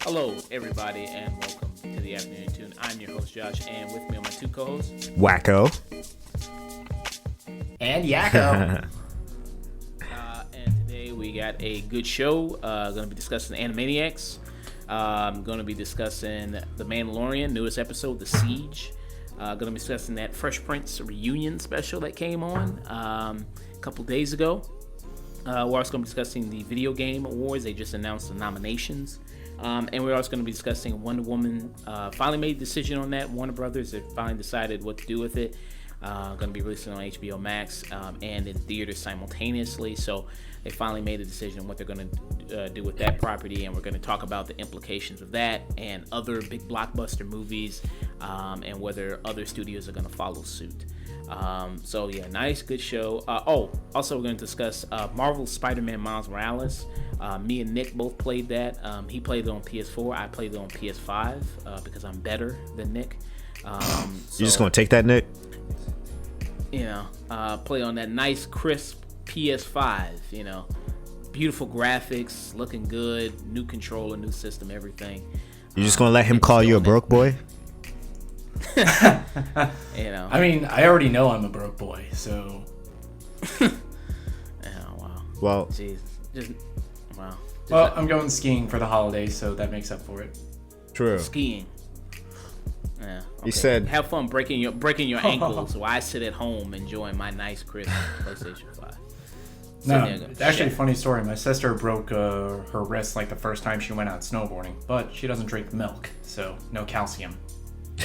Hello, everybody, and welcome to the Afternoon Tune. I'm your host, Josh, and with me are my two co-hosts, Wacko and Yakko. And today we got a good show. Going to be discussing Animaniacs. Going to be discussing the Mandalorian, newest episode, The Siege. Going to be discussing that Fresh Prince reunion special that came on a couple days ago. We're also going to be discussing the video game awards. They just announced the nominations. And we're also going to be discussing Wonder Woman. Finally made a decision on that. Warner Brothers have finally decided what to do with it. Going to be releasing on HBO Max and in theaters simultaneously. So they finally made a decision on what they're going to do with that property. And we're going to talk about the implications of that and other big blockbuster movies and whether other studios are going to follow suit. So yeah, nice, good show. Also we're going to discuss Marvel's Spider-Man Miles Morales. Me and Nick both played that. He played it on PS4. I played it on PS5 because I'm better than Nick. You just gonna take that, Nick? You know, play on that nice, crisp PS5. You know, beautiful graphics, looking good, new controller, new system, everything. You just gonna let him call you a broke boy? You know. I mean, I already know I'm a broke boy, so. Oh, wow. Well, jeez, just wow. Well, I'm going skiing for the holidays, so that makes up for it. true. Skiing. Yeah. Okay. You said have fun breaking your ankles while I sit at home enjoying my nice crisp PlayStation 5. No, it's actually a funny story. My sister broke her wrist like the first time she went out snowboarding, but she doesn't drink milk, so no calcium.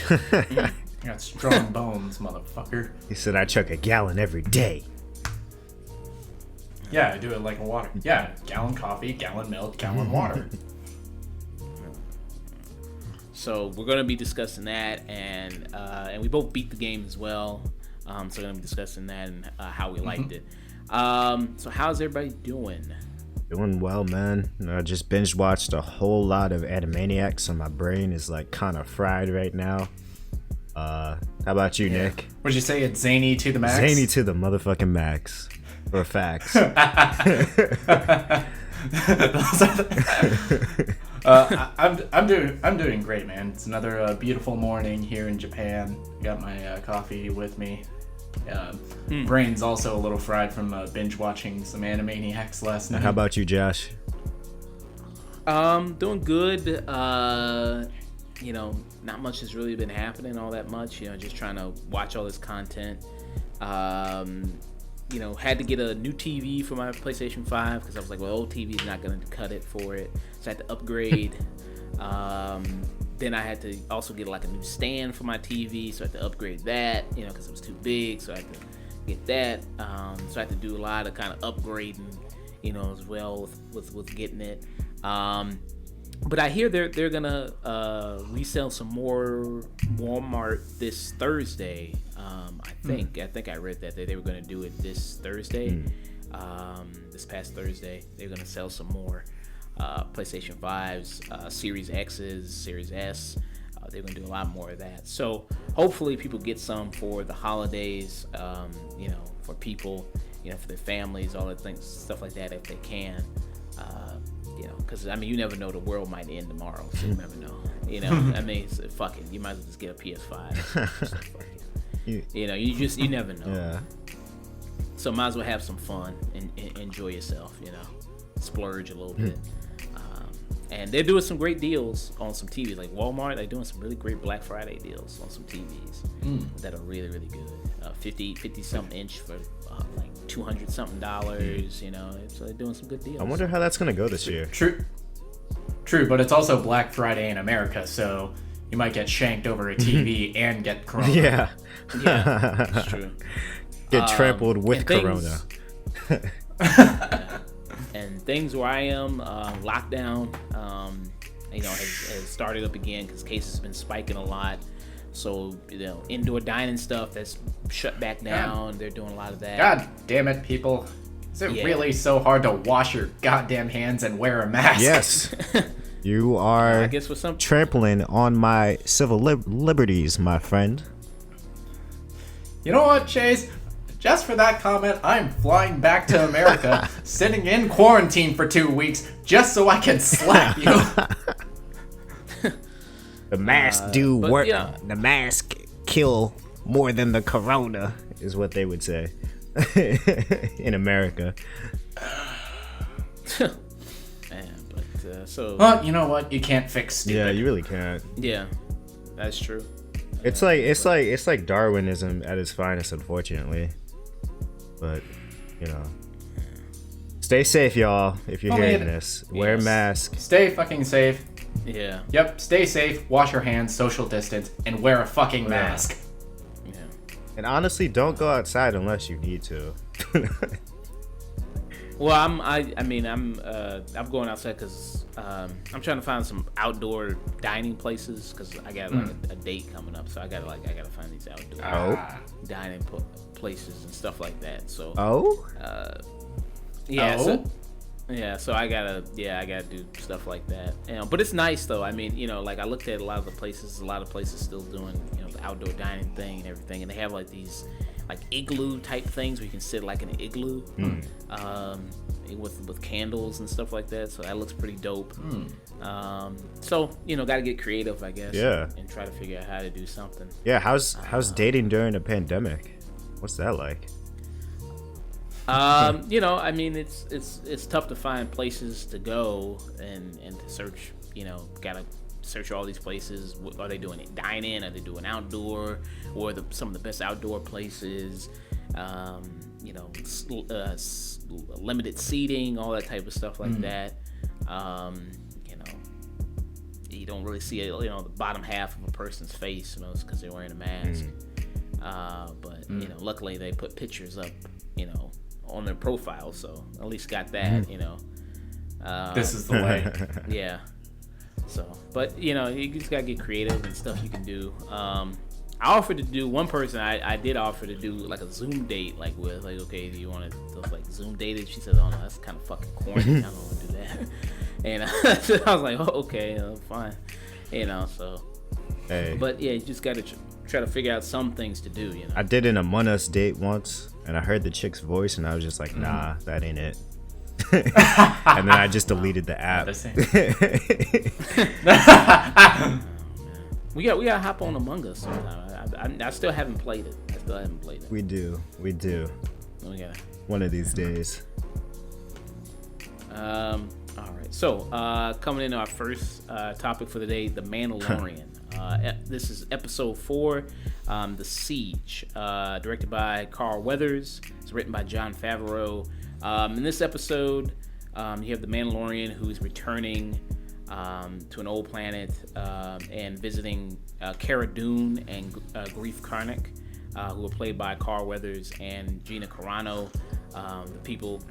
I got strong bones, motherfucker. he said I chuck a gallon every day. Yeah, I do it like water. Yeah, gallon coffee, gallon milk, gallon water. So we're going to be discussing that, and we both beat the game as well. So we're going to be discussing that and how we liked it. So how's everybody doing? Doing well, man. I just binge watched a whole lot of Animaniacs, so my brain is like kind of fried right now. How about you, Nick? Would you say it's zany to the max? Zany to the motherfucking max. For facts. I'm doing great, man. It's another beautiful morning here in Japan. Got my coffee with me. Brain's also a little fried from binge watching some Animaniacs last night. How about you, Josh? Doing good. You know, not much has really been happening all that much. You know, just trying to watch all this content. You know, had to get a new TV for my PlayStation 5 because I was like, well, old TV is not going to cut it for it. So I had to upgrade. Then I had to also get like a new stand for my TV, so I had to upgrade that, you know, because it was too big. So I had to get that. So I had to do a lot of kind of upgrading, you know, as well with getting it. But I hear they're gonna resell some more Walmart this Thursday. I think I read that they were gonna do it this Thursday. This past Thursday, they're gonna sell some more PlayStation 5s, Series X's, Series S. They're gonna do a lot more of that. So hopefully people get some for the holidays. You know, for people, you know, for their families, all the things, stuff like that, if they can. You know, because I mean, you never know, the world might end tomorrow, so you never know. You know, I mean, so, fuck it, you might as well just get a PS5. So, fuck it. You know, you never know. Yeah. So might as well have some fun and enjoy yourself. You know, splurge a little bit. And they're doing some great deals on some TVs, like Walmart. They're doing some really great Black Friday deals on some TVs that are really, really good. 50 something inch for like $200 something. You know, so they're doing some good deals. I wonder how that's gonna go this year. True, but it's also Black Friday in America, so you might get shanked over a TV and get corona. Yeah, that's true. Get trampled with corona. And things where I am, lockdown, you know, has started up again because cases have been spiking a lot. So, you know, indoor dining stuff that's shut back down. They're doing a lot of that. God damn it, people. Is it really so hard to wash your goddamn hands and wear a mask? Yes. You are I guess with some trampling on my civil liberties, my friend. You know what, Chayse? Just for that comment, I'm flying back to America, sitting in quarantine for 2 weeks, just so I can slap you. The mask do work. yeah. The mask kill more than the corona, is what they would say in America. Man, but so Well, you know what? You can't fix stupid. Yeah, you really can't. yeah, that's true. It's like Darwinism at its finest, unfortunately. But stay safe, y'all. If you're Only hearing it- this, wear a Yes. mask. Stay fucking safe. Yeah, Yep, stay safe, wash your hands, social distance, and wear a fucking mask. yeah. And honestly, don't go outside unless you need to. Well, I'm going outside because I'm trying to find some outdoor dining places because I got like a date coming up, so I gotta find these outdoor dining places and stuff like that. So yeah, so I gotta do stuff like that. But it's nice though. I mean, like I looked at a lot of places still doing the outdoor dining thing and everything, and they have like these like igloo type things where you can sit like in an igloo with candles and stuff like that. So that looks pretty dope. So gotta get creative, I guess. Yeah. And try to figure out how to do something. Yeah, how's dating during a pandemic? What's that like? I mean, it's tough to find places to go and to search. Gotta search all these places. Are they doing dine-in? Are they doing outdoor? Or some of the best outdoor places? Limited seating, all that type of stuff like that. You don't really see the bottom half of a person's face, because they're wearing a mask. But luckily they put pictures up, on their profile, so at least got that. This is the way. Yeah. So, but you just gotta get creative and stuff you can do. I offered to do one person. I did offer to do like a Zoom date, like with like, okay, do you want to like Zoom date it? She said, oh no, that's kind of fucking corny. I don't want to do that. And I was like, oh, okay, fine. So. Hey. But yeah, you just gotta try to figure out some things to do. I did an Among Us date once, and I heard the chick's voice, and I was just like, nah, that ain't it. And then I just deleted the app. We gotta hop on Among Us sometime. I still haven't played it. We do. We gotta. One of these days. All right. So coming into our first topic for the day, The Mandalorian. This is episode 4, The Siege, directed by Carl Weathers. It's written by Jon Favreau. In this episode, you have the Mandalorian who's returning to an old planet and visiting Cara Dune and Grief Karnak, who are played by Carl Weathers and Gina Carano. The people,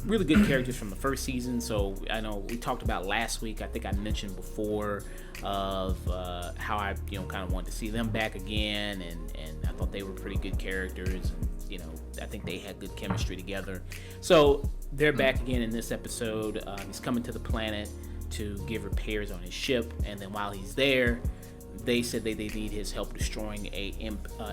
really good characters from the first season. So I know we talked about last week. I think I mentioned before of how I, kind of wanted to see them back again, and I thought they were pretty good characters, and I think they had good chemistry together. So they're back again in this episode. He's coming to the planet to give repairs on his ship, and then while he's there, they said they need his help destroying a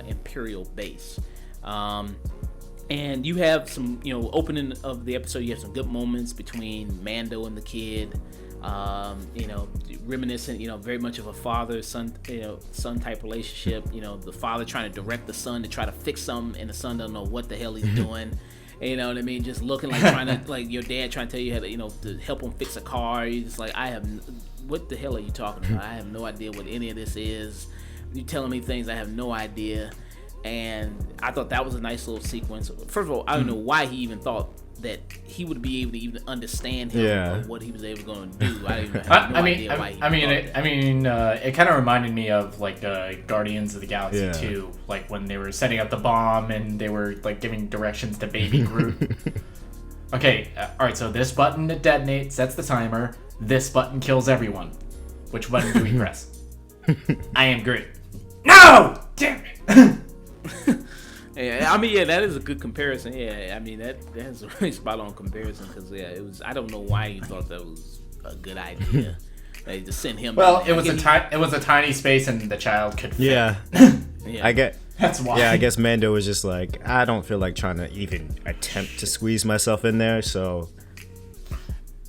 Imperial base. And you have some, opening of the episode, you have some good moments between Mando and the kid, reminiscent, very much of a father-son, son type relationship. The father trying to direct the son to try to fix something, and the son doesn't know what the hell he's doing. You know what I mean? Just looking like trying to, like your dad trying to tell you how to, to help him fix a car. You're just like, what the hell are you talking about? I have no idea what any of this is. You're telling me things I have no idea. And I thought that was a nice little sequence. First of all, I don't know why he even thought that he would be able to even understand him or what he was able to do. I didn't have no idea why he it kind of reminded me of like Guardians of the Galaxy 2, like when they were setting up the bomb and they were like giving directions to Baby Groot. Okay, all right. So this button to detonate sets the timer. This button kills everyone. Which button do we press? I am Groot. No! Damn it! That is a good comparison. That's a really spot on comparison because it was. I don't know why you thought that was a good idea. To send him. Well, it was a tiny space and the child could fit. Yeah. I That's why. Yeah, I guess Mando was just like, I don't feel like trying to even attempt to squeeze myself in there, so...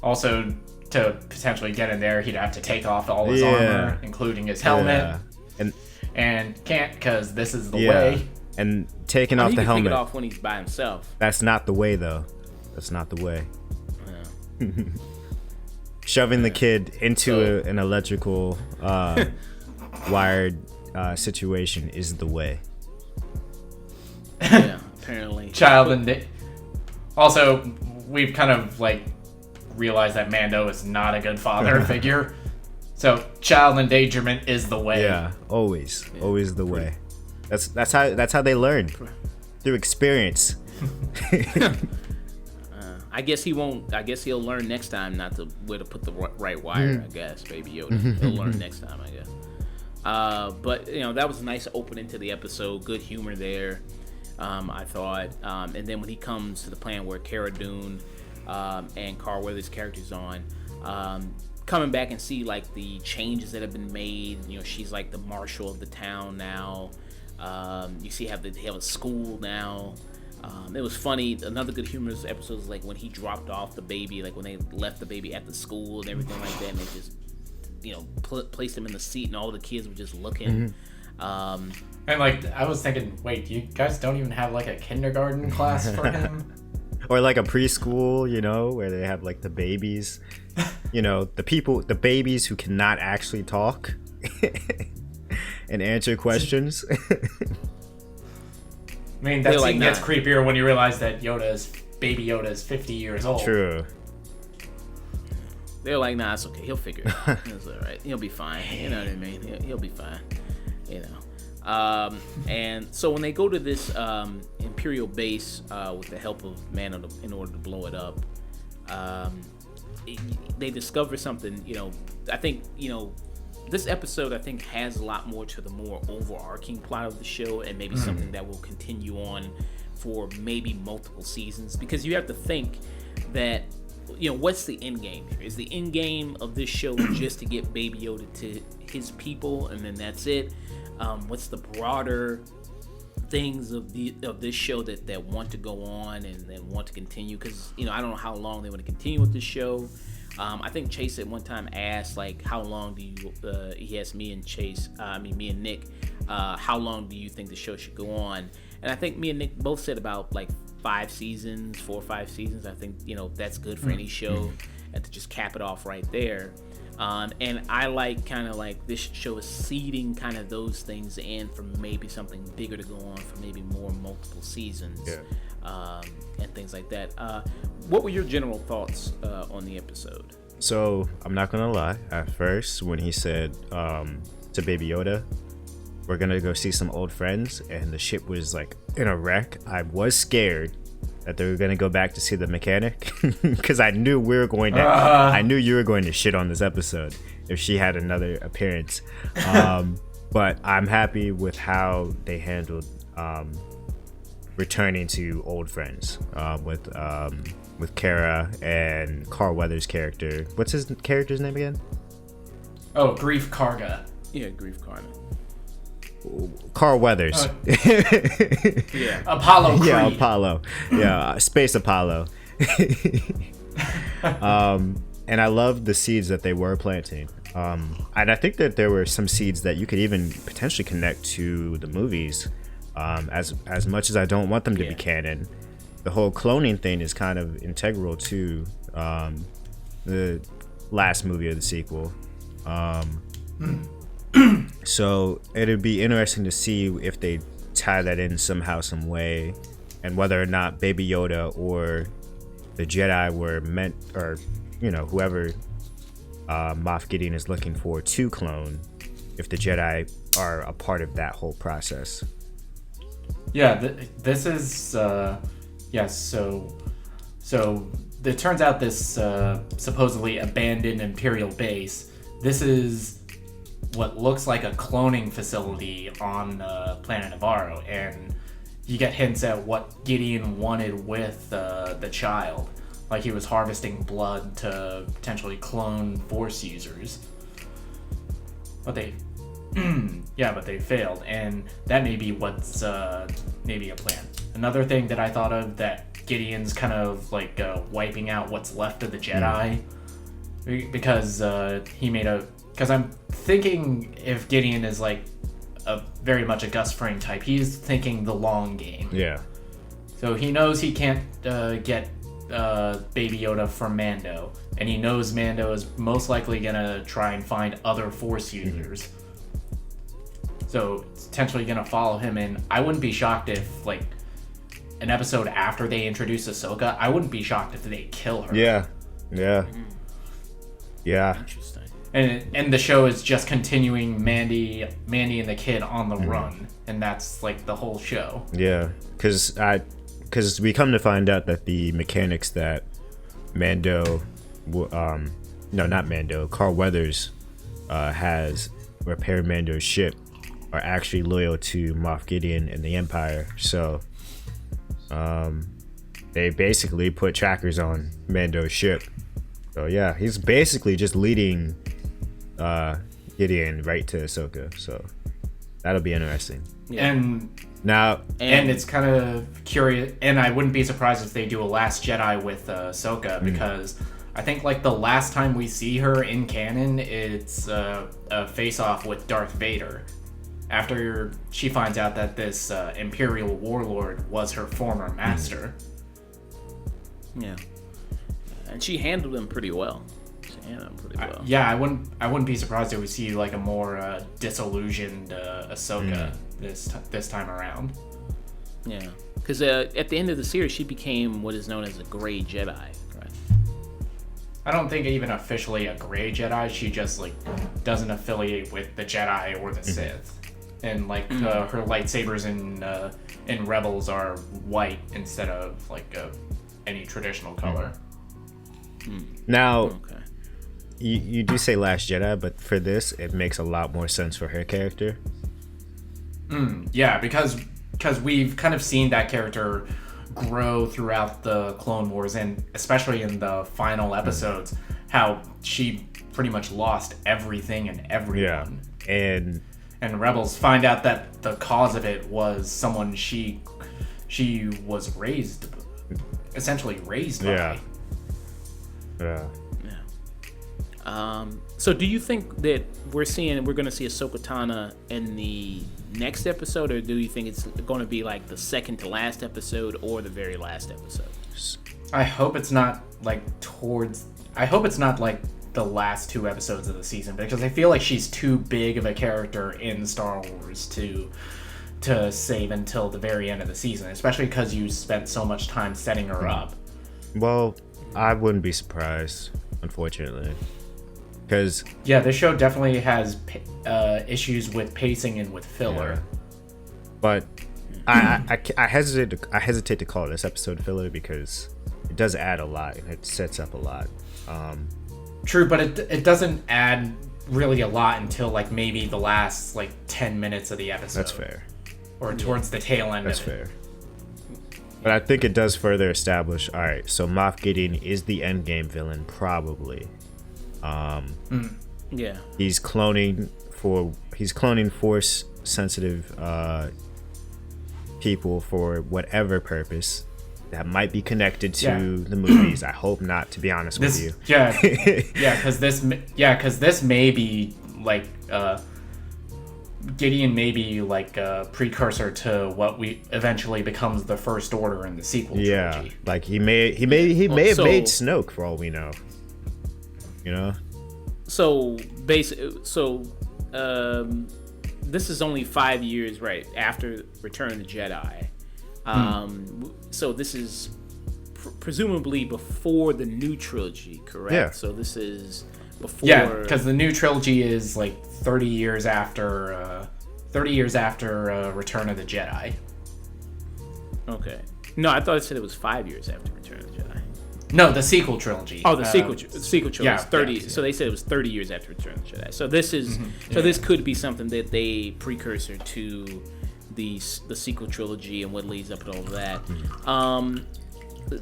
Also, to potentially get in there, he'd have to take off all his armor, including his helmet. Yeah. And can't, because this is the way. And taking off the helmet. Take it off when he's by himself. That's not the way, though. That's not the way. Yeah. Shoving the kid into an electrical wired situation is the way. Yeah, apparently. Also, we've kind of like realized that Mando is not a good father figure. So child endangerment is the way. Yeah, always the way. That's how they learn, through experience. I guess he won't. I guess he'll learn next time not to where to put the right wire. I guess Baby Yoda. He'll learn next time, I guess. But that was a nice opening to the episode. Good humor there, I thought. And then when he comes to the plan where Cara Dune and Carl Weathers' characters on, coming back and see like the changes that have been made. She's like the marshal of the town now. You see they have a school now. It was funny. Another good humorous episode is like when he dropped off the baby, like when they left the baby at the school and everything like that, and they just placed him in the seat, and all the kids were just looking. And like I was thinking, wait, you guys don't even have like a kindergarten class for him? Or like a preschool, where they have like the babies, the babies who cannot actually talk and answer questions. I mean, that scene gets creepier when you realize that Baby Yoda is 50 years old. True. They're like, nah, it's okay. He'll figure it out. It's all right. He'll be fine. You know what I mean? He'll be fine. And so when they go to this Imperial base with the help of Mando in order to blow it up, they discover something. I think this episode, I think, has a lot more to the more overarching plot of the show, and maybe something that will continue on for maybe multiple seasons. Because you have to think that, what's the end game here? Is the end game of this show just to get Baby Yoda to his people, and then that's it? What's the broader things of this show that want to go on and want to continue? Because I don't know how long they want to continue with this show. I think Chayse at one time asked, like, how long do you, he asked me and Nick, how long do you think the show should go on? And I think me and Nick both said about, like, 4 or 5 seasons. I think, that's good for any show, and to just cap it off right there. And I like kind of like this show is seeding kind of those things in for maybe something bigger to go on for maybe more multiple seasons. And things like that. What were your general thoughts on the episode? So I'm not gonna lie. At first, when he said to Baby Yoda, "We're gonna go see some old friends," and the ship was like in a wreck, I was scared that they were gonna go back to see the mechanic, because I knew I knew you were going to shit on this episode if she had another appearance. But I'm happy with how they handled returning to old friends with Cara and Carl Weathers' character. What's his character's name again? Oh, Grief Karga. Yeah, Grief Karga. Carl Weathers. Yeah. Apollo Creed. Yeah, Apollo. Yeah, Space Apollo. And I love the seeds that they were planting. And I think that there were some seeds that you could even potentially connect to the movies. As much as I don't want them to be canon, the whole cloning thing is kind of integral to the last movie of the sequel. So it'd be interesting to see if they tie that in somehow, some way, and whether or not Baby Yoda or the Jedi were meant, or whoever Moff Gideon is looking for to clone, if the Jedi are a part of that whole process. Yeah, this is So it turns out this supposedly abandoned Imperial base, this is what looks like a cloning facility on planet Navarro, and you get hints at what Gideon wanted with the child. Like he was harvesting blood to potentially clone Force users. But they Yeah, but they failed, and that may be what's maybe a plan. Another thing that I thought of, that Gideon's kind of like wiping out what's left of the Jedi, because I'm thinking if Gideon is like very much a Gus Fring type, he's thinking the long game. Yeah. So he knows he can't get Baby Yoda from Mando, and he knows Mando is most likely gonna try and find other Force users. So it's potentially gonna follow him, and I wouldn't be shocked if, like, an episode after they introduce Ahsoka, I wouldn't be shocked if they kill her. Yeah. Interesting. And the show is just continuing Mandy and the kid on the run, and that's like the whole show. Yeah, because we come to find out that the mechanics that Carl Weathers has repaired Mando's ship are actually loyal to Moff Gideon and the Empire. So they basically put trackers on Mando's ship. So yeah, he's basically just leading Gideon right to Ahsoka. So that'll be interesting. Yeah. And it's kind of curious, and I wouldn't be surprised if they do a Last Jedi with Ahsoka, because I think like the last time we see her in canon, it's a face-off with Darth Vader, after she finds out that this Imperial warlord was her former master. Yeah, and she handled him pretty well. Yeah, I wouldn't be surprised if we see like a more disillusioned Ahsoka this time around. Yeah, because at the end of the series, she became what is known as a Gray Jedi, right? I don't think even officially a Gray Jedi. She just like doesn't affiliate with the Jedi or the Sith, and like her lightsabers in Rebels are white instead of like any traditional color. Now. Okay. You do say Last Jedi, but for this, it makes a lot more sense for her character. Yeah, because we've kind of seen that character grow throughout the Clone Wars, and especially in the final episodes, how she pretty much lost everything and everyone. Yeah, and Rebels find out that the cause of it was someone she was essentially raised by. Yeah. So do you think that we're going to see Ahsoka Tano in the next episode, or do you think it's going to be like the second to last episode or the very last episode? I hope it's not like the last two episodes of the season, because I feel like she's too big of a character in Star Wars to save until the very end of the season, especially because you spent so much time setting her up. Well, I wouldn't be surprised, unfortunately. Yeah, this show definitely has issues with pacing and with filler. Yeah. But I hesitate to call this episode filler, because it does add a lot and it sets up a lot. True, but it doesn't add really a lot until like maybe the last like 10 minutes of the episode. That's fair. Or towards the tail end. That's of it. fair. But I think it does further establish. All right, so Moff Gideon is the endgame villain, probably. Yeah, he's cloning Force sensitive people for whatever purpose that might be connected to the movies. I hope not, to be honest with you. Yeah, because this may be like Gideon may be like a precursor to what we eventually becomes the First Order in the sequel trilogy. Yeah, like he may have made Snoke for all we know. You know. So this is only 5 years right after Return of the Jedi. So this is presumably before the new trilogy, correct? Yeah. So this is before. Yeah, because the new trilogy is like 30 years after Return of the Jedi. Okay. No, I thought it said it was 5 years after Return of the Jedi. No, the sequel trilogy. Oh, the sequel trilogy is 30. Yeah. So they said it was 30 years after Return of the Jedi. So this is this could be something that they precursor to the sequel trilogy and what leads up to all of that.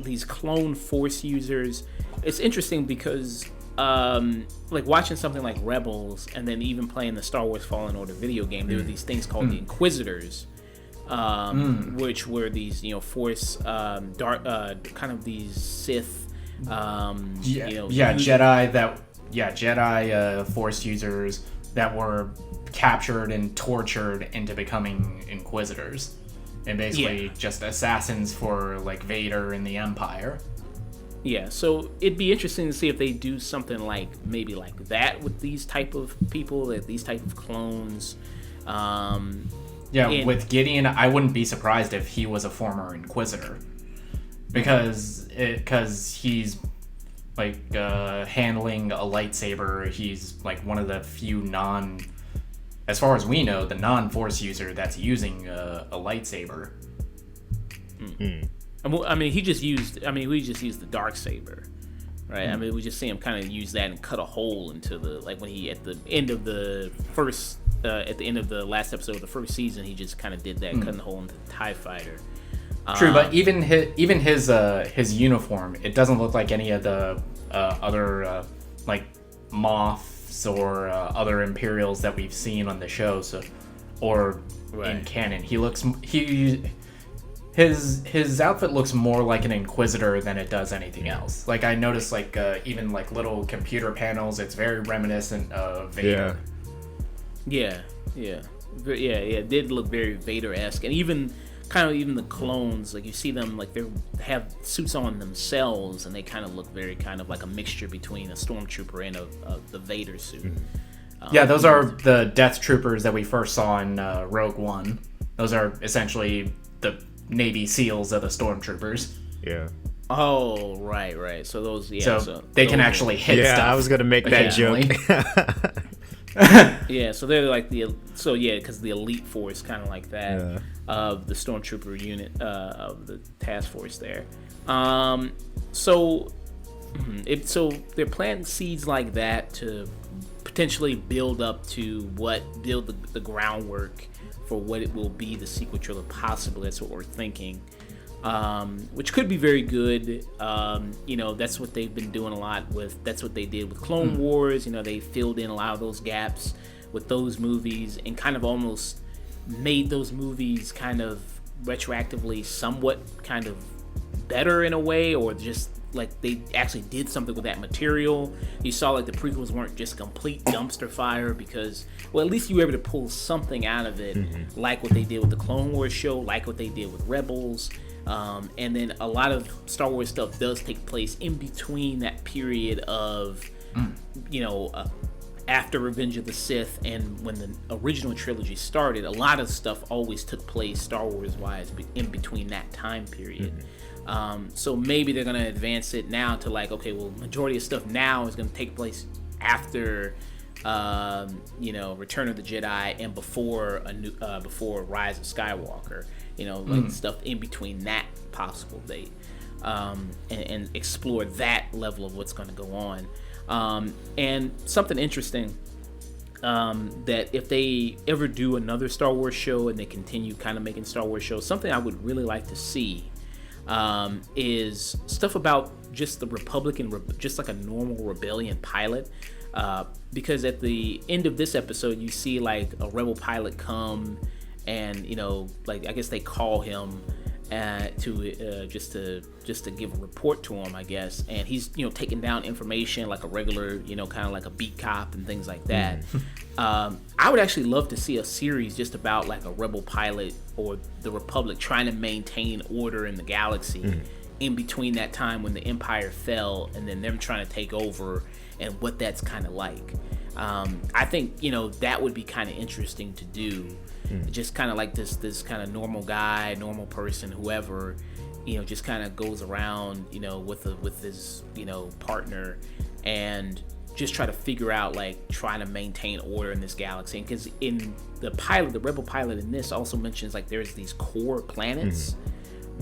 These clone Force users. It's interesting because like watching something like Rebels, and then even playing the Star Wars Fallen Order video game, there were these things called the Inquisitors, which were these, you know, Force dark, kind of these Sith, you know, Jedi Force users that were captured and tortured into becoming Inquisitors, and basically just assassins for like Vader and the Empire. Yeah, so it'd be interesting to see if they do something like maybe like that with these type of people, these type of clones. With Gideon, I wouldn't be surprised if he was a former Inquisitor, because he's like handling a lightsaber. He's like one of the few as far as we know, the non-Force user that's using a lightsaber. I mean, we just used the dark saber, right? I mean, we just see him kind of use that and cut a hole into the, like when he at the end of the last episode of the first season, he just kind of did that, cutting a hole into the TIE fighter. True, but even his uniform, it doesn't look like any of the other like Moths or other Imperials that we've seen on the show, in canon. His outfit looks more like an Inquisitor than it does anything else. Like I noticed, like even like little computer panels, it's very reminiscent of Vader. Yeah. It did look very Vader-esque, and even the clones, like you see them, like they have suits on themselves, and they kind of look very kind of like a mixture between a stormtrooper and the Vader suit. Those are the Death Troopers that we first saw in Rogue One. Those are essentially the Navy SEALs of the stormtroopers. Yeah. Oh, right. So those, so they can actually hit stuff. Yeah, I was gonna make that joke. Yeah, so they're like because the elite force, kind of like that, of the stormtrooper unit of the task force there. So they're planting seeds like that to potentially build the groundwork for what it will be, the sequel trilogy, possibly. That's what we're thinking, which could be very good. You know, that's what they've been doing a lot with. That's what they did with Clone Wars. You know, they filled in a lot of those gaps with those movies, and kind of almost made those movies kind of retroactively somewhat kind of better in a way, or just like they actually did something with that material. You saw like the prequels weren't just complete dumpster fire, because, well, at least you were able to pull something out of it, like what they did with the Clone Wars show, like what they did with Rebels. And then a lot of Star Wars stuff does take place in between that period of, you know, after Revenge of the Sith and when the original trilogy started. A lot of stuff always took place Star Wars wise in between that time period. So maybe they're going to advance it now to like, okay, well, majority of stuff now is going to take place after, you know, Return of the Jedi and before Rise of Skywalker. You know, like stuff in between that possible date, and explore that level of what's going to go on. And something interesting, that if they ever do another Star Wars show and they continue kind of making Star Wars shows, something I would really like to see is stuff about just the Republic and just like a normal rebellion pilot. Because at the end of this episode, you see like a rebel pilot come, and, you know, like I guess they call him to just to give a report to him, I guess, and he's, you know, taking down information like a regular, you know, kind of like a beat cop and things like that. I would actually love to see a series just about like a rebel pilot or the Republic trying to maintain order in the galaxy in between that time when the Empire fell and then them trying to take over, and what that's kind of like. I think, you know, that would be kind of interesting to do. Just kind of like this kind of normal guy, normal person, whoever, you know, just kind of goes around, you know, with his, you know, partner, and just try to figure out, like, trying to maintain order in this galaxy. Because in the pilot, the rebel pilot in this also mentions like there's these core planets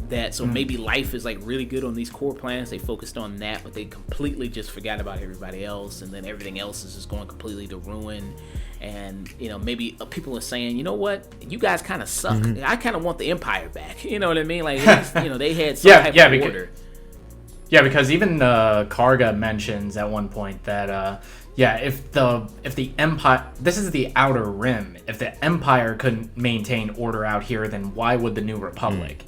that, so maybe life is like really good on these core planets. They focused on that, but they completely just forgot about everybody else, and then everything else is just going completely to ruin. And, you know, maybe people are saying, you know what, you guys kind of suck. I kind of want the Empire back. You know what I mean? Like, you know, they had some type of order. Yeah, because even Karga mentions at one point that if the Empire, this is the Outer Rim, if the Empire couldn't maintain order out here, then why would the New Republic?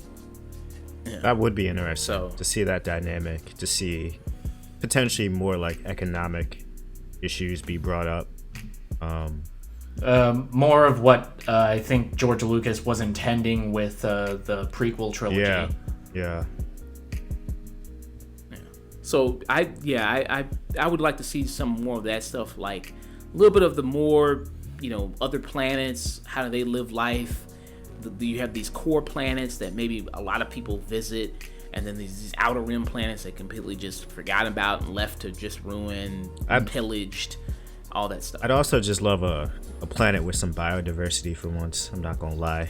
Yeah. That would be interesting to see that dynamic, to see potentially more like economic issues be brought up. More of what I think George Lucas was intending with the prequel trilogy. Yeah. So I would like to see some more of that stuff, like a little bit of the more, other planets, how do they live life. You have these core planets that maybe a lot of people visit, and then these outer rim planets that completely just forgot about and left to just ruin, pillaged, all that stuff. I'd also just love a planet with some biodiversity for once. I'm not gonna lie.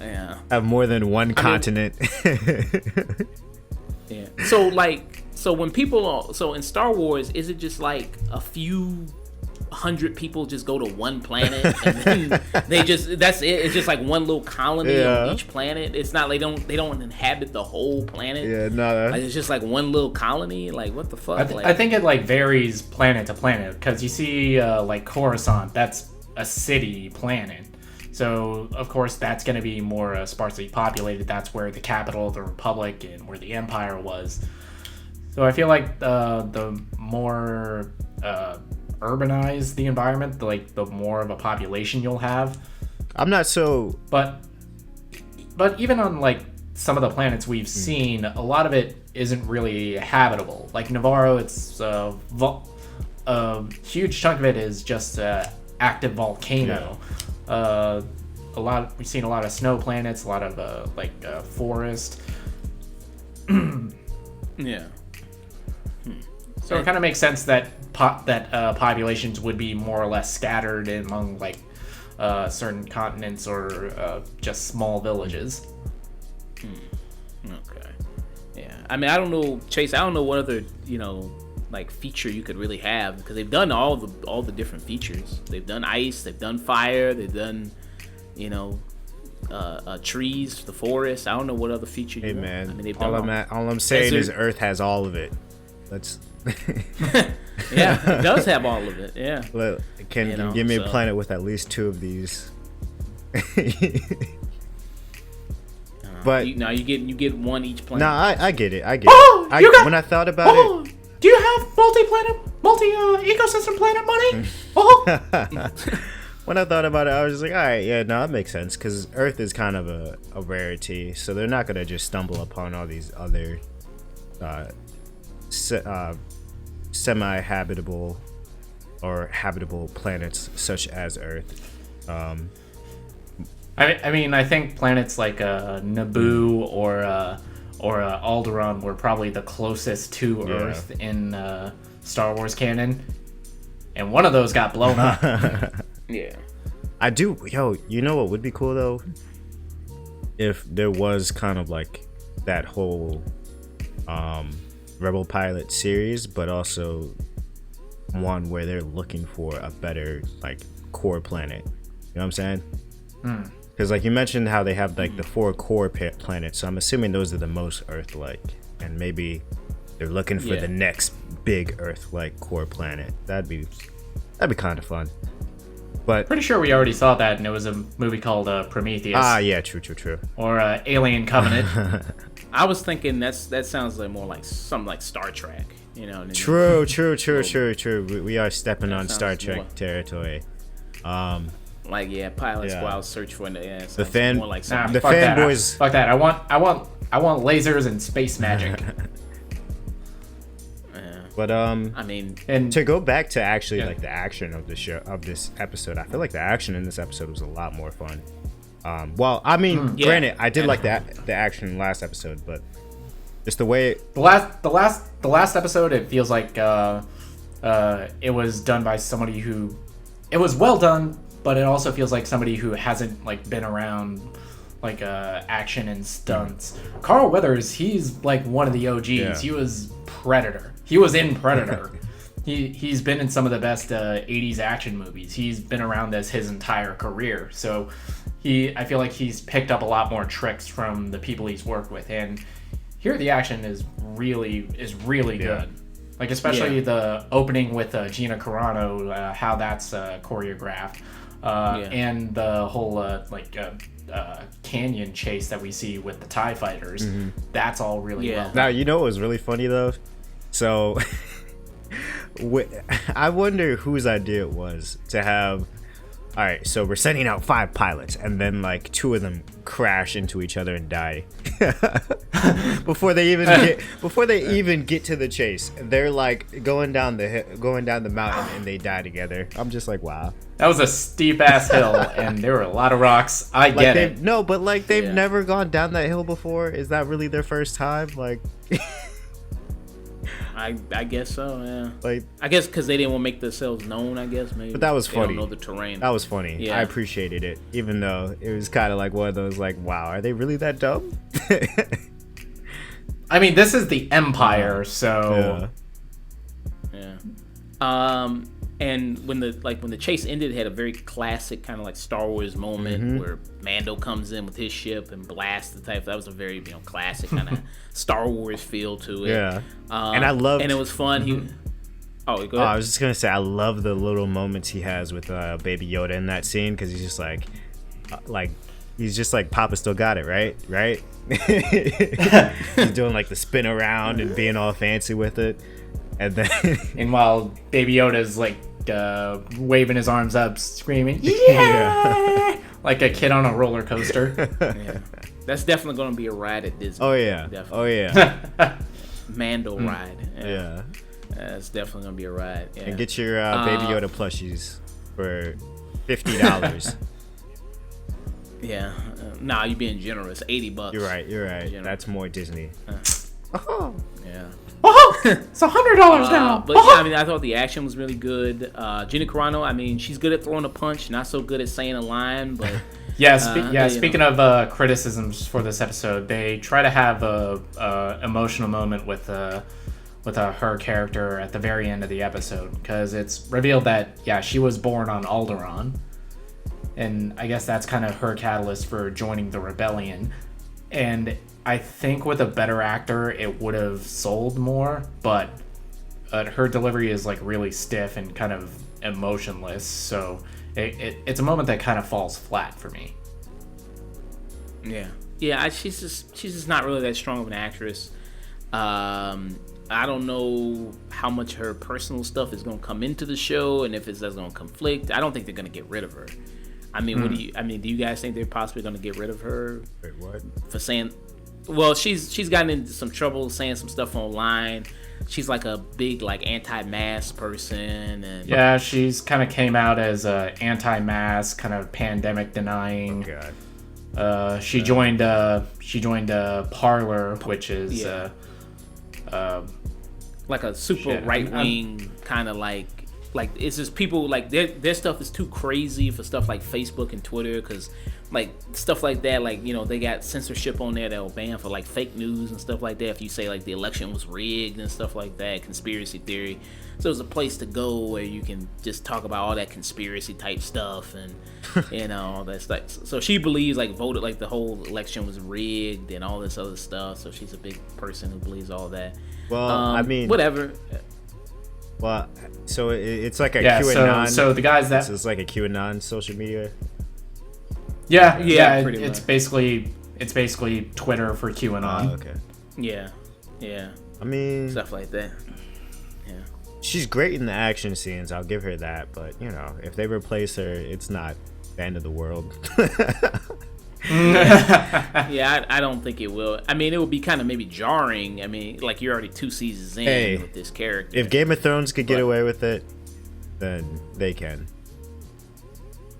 Yeah. Have more than one continent. Yeah. So when people in Star Wars, is it just like a few 100 people just go to one planet and then that's it? It's just like one little colony on each planet. It's not, they don't inhabit the whole planet. Yeah, no. Like, it's just like one little colony. Like, what the fuck? I think it like varies planet to planet, because you see like Coruscant, that's a city planet. So, of course, that's going to be more sparsely populated. That's where the capital of the Republic and where the Empire was. So I feel like the more urbanized the environment, the more of a population you'll have. I'm not so... But even on, some of the planets we've seen, a lot of it isn't really habitable. Like Navarro, it's a huge chunk of it is just active volcano. Yeah. We've seen a lot of snow planets, a lot of forest. Yeah. So it kind of makes sense that populations would be more or less scattered among certain continents or just small villages. Okay. Yeah. I mean, I don't know, Chayse. I don't know what other feature you could really have, because they've done all the different features. They've done ice, they've done fire, they've done trees, the forest. I don't know what other feature you want. Man, I mean, they've all done I'm saying is Earth has all of it. Let's yeah, it does have all of it. Yeah. Can you give me a planet with at least two of these? But you get one each planet. No, I get it. When I thought about it. Do you have multi-ecosystem planet money? Oh. When I thought about it, I was just like, all right, yeah, no, that makes sense, because Earth is kind of a rarity, so they're not gonna just stumble upon all these other semi-habitable or habitable planets such as Earth. I mean, I think planets like Naboo or Alderaan were probably the closest to Earth in Star Wars canon, and one of those got blown up. Yeah. I do. Yo, you know what would be cool though? If there was kind of like that whole Rebel Pilot series, but also one where they're looking for a better core planet. You know what I'm saying? Because you mentioned how they have the 4 core planets, so I'm assuming those are the most Earth-like, and maybe they're looking for the next big Earth-like core planet. That'd be kind of fun. But pretty sure we already saw that, and it was a movie called Prometheus. Ah, yeah, true. Or Alien Covenant. I was thinking that sounds more like something like Star Trek. You know. True. We are stepping on Star Trek territory. Pilot Squad search for the fan. More like the fanboys. Fuck that. I want lasers and space magic. But I mean, and to go back to actually the action of the show, of this episode, I feel like the action in this episode was a lot more fun. Granted, I did like the action in the last episode, but just the way the last episode, it feels like it was done by somebody who, it was well done, but it also feels like somebody who hasn't been around action and stunts. Carl Weathers, he's one of the OGs. He was Predator. He was in Predator. he's been in some of the best 80s action movies. He's been around this his entire career. So I feel like he's picked up a lot more tricks from the people he's worked with. And here the action is really good. Like, especially the opening with Gina Carano, how that's choreographed. And the whole canyon chase that we see with the TIE fighters. That's all really well done. Now, you know what was really funny though? So I wonder whose idea it was to have, all right, so we're sending out 5 pilots and then like 2 of them crash into each other and die before they even get to the chase. They're like going down the mountain and they die together. I'm just like, wow. That was a steep ass hill and there were a lot of rocks. I get it. No, but like they've never gone down that hill before. Is that really their first time? Like I guess so, yeah. Like, I guess because they didn't want to make themselves known, I guess, maybe. But that was funny. They don't know the terrain. That was funny. Yeah. I appreciated it, even though it was kind of like one of those, like, wow, are they really that dumb? I mean, this is the Empire, so... Yeah. And when the chase ended, it had a very classic kind of like Star Wars moment where Mando comes in with his ship and blasts the type. That was a very classic kind of Star Wars feel to it. Yeah, and I loved. And it was fun. Go ahead. I was just gonna say I love the little moments he has with Baby Yoda in that scene because he's just like Papa still got it, right? He's doing like the spin around and being all fancy with it. And then, and while Baby Yoda's like waving his arms up, screaming, "Yeah!" like a kid on a roller coaster. Yeah. That's definitely going to be a ride at Disney. Oh yeah, definitely. Oh yeah. Mando ride. Yeah, it's definitely going to be a ride. Yeah. And get your Baby Yoda plushies for $50. Yeah, nah, you're being generous. $80. You're right. Generous. That's more Disney. Yeah. Oh, it's $100 now. But yeah, I mean, I thought the action was really good. Gina Carano, I mean, she's good at throwing a punch, not so good at saying a line, but speaking of criticisms for this episode, they try to have a emotional moment with her character at the very end of the episode because it's revealed that she was born on Alderaan, and I guess that's kind of her catalyst for joining the rebellion. And I think with a better actor, it would have sold more, but her delivery is like really stiff and kind of emotionless, so it's a moment that kind of falls flat for me. Yeah. She's just not really that strong of an actress. I don't know how much her personal stuff is going to come into the show, and if it's going to conflict. I don't think they're going to get rid of her. I mean, do you guys think they're possibly going to get rid of her? Wait, what? For saying, well, she's gotten into some trouble saying some stuff online. She's like a big like anti-mask person, and she's kind of came out as a anti-mask, kind of pandemic denying. Oh, God. She joined Parler, which is like a super right wing kind of like it's just people like their stuff is too crazy for stuff like Facebook and Twitter, because like stuff like that, like, you know, they got censorship on there that'll ban for like fake news and stuff like that if you say like the election was rigged and stuff like that, conspiracy theory. So it's a place to go where you can just talk about all that conspiracy type stuff and you know, all that stuff. So she believes like voted like the whole election was rigged and all this other stuff. So she's a big person who believes all that. Well, I mean, whatever. Well, so it's like a QAnon. So the guys that it's like a QAnon social media. Yeah. It's basically Twitter for QAnon. Oh, okay. Yeah. I mean, stuff like that. Yeah. She's great in the action scenes. I'll give her that. But you know, if they replace her, it's not the end of the world. Yeah, I don't think it will. I mean, it would be kind of maybe jarring. I mean, like you're already 2 seasons in with this character. If Game of Thrones could get away with it, then they can.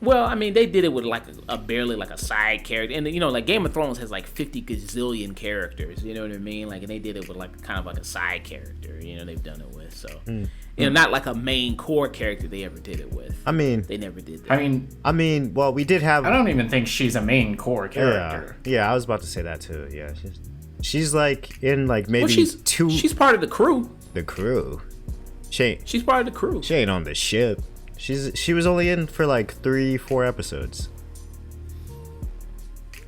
Well, I mean, they did it with like a barely like a side character, and you know, like Game of Thrones has like 50 gazillion characters. You know what I mean? Like, and they did it with like kind of like a side character. You know, they've done it with you know, not like a main core character they ever did it with. I mean, they never did that. I mean, well, we did have. I don't even think she's a main core character. Yeah, I was about to say that too. Yeah, she's like in like maybe she's part of the crew. The crew. She's part of the crew. She ain't on the ship. She was only in for like 3-4 episodes.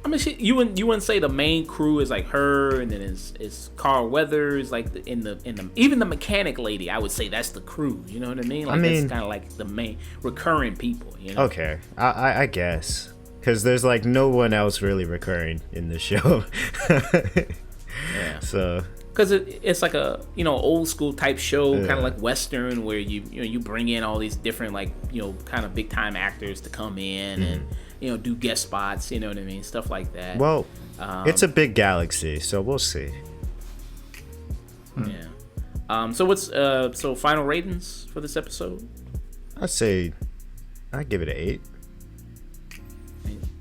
I mean, you wouldn't say the main crew is like her, and then it's Carl Weathers, like in the even the mechanic lady. I would say that's the crew. You know what I mean? Like that's kind of like the main recurring people. You know? Okay, I guess because there's like no one else really recurring in the show. Yeah. So. Because it's like a old school type show, kind of like Western, where you bring in all these different like kind of big time actors to come in and do guest spots, you know what I mean, stuff like that. Well, it's a big galaxy, so we'll see. Yeah. So what's so final ratings for this episode? I'd give it an 8.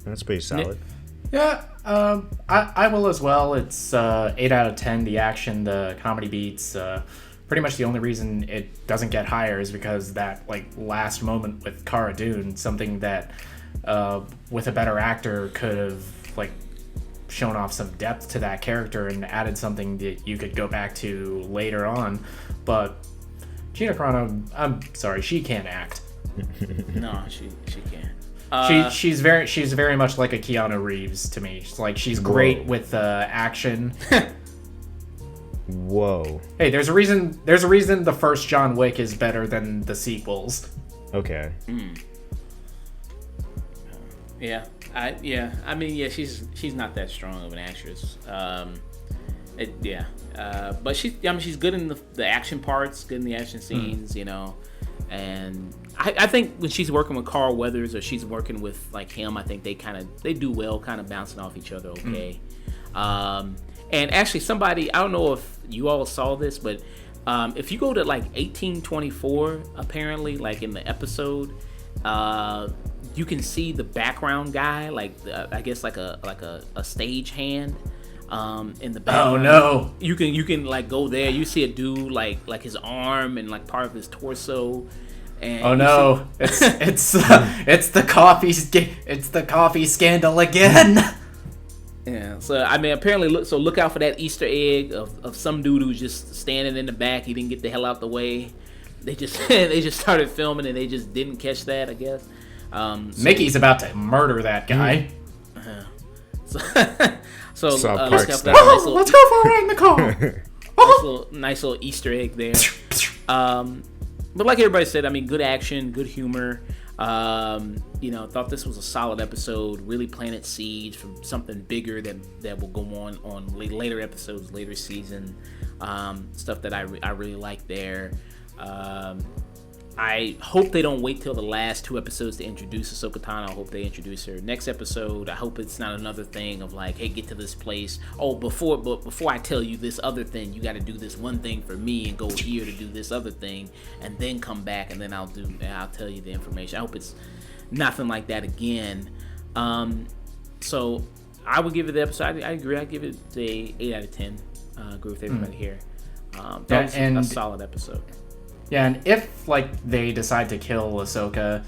That's pretty solid. Yeah, I will as well. It's 8 out of 10. The action, the comedy beats. Pretty much the only reason it doesn't get higher is because that like last moment with Cara Dune, something that with a better actor could have like shown off some depth to that character and added something that you could go back to later on. But Gina Carano, I'm sorry, she can't act. No, she can't. She's very much like a Keanu Reeves to me. She's great with action. Whoa. Hey, there's a reason the first John Wick is better than the sequels. Okay. Yeah. I mean, she's not that strong of an actress. But she's good in the action parts, good in the action scenes, And I think when she's working with Carl Weathers or she's working with like him, I think they do well, kind of bouncing off each other. Okay. And actually, I don't know if you all saw this, but if you go to like 1824, apparently, like in the episode, you can see the background guy, like I guess like a stage hand. In the background. Oh no! You can like go there. You see a dude like his arm and like part of his torso. And oh no! It's the coffee scandal again. Yeah. So I mean, apparently, look out for that Easter egg of some dude who's just standing in the back. He didn't get the hell out the way. They just started filming and they just didn't catch that, I guess. Mickey's about to murder that guy. So let's go for a ride in the car. nice little Easter egg there. But like everybody said, I mean, good action, good humor. Thought this was a solid episode. Really planted seeds for something bigger that will go on later episodes, later season. Stuff that I really like there. I hope they don't wait till the last 2 episodes to introduce Ahsoka Tano. I hope they introduce her next episode. I hope it's not another thing of like, hey, get to this place. Oh, before I tell you this other thing, you got to do this one thing for me and go here to do this other thing, and then come back and then I'll tell you the information. I hope it's nothing like that again. So I would give it the episode. I agree. I give it a 8 out of 10. Agree with everybody here. That was a solid episode. Yeah, and if like they decide to kill Ahsoka,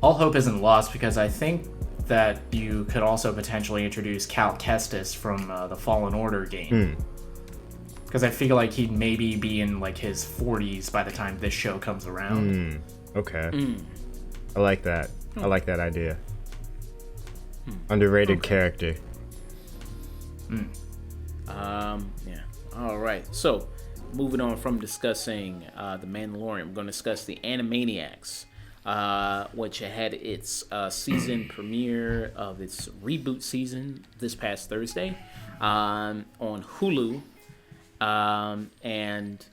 all hope isn't lost because I think that you could also potentially introduce Cal Kestis from the Fallen Order game. Because I feel like he'd maybe be in like his 40s by the time this show comes around. Okay. I like that. I like that idea. Underrated character. Yeah. All right. So, moving on from discussing The Mandalorian, we're going to discuss the Animaniacs, which had its season premiere of its reboot season this past Thursday on Hulu. And,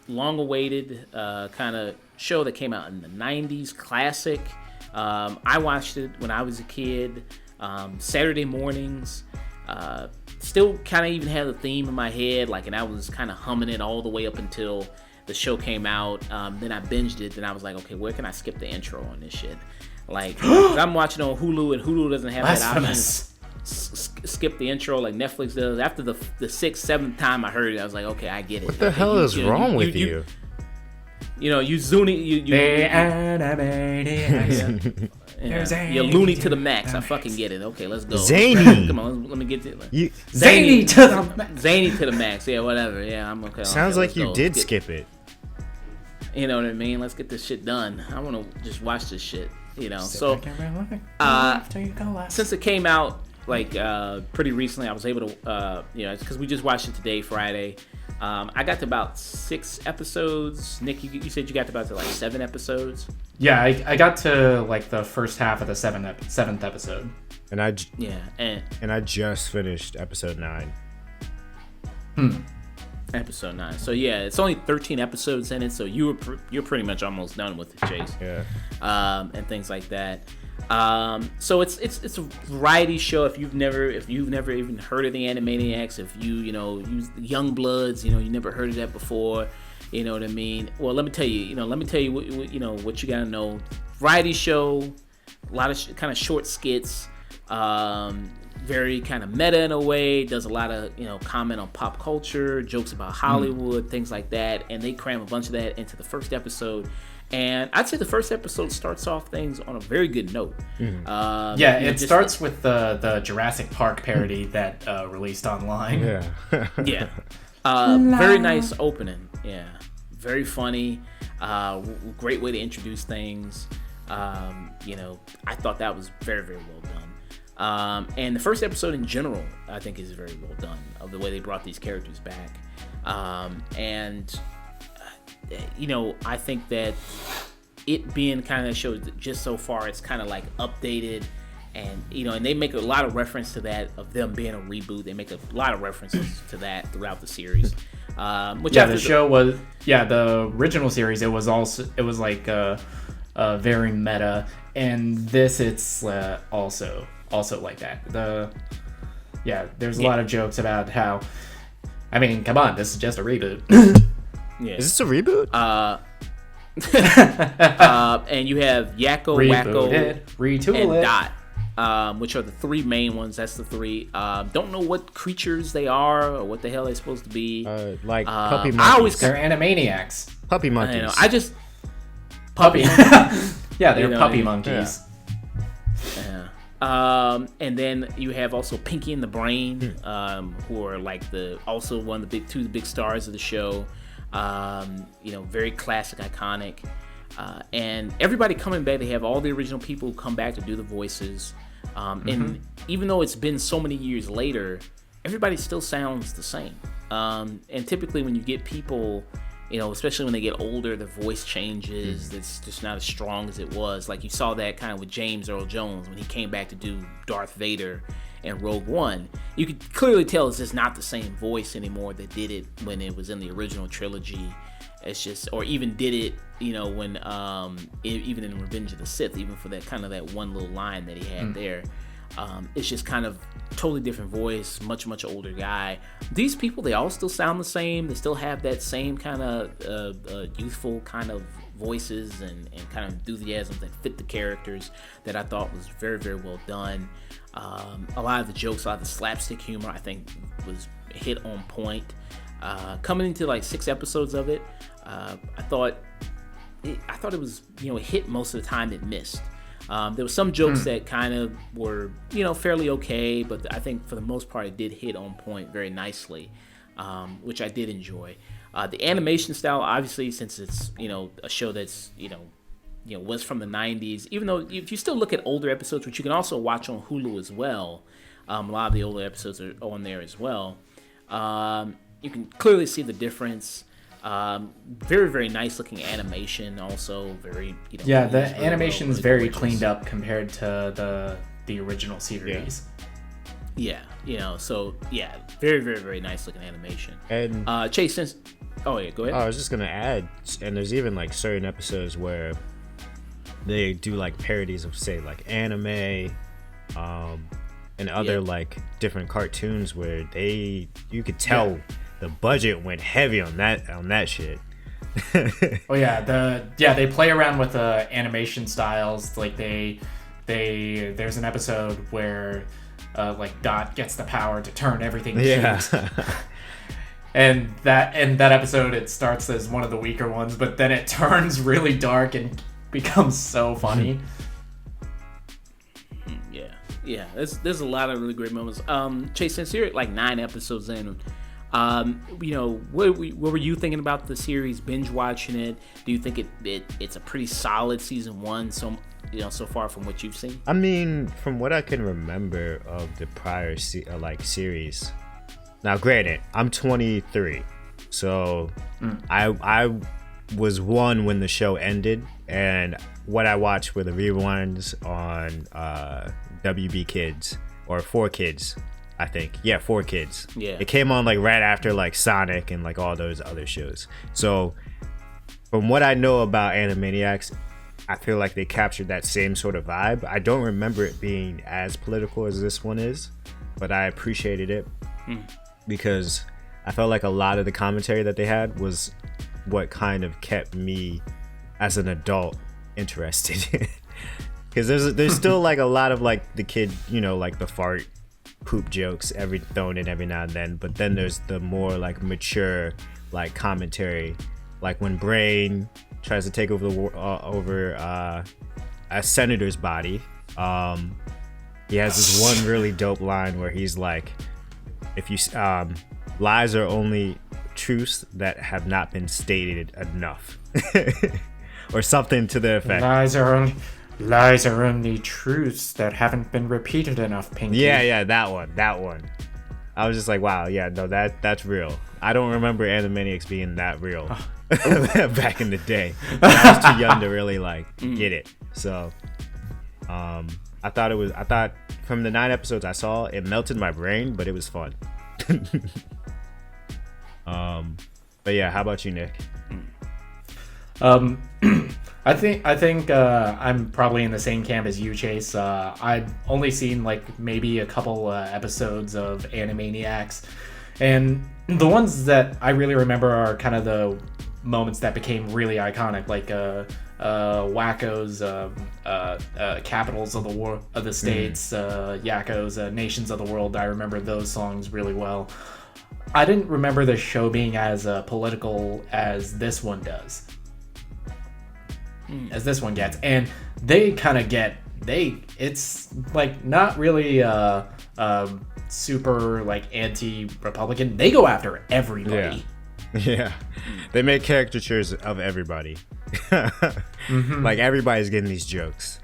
long-awaited kind of show that came out in the 90s, classic. I watched it when I was a kid, Saturday mornings. Still kind of even had the theme in my head, and I was kind of humming it all the way up until the show came out. Then I binged it, and I was like, okay, where can I skip the intro on this shit? 'Cause I'm watching on Hulu, and Hulu doesn't have that option. Skip the intro like Netflix does. After the 6th, 7th time I heard it, I was like, okay, I get it. What the hell is wrong with you? You Zuni, you're loony to the max. I fucking get it. Okay, let's go. Zany. Come on, let me get to it. Zany to the max. Zany to the max. Yeah, whatever. Yeah, I'm okay. Sounds like you did skip it. You know what I mean? Let's get this shit done. I want to just watch this shit. You know, since it came out pretty recently, I was able to because we just watched it today, Friday. I got to about 6 episodes. Nick, you said you got to about 7 episodes. Yeah, I got to like the first half of the 7th episode. And I just finished episode 9. Episode 9. So yeah, it's only 13 episodes in it. So you're pretty much almost done with it, Chase. Yeah. And things like that. So it's a variety show. If you've never even heard of the Animaniacs, if you use the Young Bloods, you never heard of that before. You know what I mean? Well, let me tell you. What you gotta know. Variety show, a lot of kind of short skits. Very kind of meta in a way, does a lot of comment on pop culture, jokes about Hollywood, things like that, and they cram a bunch of that into the first episode. And I'd say the first episode starts off things on a very good note. It starts with the Jurassic Park parody that released online. Yeah. Very nice opening. Yeah, very funny. Great way to introduce things. I thought that was very, very well done. And the first episode in general, I think, is very well done, of the way they brought these characters back. I think that it being kind of shows that just so far, it's kind of like updated, and and they make a lot of reference to that, of them being a reboot. They make a lot of references to that throughout the series. The original series, it was like very meta, and this it's also like that. There's a lot of jokes about how, I mean, come on, this is just a reboot. Yeah. Is this a reboot? And you have Yakko, Wacko, and Dot, which are the 3 main ones. That's the 3. Don't know what creatures they are or what the hell they're supposed to be. Like puppy monkeys. They're Animaniacs. Puppy monkeys. Puppy. Yeah, they're puppy monkeys. Yeah. And then you have also Pinky and the Brain, who are like also one of the two big stars of the show. Very classic, iconic. And everybody coming back, they have all the original people who come back to do the voices. And even though it's been so many years later, everybody still sounds the same. And typically when you get people, especially when they get older, their voice changes. It's just not as strong as it was. Like you saw that kind of with James Earl Jones when he came back to do Darth Vader in Rogue One. You could clearly tell it's just not the same voice anymore that did it when it was in the original trilogy. It's just, or even did it, when even in Revenge of the Sith, even for that kind of that one little line that he had there. It's just kind of totally different voice, much older guy. These people, they all still sound the same. They still have that same kind of youthful kind of voices and kind of enthusiasm that fit the characters, that I thought was very, very well done. A lot of the jokes, a lot of the slapstick humor, I think was hit on point. Coming into like 6 episodes of it, I thought it was, hit most of the time. It missed. There was some jokes that kind of were, fairly okay, but I think for the most part it did hit on point very nicely, which I did enjoy. The animation style, obviously, since it's, a show that's, was from the 90s, even though if you still look at older episodes, which you can also watch on Hulu as well, a lot of the older episodes are on there as well. You can clearly see the difference. Very, very nice looking animation. Also, very the animation is very cleaned up compared to the original series. Yeah, very, very, very nice looking animation. And Chase, since go ahead. I was just gonna add, and there's even like certain episodes where they do like parodies of, say, like anime, and other like different cartoons where you could tell the budget went heavy on that shit. They play around with animation styles. Like there's an episode where like Dot gets the power to turn everything cute. And that episode, it starts as one of the weaker ones, but then it turns really dark and becomes so funny. Yeah, there's a lot of really great moments. Chase, since you're like 9 episodes in, What were you thinking about the series? Binge watching it? Do you think it's a pretty solid season 1? So far from what you've seen. I mean, from what I can remember of the prior series. Now, granted, I'm 23, so I was 1 when the show ended, and what I watched were the reruns on WB Kids or 4Kids, I think. Yeah, 4Kids. Yeah. It came on like right after like Sonic and like all those other shows. So from what I know about Animaniacs, I feel like they captured that same sort of vibe. I don't remember it being as political as this one is, but I appreciated it because I felt like a lot of the commentary that they had was what kind of kept me as an adult interested. Because there's still like a lot of like the kid, like the fart poop jokes thrown in every now and then, but then there's the more like mature like commentary, like when Brain tries to take over a senator's body. He has this one really dope line where he's like, if you lies are only truths that have not been stated enough. Or something to the effect. Lies are only truths that haven't been repeated enough, Pinky. Yeah, that one. I was just like, wow, yeah, no, that's real. I don't remember Animaniacs being that real back in the day. I was too young to really like get it. So, I thought from the 9 episodes I saw, it melted my brain, but it was fun. But yeah, how about you, Nick? I think I'm probably in the same camp as you, Chayse. I've only seen like maybe a couple episodes of Animaniacs, and the ones that I really remember are kind of the moments that became really iconic, like Wacko's Capitals of the States, Yakko's Nations of the World. I remember those songs really well. I didn't remember the show being as political as this one does. As this one gets, and they kind of it's like not really super like anti-Republican. They go after everybody. Yeah. They make caricatures of everybody. Like everybody's getting these jokes.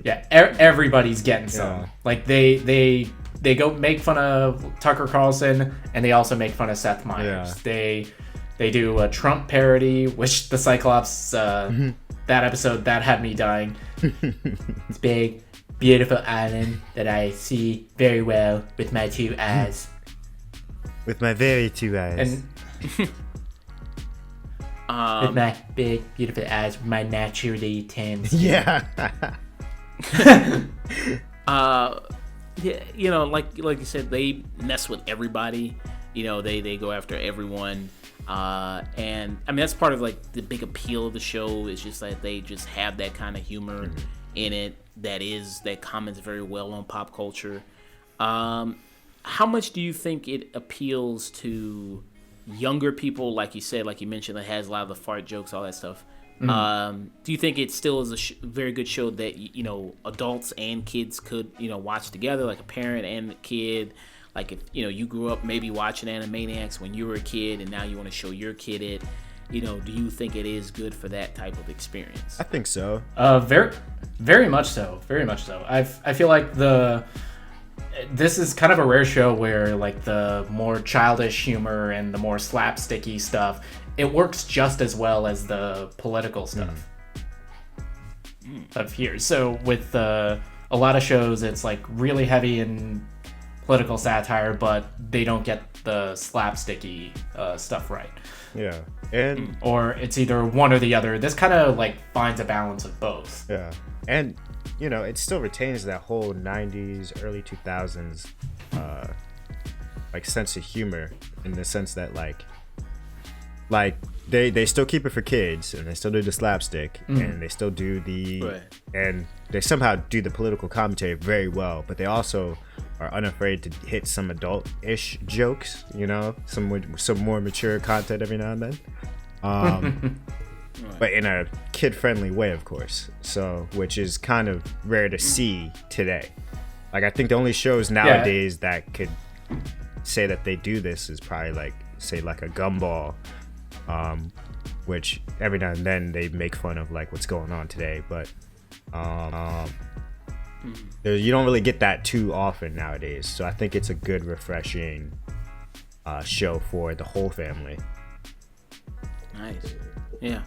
Yeah, everybody's getting some. Like they go make fun of Tucker Carlson, and they also make fun of Seth Meyers. They do a Trump parody, which the Cyclops, that episode, that had me dying. It's big, beautiful island that I see very well with my 2 eyes. With my very 2 eyes. And with my big, beautiful eyes, with my naturally tan skin. Yeah. Yeah, like you said, they mess with everybody. They go after everyone. And I mean, that's part of like the big appeal of the show, is just that they just have that kind of humor in it that comments very well on pop culture. How much do you think it appeals to younger people? Like you said, like you mentioned, it has a lot of the fart jokes, all that stuff. Do you think it still is a very good show that adults and kids could watch together, like a parent and a kid? Like if you grew up maybe watching Animaniacs when you were a kid, and now you want to show your kid it, do you think it is good for that type of experience? I think so. Very, very much so. Very much so. I feel like this is kind of a rare show where like the more childish humor and the more slapsticky stuff, it works just as well as the political stuff of here. So with a lot of shows, it's like really heavy in political satire, but they don't get the slapsticky stuff right. Yeah. And or it's either one or the other. This kind of like finds a balance of both. Yeah. And it still retains that whole 90s, early 2000s like sense of humor, in the sense that like they still keep it for kids, and they still do the slapstick, and they still do and they somehow do the political commentary very well, but they also are unafraid to hit some adult-ish jokes, some more mature content every now and then. But in a kid-friendly way, of course. So, which is kind of rare to see today. Like, I think the only shows nowadays that could say that they do this is probably like, say, like a Gumball, which every now and then they make fun of like what's going on today, but you don't really get that too often nowadays. So I think it's a good, refreshing show for the whole family. Nice. Yeah.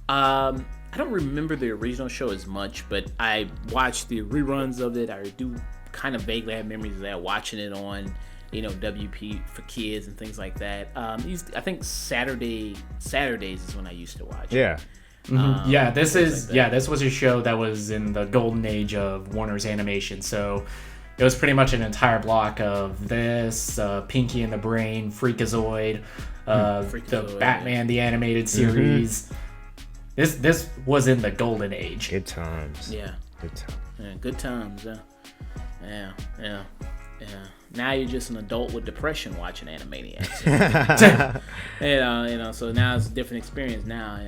I don't remember the original show as much, but I watched the reruns of it. I do kind of vaguely have memories of that, watching it on, WP for kids and things like that. I think Saturdays is when I used to watch. Yeah. This was a show that was in the golden age of Warner's animation. So it was pretty much an entire block of this, Pinky and the Brain, Freakazoid, the Batman the Animated Series. This was in the golden age. Good times. Yeah. Good times. Yeah, good times. Yeah. Now you're just an adult with depression watching Animaniacs. So now it's a different experience. Now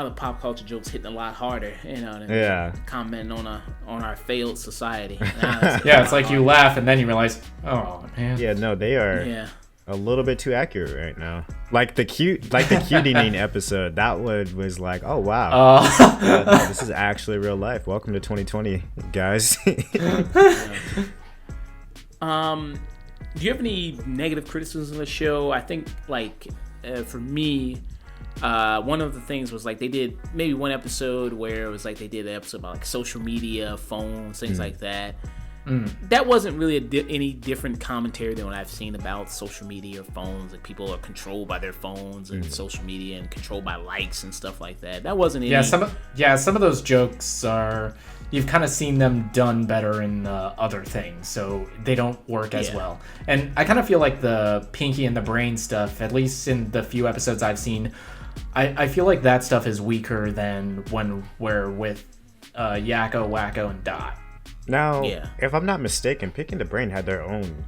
the pop culture jokes hitting a lot harder. Than commenting on our failed society. It's like you laugh and then you realize, oh man. Yeah, no, they are. Yeah. A little bit too accurate right now. Like the cutie episode, that one was like, oh wow, this is actually real life. Welcome to 2020, guys. Do you have any negative criticisms of the show? I think for me, one of the things was like they did maybe one episode where it was like they did an episode about like social media, phones, things like that. That wasn't really any different commentary than what I've seen about social media or phones. Like people are controlled by their phones and social media and controlled by likes and stuff like that. That wasn't any. Some of those jokes are, you've kind of seen them done better in other things, so they don't work as well. And I kind of feel like the Pinky and the Brain stuff, at least in the few episodes I've seen, I feel like that stuff is weaker than when we're with Yakko, Wacko, and Dot. Now, if I'm not mistaken, Pinky and the Brain had their own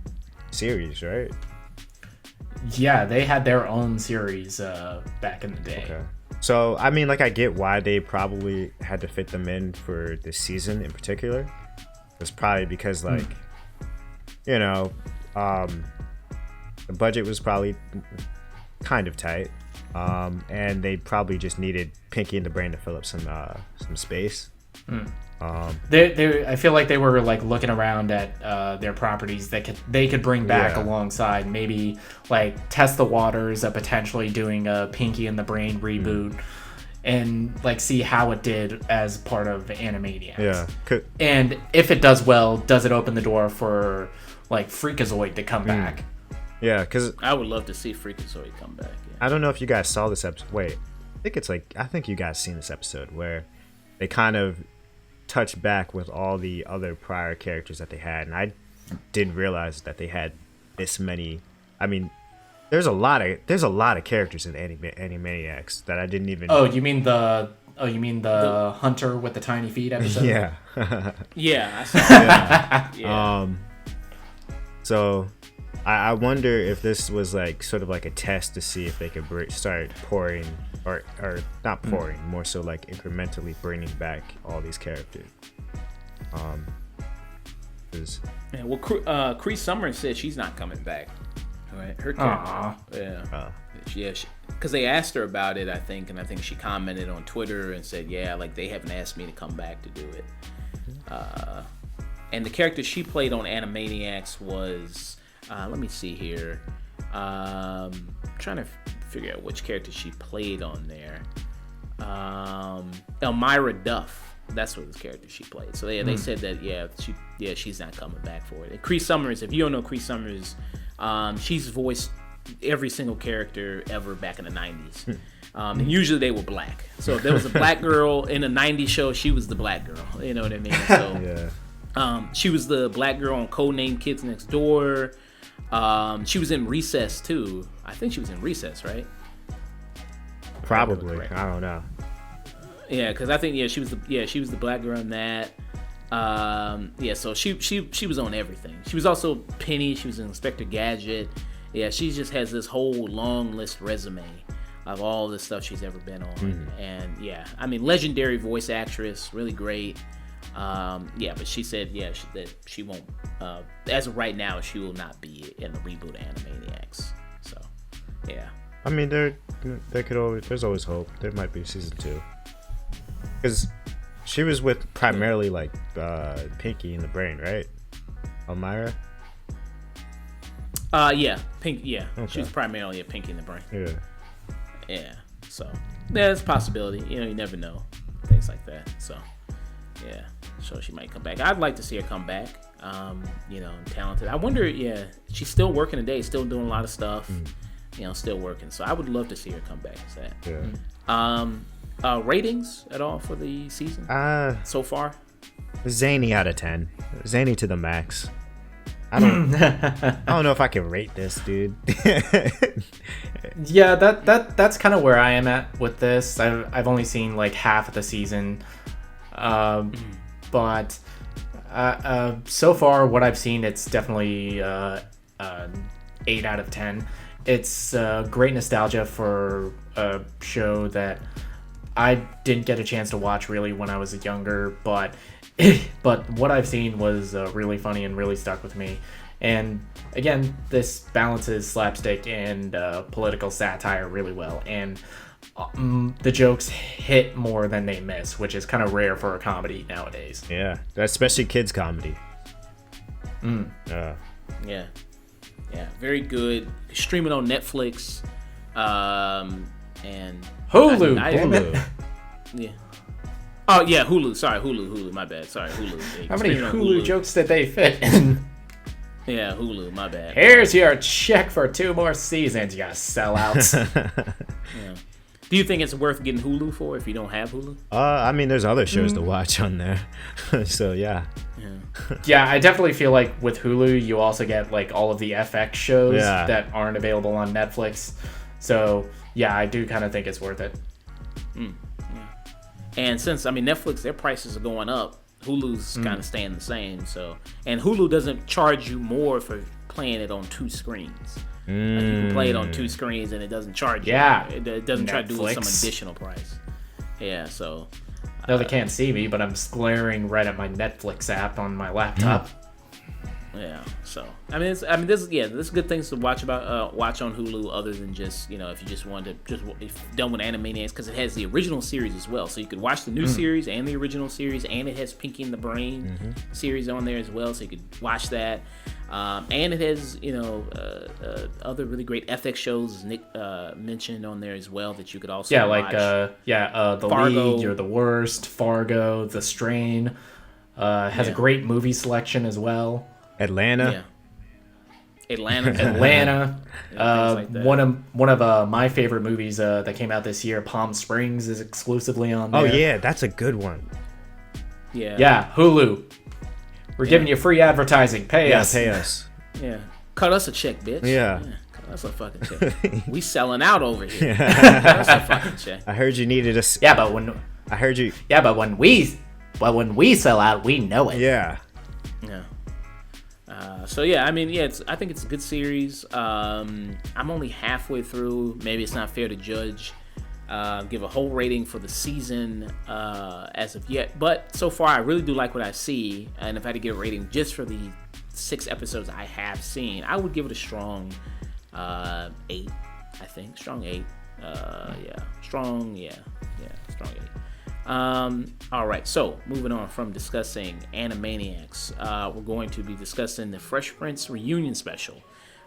series, right? Yeah, they had their own series back in the day. Okay. So, I mean, like, I get why they probably had to fit them in for this season in particular. It's probably because, like, the budget was probably kind of tight. And they probably just needed Pinky and the Brain to fill up some space. I feel like they were like looking around at their properties that they could bring back alongside, maybe like test the waters of potentially doing a Pinky and the Brain reboot and like see how it did as part of Animaniacs. Yeah. And if it does well, does it open the door for like Freakazoid to come back? Yeah, because I would love to see Freakazoid come back. Yeah. I don't know if you guys saw this episode. Wait, I think you guys seen this episode where they kind of touch back with all the other prior characters that they had, and I didn't realize that they had this many. I mean, there's a lot of characters in Animaniacs that I didn't even. You mean the hunter with the tiny feet episode? Yeah. Yeah. I saw that. Yeah. So I wonder if this was like sort of like a test to see if they could start pouring or not pouring, more so like incrementally bringing back all these characters. Cree Summers said she's not coming back. Right, her character. Because they asked her about it, I think, and I think she commented on Twitter and said, like they haven't asked me to come back to do it. And the character she played on Animaniacs was, let me see here, trying to figure out which character she played on there. Elmira Duff. That's what this character she played. So they said that she's not coming back for it. And Cree Summers, if you don't know Cree Summers, she's voiced every single character ever back in the 90s. And usually they were black. So if there was a black girl in a 90s show, she was the black girl. You know what I mean? So she was the black girl on Codename Kids Next Door. She was in Recess too. I think she was in Recess, right? Probably. I don't know. Yeah, because I think she was the black girl in that. So she was on everything. She was also Penny. She was in Inspector Gadget. Yeah, she just has this whole long list resume of all the stuff she's ever been on. And I mean, legendary voice actress, really great. Yeah, but she said that she won't. As of right now, she will not be in the reboot Animaniacs. So, yeah. I mean, there's always hope. There might be season 2. Because she was with primarily like Pinky in the Brain, right? Elmira. Yeah, Pink. Yeah, Okay. she was primarily a Pinky in the Brain. Yeah. Yeah. So, there's a possibility. You never know. Things like that. So, yeah. So she might come back. I'd like to see her come back. Talented. I wonder. Yeah, she's still working today. Still doing a lot of stuff. Still working. So I would love to see her come back. Yeah. Ratings at all for the season so far? Zany out of 10. Zany to the max. I don't know if I can rate this, dude. Yeah, that's kind of where I am at with this. I've only seen like half of the season, but so far what I've seen, it's definitely 8 out of 10. It's great nostalgia for a show that I didn't get a chance to watch really when I was younger, but what I've seen was really funny and really stuck with me. And again, this balances slapstick and political satire really well, and the jokes hit more than they miss, which is kind of rare for a comedy nowadays. Yeah, especially kids comedy. Yeah, very good. Streaming on Netflix, and Hulu. Damn it. Yeah. Oh yeah, Hulu. Sorry, Hulu. My bad. Sorry, Hulu. How many Hulu jokes did they fit in? Yeah, Hulu. My bad. Here's your check for 2 more seasons, you sellouts. Yeah. Do you think it's worth getting Hulu for if you don't have Hulu? I mean, there's other shows to watch on there, so yeah. Yeah, I definitely feel like with Hulu, you also get like all of the FX shows that aren't available on Netflix. So yeah, I do kind of think it's worth it. And since Netflix, their prices are going up, Hulu's kind of staying the same. So, and Hulu doesn't charge you more for playing it on 2 screens. Like you can play it on 2 screens and it doesn't charge you. Yeah, it doesn't try to do Netflix. some additional price. Yeah, so. No, they can't see me, but I'm glaring right at my Netflix app on my laptop. Yeah, so there's good things to watch on Hulu other than just if you just wanted to if done with Animaniacs, because it has the original series as well, so you could watch the new series and the original series, and it has Pinky and the Brain series on there as well, so you could watch that, and it has other really great FX shows, as Nick mentioned, on there as well, that you could also watch. The Fargo. League, You're the Worst, Fargo, The Strain, has a great movie selection as well. Atlanta. Atlanta. Like that. One of my favorite movies that came out this year, Palm Springs, is exclusively on there. Oh yeah, that's a good one. Yeah, Hulu. We're giving you free advertising. Pay us. Pay us. Yeah, cut us a check, bitch. Yeah. Cut us a fucking check. We selling out over here. Cut us a fucking check. I heard you needed a. Yeah, but when we sell out, we know it. Yeah. Yeah. I think it's a good series. I'm only halfway through. Maybe it's not fair to judge, give a whole rating for the season as of yet. But so far, I really do like what I see. And if I had to give a rating just for the 6 episodes I have seen, I would give it a strong 8. I think strong 8. Strong 8. All right, so moving on from discussing Animaniacs, we're going to be discussing the Fresh Prince reunion special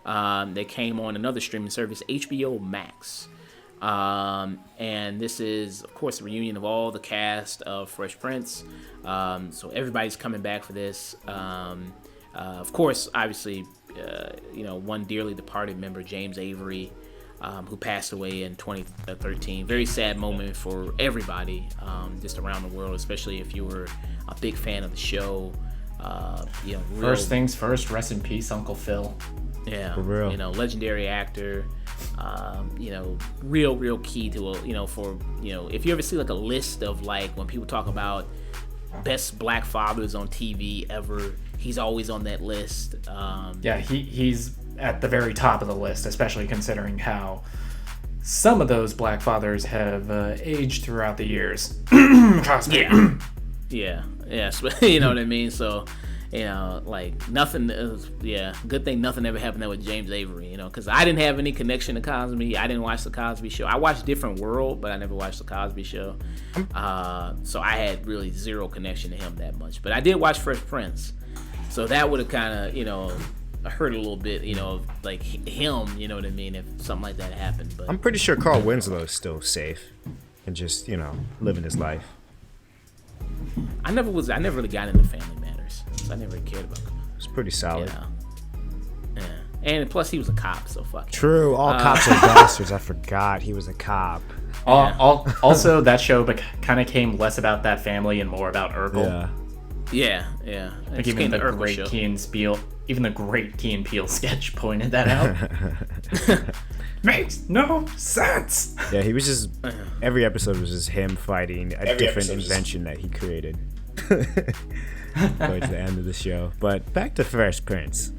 that came on another streaming service, HBO Max. And this is, of course, the reunion of all the cast of Fresh Prince. So everybody's coming back for this. Of course, obviously, one dearly departed member, James Avery, who passed away in 2013. Very sad moment for everybody, just around the world, especially if you were a big fan of the show. First things first, rest in peace, Uncle Phil. Yeah, for real. Legendary actor. Real key to if you ever see like a list of like when people talk about best black fathers on TV ever, he's always on that list. He's at the very top of the list, especially considering how some of those black fathers have aged throughout the years. Yeah. Yeah, you know what I mean. So, like nothing. Good thing nothing ever happened there with James Avery. Because I didn't have any connection to Cosby. I didn't watch the Cosby Show. I watched Different World, but I never watched the Cosby Show. So I had really zero connection to him that much. But I did watch Fresh Prince, so that would have kind of hurt a little bit. Like him. You know what I mean? If something like that happened. But I'm pretty sure Carl Winslow is still safe and just living his life. I never really got into Family Matters, so I never really cared about him. It's pretty solid. Yeah. And plus, he was a cop, so fuck him. True. All cops are bastards. I forgot he was a cop. Also, that show kind of came less about that family and more about Urkel. Yeah. Like even the great Key and Peele sketch pointed that out. Makes no sense. Yeah, he was just every episode was just him fighting a different invention that he created. Towards the end of the show. But back to Fresh Prince.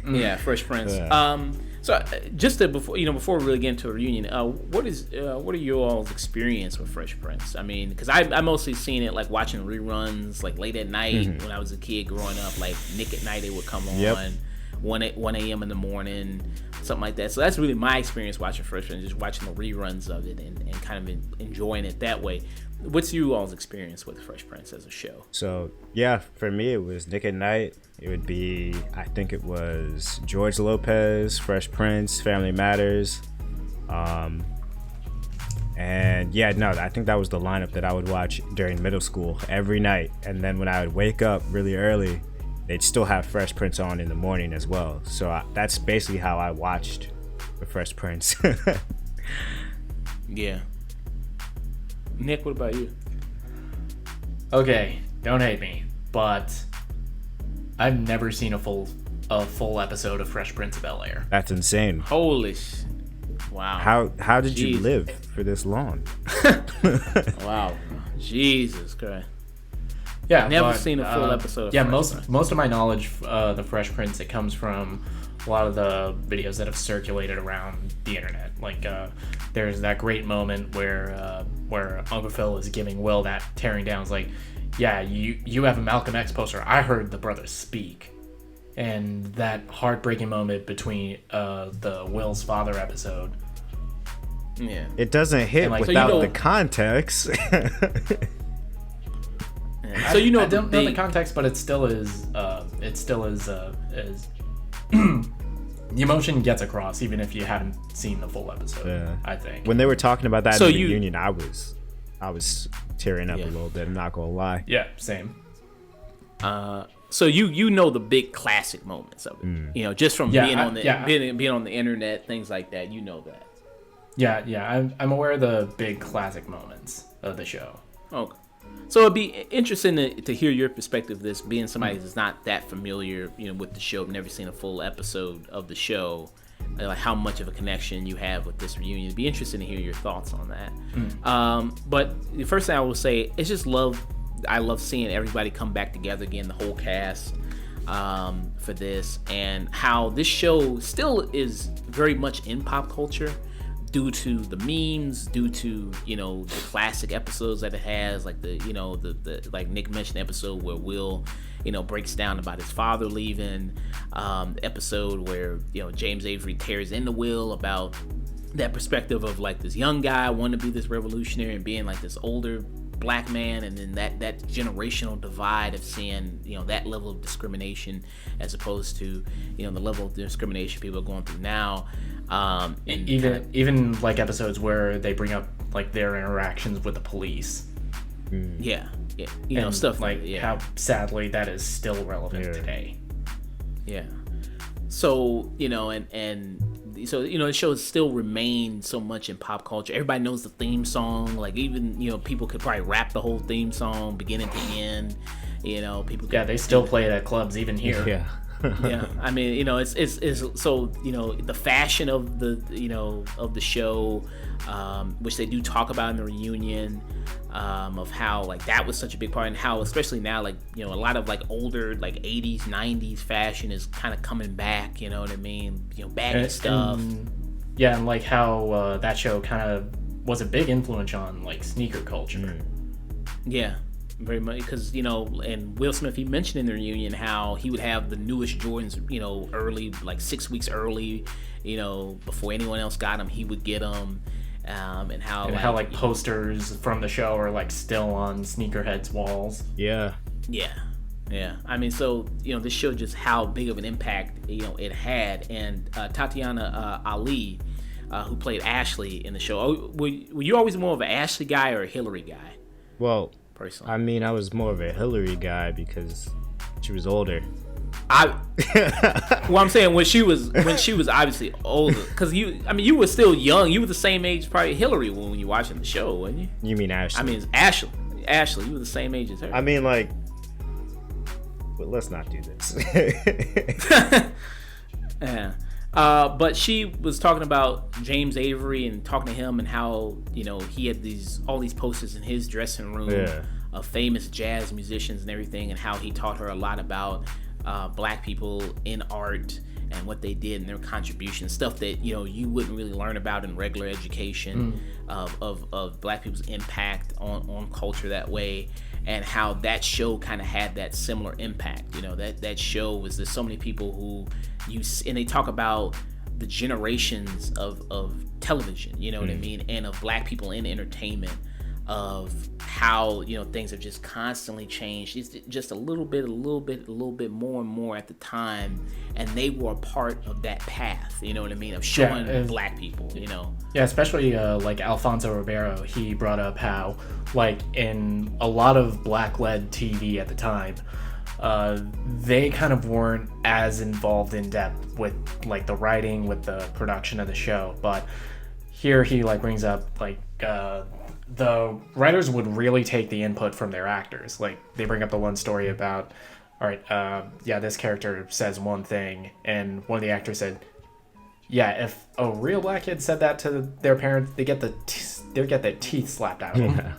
Yeah, Fresh Prince. Yeah. So just before we really get into a reunion, what are you all's experience with Fresh Prince? I mean, because I mostly seen it like watching reruns like late at night when I was a kid growing up. Like Nick at Night, it would come on 1 a.m. in the morning, something like that. So that's really my experience watching Fresh Prince, just watching the reruns of it and kind of enjoying it that way. What's you all's experience with Fresh Prince as a show? So, yeah, for me, it was Nick at Night. It would be, I think it was George Lopez, Fresh Prince, Family Matters. And yeah, no, I think that was the lineup that I would watch during middle school every night. And then when I would wake up really early, they'd still have Fresh Prince on in the morning as well. So that's basically how I watched the Fresh Prince. Yeah. Nick, what about you? Okay, don't hate me, but I've never seen a full episode of Fresh Prince of Bel-Air. That's insane. Holy shit. Wow. How did you live for this long? Wow. Jesus Christ. Yeah, never seen a full episode of Fresh Prince. Most of my knowledge the Fresh Prince, it comes from a lot of the videos that have circulated around the internet. Like there's that great moment where Uncle Phil is giving Will that tearing down. It's like, yeah, you have a Malcolm X poster. I heard the brothers speak. And that heartbreaking moment between the Will's father episode. Yeah. It doesn't hit without the context. So I don't know the context, but it still is the emotion gets across even if you haven't seen the full episode. Yeah. I think when they were talking about that in the reunion, I was tearing up a little bit. I'm not gonna lie. Yeah, same. So you know the big classic moments of it, just from being on the internet, things like that. You know that. Yeah. I'm aware of the big classic moments of the show. Okay. So it'd be interesting to hear your perspective of this, being somebody that's not that familiar, with the show, never seen a full episode of the show, like how much of a connection you have with this reunion. It'd be interesting to hear your thoughts on that. But the first thing I will say is just I love seeing everybody come back together again, the whole cast, for this, and how this show still is very much in pop culture due to the memes, due to the classic episodes that it has, like the like Nick mentioned, episode where Will breaks down about his father leaving, the episode where James Avery tears into Will about that perspective of like this young guy wanting to be this revolutionary and being like this older black man, and then that generational divide of seeing that level of discrimination as opposed to the level of discrimination people are going through now, and even like episodes where they bring up like their interactions with the police. Stuff like how sadly that is still relevant today. So so the show still remains so much in pop culture. Everybody knows the theme song. Like even people could probably rap the whole theme song beginning to end. People. They still play it at clubs even here. Yeah. Yeah, I mean, it's so the fashion of the show, which they do talk about in the reunion, of how like that was such a big part, and how especially now like a lot of like older like 80s 90s fashion is kind of coming back. You know what I mean? Baggy stuff. And like how that show kind of was a big influence on like sneaker culture. Yeah. very much, because and Will Smith, he mentioned in the reunion how he would have the newest Jordans, early, like 6 weeks early, before anyone else got them, he would get them. And how posters from the show are like still on sneakerheads' walls. Yeah. I mean, so this showed just how big of an impact it had. And Tatiana Ali, who played Ashley in the show, were you always more of an Ashley guy or a Hillary guy? Well, personally, I mean, I was more of a Hillary guy because she was older. Well, I'm saying when she was obviously older, because you were still young. You were the same age probably Hillary when you were watching the show, weren't you? You mean Ashley? I mean, it's Ashley. Ashley, you were the same age as her. I mean, like, but let's not do this. Yeah. But she was talking about James Avery and talking to him and how he had all these posters in his dressing room of famous jazz musicians and everything, and how he taught her a lot about black people in art and what they did and their contributions, stuff that you wouldn't really learn about in regular education of black people's impact on culture that way, and how that show kind of had that similar impact. That show was, there's so many people who and they talk about the generations of television, what I mean, and of black people in entertainment, of how things have just constantly changed. It's just a little bit more and more at the time, and they were a part of that path, what I mean, of showing black people, Yeah, especially like Alfonso Ribeiro, he brought up how, like, in a lot of black-led TV at the time, they kind of weren't as involved in depth with like the writing, with the production of the show. But here he like brings up like the writers would really take the input from their actors. Like, they bring up the one story about, all right, this character says one thing, and one of the actors said, yeah, if a real black kid said that to their parents, they get their teeth slapped out of them.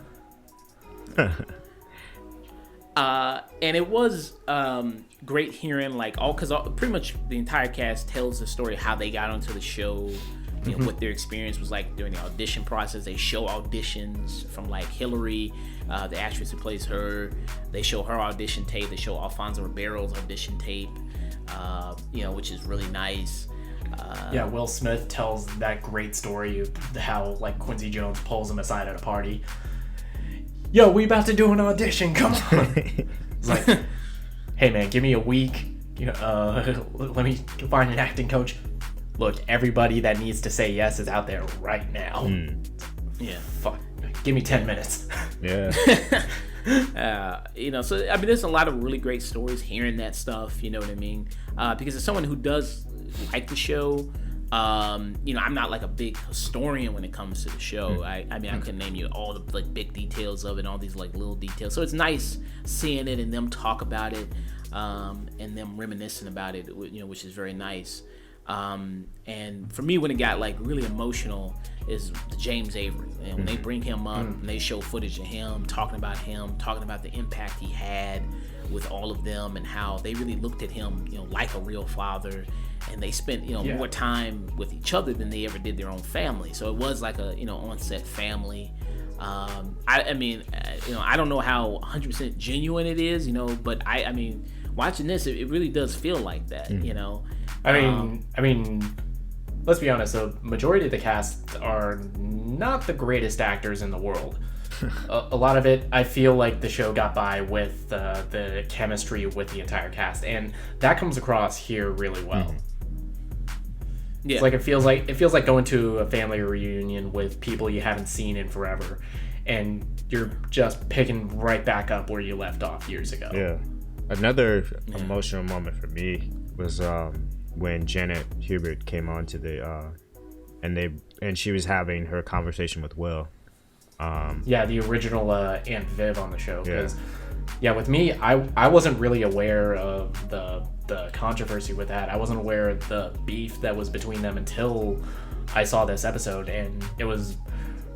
And it was great hearing because pretty much the entire cast tells the story how they got onto the show, what their experience was like during the audition process. They show auditions from like Hillary, the actress who plays her. They show her audition tape. They show Alfonso Ribeiro's audition tape, which is really nice. Will Smith tells that great story of how like Quincy Jones pulls him aside at a party. Yo, we about to do an audition, come on. It's like, hey man, give me a week. Let me find an acting coach. Look, everybody that needs to say yes is out there right now. Yeah. Fuck. Give me 10 minutes. Yeah. So I mean, there's a lot of really great stories hearing that stuff. You know what I mean? Because as someone who does like the show, I'm not like a big historian when it comes to the show. I couldn't name you all the like big details of it, all these like little details. So it's nice seeing it and them talk about it, and them reminiscing about it, which is very nice. And for me, when it got like really emotional is the James Avery, and when they bring him up and they show footage of him, talking about the impact he had with all of them, and how they really looked at him, like a real father, and they spent, more time with each other than they ever did their own family. So it was like a, on-set family. I don't know how 100% genuine it is, but I mean, watching this, it really does feel like that, I mean, let's be honest. The majority of the cast are not the greatest actors in the world. A lot of it, I feel like the show got by with the chemistry with the entire cast, and that comes across here really well. Yeah. It's like it feels like going to a family reunion with people you haven't seen in forever, and you're just picking right back up where you left off years ago. Yeah. Another emotional moment for me was when Janet Hubert came on to the and she was having her conversation with Will. The original Aunt Viv on the show. Because with me, I wasn't really aware of the controversy with that. I wasn't aware of the beef that was between them until I saw this episode, and it was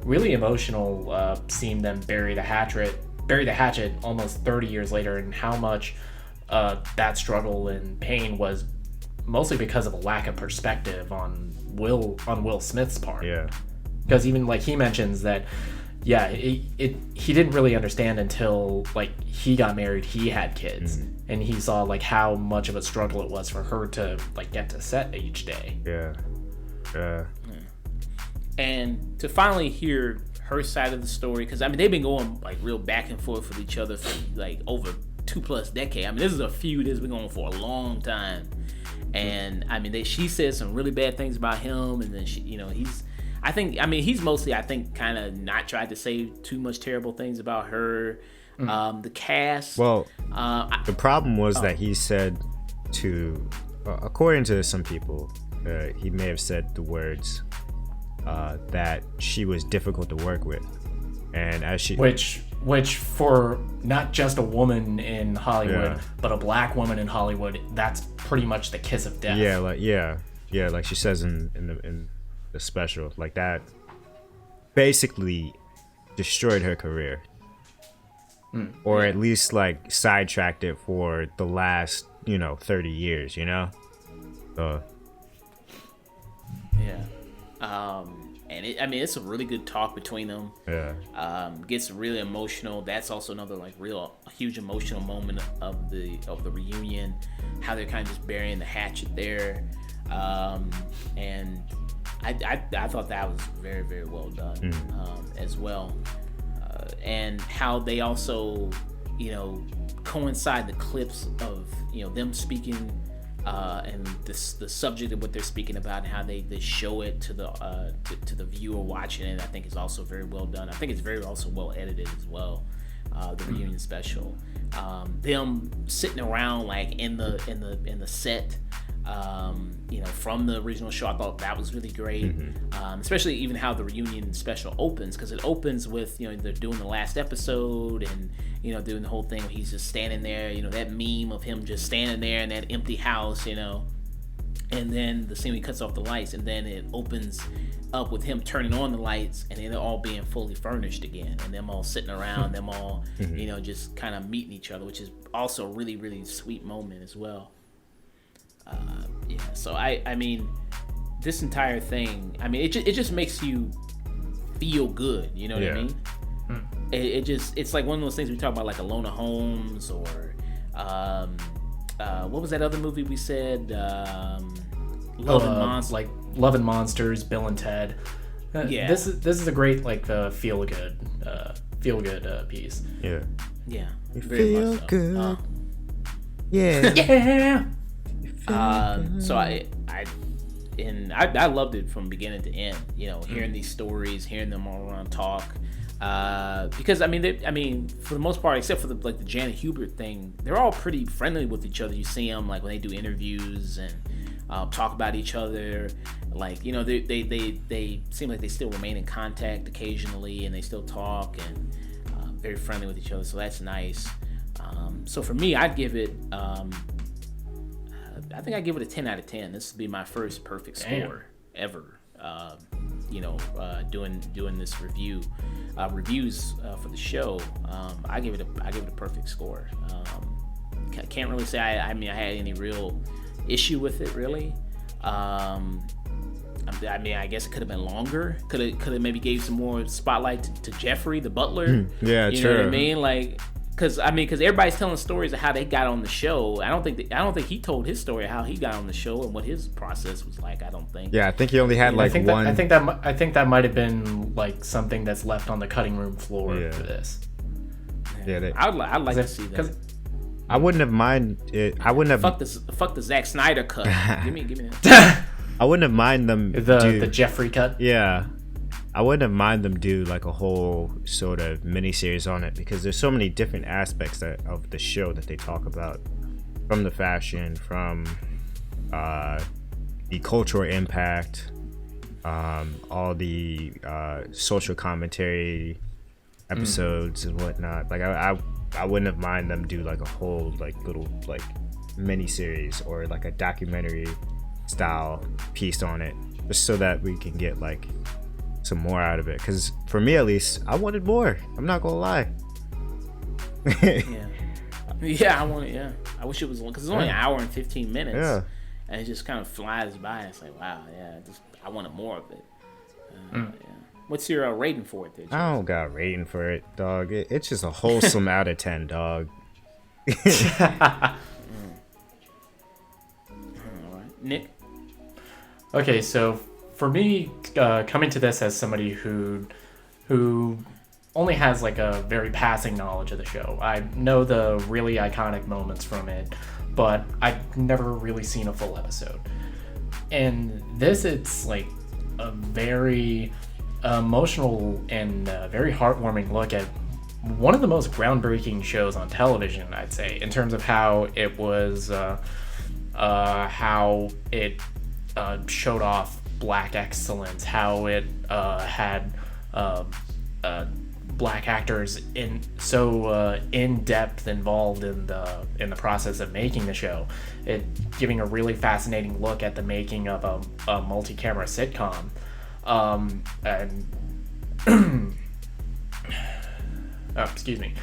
really emotional seeing them bury the hatchet almost 30 years later, and how much that struggle and pain was mostly because of a lack of perspective on Will Smith's part. Yeah. Because even like he mentions that, yeah, he didn't really understand until like he got married, he had kids, and he saw like how much of a struggle it was for her to like get to set each day. Yeah. And to finally hear her side of the story, because I mean they've been going like real back and forth with each other for like over 2+ decades. I mean this is a feud that's been going for a long time, and I mean she said some really bad things about him, and then he's mostly kind of not tried to say too much terrible things about her. The cast. Well, the problem was that he said to, according to some people, he may have said the words that she was difficult to work with, and as she which for not just a woman in Hollywood, but a black woman in Hollywood, that's pretty much the kiss of death. Like she says in the special, like that basically destroyed her career, or at least like sidetracked it for the last 30 years. So and it's a really good talk between them. Gets really emotional. That's also another like real huge emotional moment of the reunion, how they're kind of just burying the hatchet there. And I thought that was very, very well done as well. And how they also, coincide the clips of, them speaking and the subject of what they're speaking about, and how they show it to the viewer watching it. I think is also very well done. I think it's very also well edited as well. The reunion special, them sitting around like in the set. From the original show, I thought that was really great. Especially even how the reunion special opens, because it opens with they're doing the last episode and doing the whole thing where he's just standing there, that meme of him just standing there in that empty house, and then the scene he cuts off the lights, and then it opens up with him turning on the lights, and then they're all being fully furnished again, and them all sitting around, them all just kind of meeting each other, which is also a really, really sweet moment as well. So I mean, this entire thing, I mean, it just makes you feel good, you know what I mean? It's like one of those things we talk about, like Alona Holmes, or what was that other movie we said? Love and Monsters. Like Love and Monsters, Bill and Ted. This is a great like feel good piece. Yeah. Very feel much so. good. Yeah. So I loved it from beginning to end. Hearing these stories, hearing them all around talk, because I mean, for the most part, except for the Janet Hubert thing, they're all pretty friendly with each other. You see them like when they do interviews and talk about each other. Like they seem like they still remain in contact occasionally, and they still talk and very friendly with each other. So that's nice. So for me, I'd give it. I think I give it a 10 out of 10. This would be my first perfect score ever. Doing this reviews for the show. I give it a perfect score. Can't really say I had any real issue with it really. I guess it could have been longer. Could have maybe gave some more spotlight to Jeffrey, the butler. Yeah, you know what I mean? Like. Because everybody's telling stories of how they got on the show. I don't think he told his story of how he got on the show and what his process was like. I don't think. Yeah, I think he only had one. I think that might have been like something that's left on the cutting room floor for this. Yeah, I'd like to see that. I wouldn't have minded it. I wouldn't have. Fuck the Zack Snyder cut. give me that. I wouldn't have minded them the Jeffrey cut. Yeah. I wouldn't have mind them do like a whole sort of miniseries on it, because there's so many different aspects of the show that they talk about, from the fashion, from the cultural impact, all the social commentary episodes and whatnot. Like I wouldn't have mind them do like a whole like little like miniseries or like a documentary style piece on it, just so that we can get like some more out of it. Because for me at least, I wanted more. I'm not gonna lie. I want it. Yeah, I wish it was long, because it's only an hour and 15 minutes. Yeah, and it just kind of flies by. It's like, wow, I wanted more of it. What's your rating for it? Then, I don't got a rating for it, dog. It's just a wholesome out of 10, dog. All right, Nick. Okay, so for me, coming to this as somebody who only has like a very passing knowledge of the show, I know the really iconic moments from it, but I've never really seen a full episode. And this, it's like a very emotional and very heartwarming look at one of the most groundbreaking shows on television, I'd say, in terms of how it was, how it showed off black excellence, how it had black actors in depth involved in the process of making the show. It giving a really fascinating look at the making of a multi-camera sitcom, excuse me,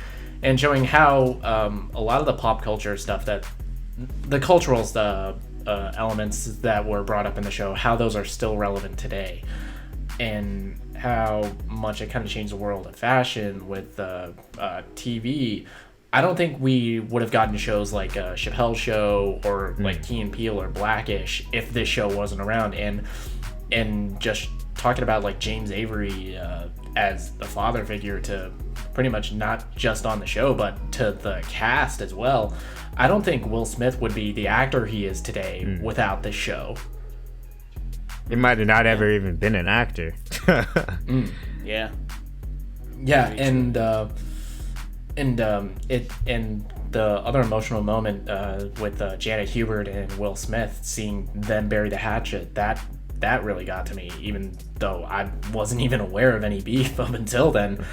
and showing how a lot of the pop culture stuff, that the cultural elements that were brought up in the show, how those are still relevant today, and how much it kind of changed the world of fashion with TV. I don't think we would have gotten shows like Chappelle's Show or like Key and Peele or Blackish if this show wasn't around. And just talking about like James Avery as the father figure to pretty much not just on the show but to the cast as well. I don't think Will Smith would be the actor he is today without this show. He might have not ever even been an actor. Yeah. Yeah, and the other emotional moment with Janet Hubert and Will Smith, seeing them bury the hatchet, that really got to me, even though I wasn't even aware of any beef up until then.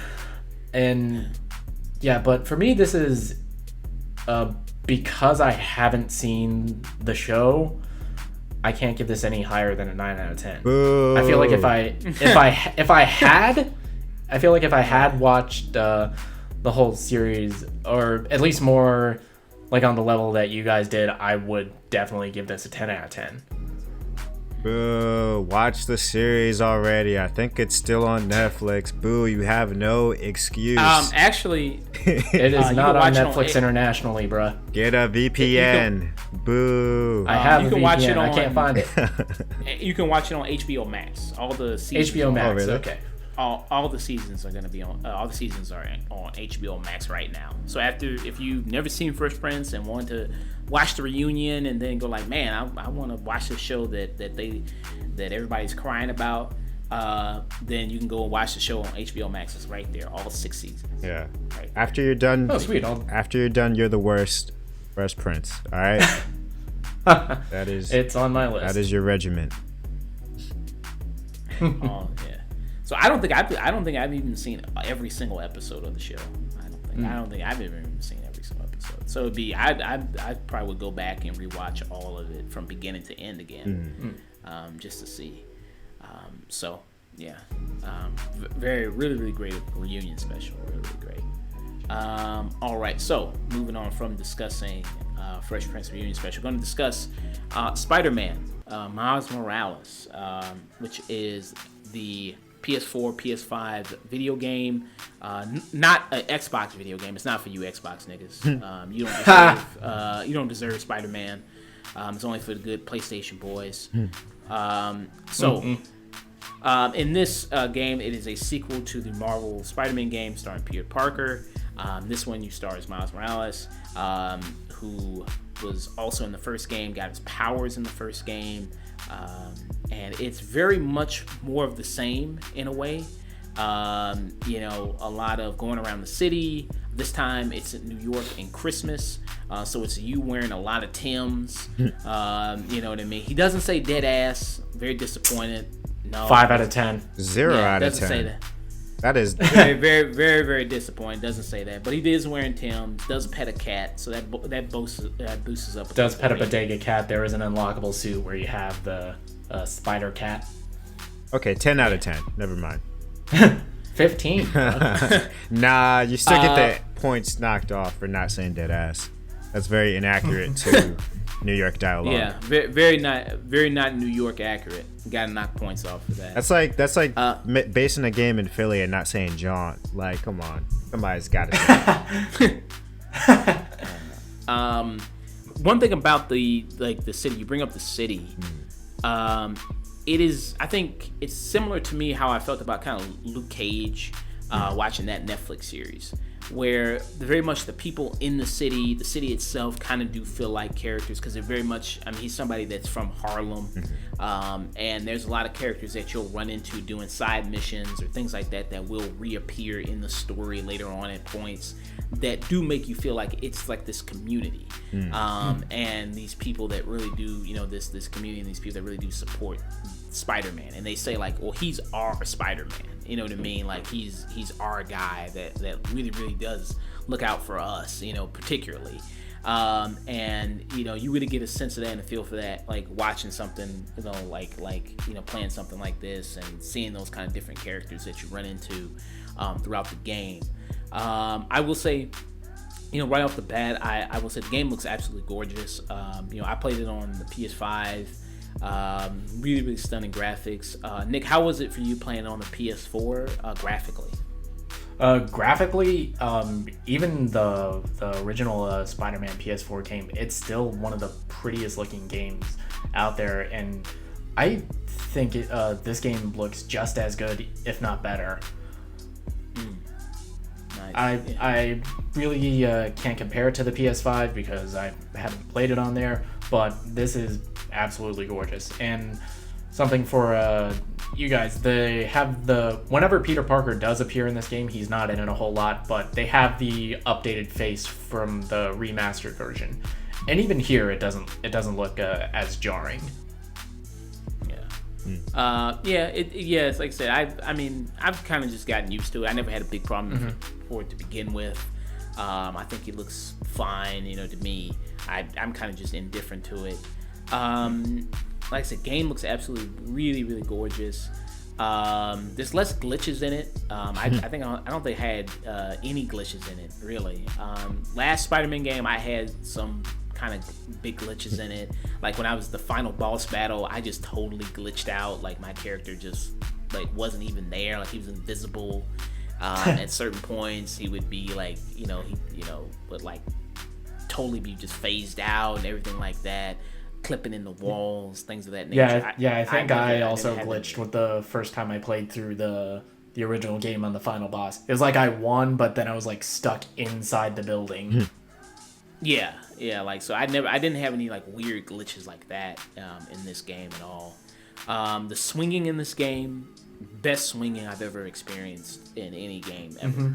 And yeah, but for me, this is because I haven't seen the show, I can't give this any higher than a 9 out of 10. Boo. I feel like if I had watched the whole series, or at least more like on the level that you guys did, I would definitely give this a 10 out of 10. Boo, watch the series already. I think it's still on Netflix. Boo, you have no excuse. Actually, it is not on Netflix internationally, bruh. Get a VPN. Boo. I have you a can VPN. watch it I on, can't find it. You can watch it on HBO Max. All the seasons. HBO Max. Oh, really? Okay. All the seasons are going to be on. All the seasons are on HBO Max right now. So if you've never seen Fresh Prince and want to watch the reunion and then go like, man, I want to watch the show that everybody's crying about, then you can go and watch the show on HBO Max. It's right there, all 6 seasons. Yeah. Right. After you're done. Oh, sweet. After you're done, you're the worst Fresh Prince. All right. That is. It's on my list. That is your regiment. Oh yeah. So I don't think I've even seen every single episode of the show. I don't think I've even seen every single episode. So it'd be I probably would go back and rewatch all of it from beginning to end again, just to see. So yeah, really great reunion special. Really great. All right, so moving on from discussing Fresh Prince reunion special, going to discuss Spider-Man, Miles Morales, which is the PS4, PS5 video game, not an Xbox video game. It's not for you Xbox niggas. You don't deserve Spider-Man. It's only for the good PlayStation boys. In this game, it is a sequel to the Marvel Spider-Man game starring Peter Parker. This one you star as Miles Morales, who was also in the first game, got his powers in the first game. And it's very much more of the same in a way. A lot of going around the city. This time it's in New York in Christmas. So it's you wearing a lot of Timbs. You know what I mean? He doesn't say dead ass. Very disappointed. No. 5 out of 10. 0 out of 10. Doesn't say that. That is very disappointing. Doesn't say that, but he is wearing Tim's. Does pet a cat, so that boosts up. Does pet a bodega cat. There is an unlockable suit where you have the spider cat. Okay, 10 out of 10. Never mind. 15. Nah, you still get the points knocked off for not saying dead ass. That's very inaccurate to New York dialogue. Yeah, very not New York accurate. Got to knock points off for that. That's like basing a game in Philly and not saying John. Like, come on, somebody's got to. One thing about the city, you bring up the city. It is, I think it's similar to me how I felt about kind of Luke Cage watching that Netflix series, where very much the people in the city itself kind of do feel like characters, because they're very much, I mean, he's somebody that's from Harlem, and there's a lot of characters that you'll run into doing side missions or things like that that will reappear in the story later on at points that do make you feel like it's like this community, and these people that really do, you know, this community, and these people that really do support Spider-Man, and they say like, well, he's our Spider-Man, you know what I mean? Like he's our guy that really does look out for us, you know, particularly. And you know, you really get a sense of that and a feel for that, like watching something, you know, like you know, playing something like this and seeing those kind of different characters that you run into throughout the game. I will say, you know, right off the bat, I will say the game looks absolutely gorgeous. You know, I played it on the PS5. Really stunning graphics. Nick, how was it for you playing on the PS4 graphically? Graphically, even the original Spider-Man PS4 game, it's still one of the prettiest looking games out there, and I think this game looks just as good, if not better. Nice. I really can't compare it to the PS5 because I haven't played it on there, but this is absolutely gorgeous. And something for you guys, they have whenever Peter Parker does appear in this game, he's not in it a whole lot, but they have the updated face from the remastered version, and even here it doesn't look as jarring. It's like I said, I mean I've kind of just gotten used to it. I never had a big problem for it to begin with. I think it looks fine, you know, to me. I'm kind of just indifferent to it. Like I said, game looks absolutely really gorgeous. There's less glitches in it. I don't think I had any glitches in it really. Last Spider-Man game I had some kind of big glitches in it. Like when I was the final boss battle, I just totally glitched out. Like my character just like wasn't even there. Like he was invisible. At certain points, he would be like, would like totally be just phased out and everything like that, clipping in the walls, things of that nature. I think I also glitched with the first time I played through the original game on the final boss. It was like I won, but then I was like stuck inside the building. Yeah, like so I didn't have any like weird glitches like that in this game at all. The swinging in this game, best swinging I've ever experienced in any game ever.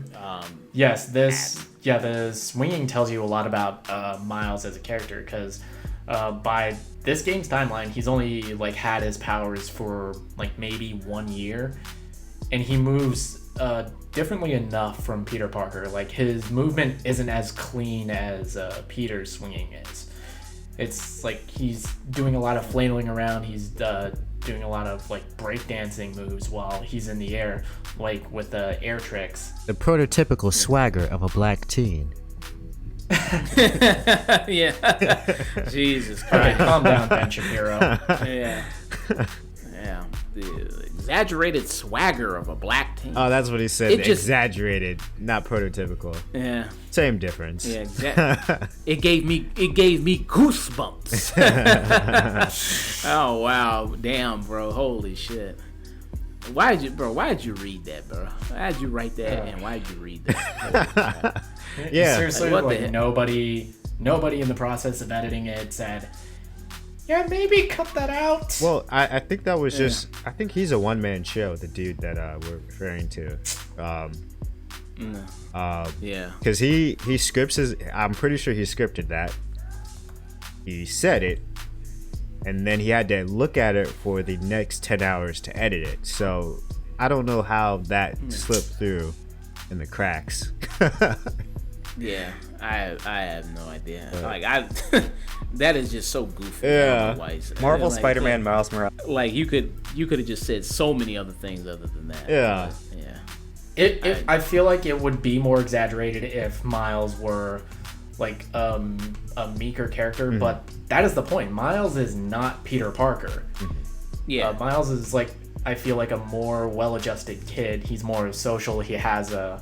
The swinging tells you a lot about Miles as a character, because by this game's timeline, he's only like had his powers for like maybe 1 year, and he moves differently enough from Peter Parker. Like his movement isn't as clean as Peter's swinging is. It's like he's doing a lot of flailing around. He's doing a lot of like breakdancing moves while he's in the air, like with air tricks. The prototypical swagger of a black teen. Yeah. Jesus Christ. Okay, calm down, Ben Shapiro. Yeah. The exaggerated swagger of a black teen. Oh, that's what he said. Exaggerated, not prototypical. Yeah. Same difference. Yeah, exactly. It gave me goosebumps. Oh wow, damn, bro, holy shit. Why did you read that, bro? Why did you write that, and why did you read that? Yeah. Seriously, like nobody in the process of editing it said, yeah, maybe cut that out. Well, I think that was just, I think he's a one-man show, the dude that we're referring to. Because he scripts I'm pretty sure he scripted that. He said it, and then he had to look at it for the next 10 hours to edit it. So I don't know how that slipped through in the cracks. Yeah, I have no idea. Like that is just so goofy. Yeah. Marvel like, Spider-Man Miles Morales. Like you could have just said so many other things other than that. Yeah. But, yeah. I feel like it would be more exaggerated if Miles were like a meeker character, but that is the point. Miles is not Peter Parker. Yeah. Miles is like, I feel like a more well-adjusted kid. He's more social. He has a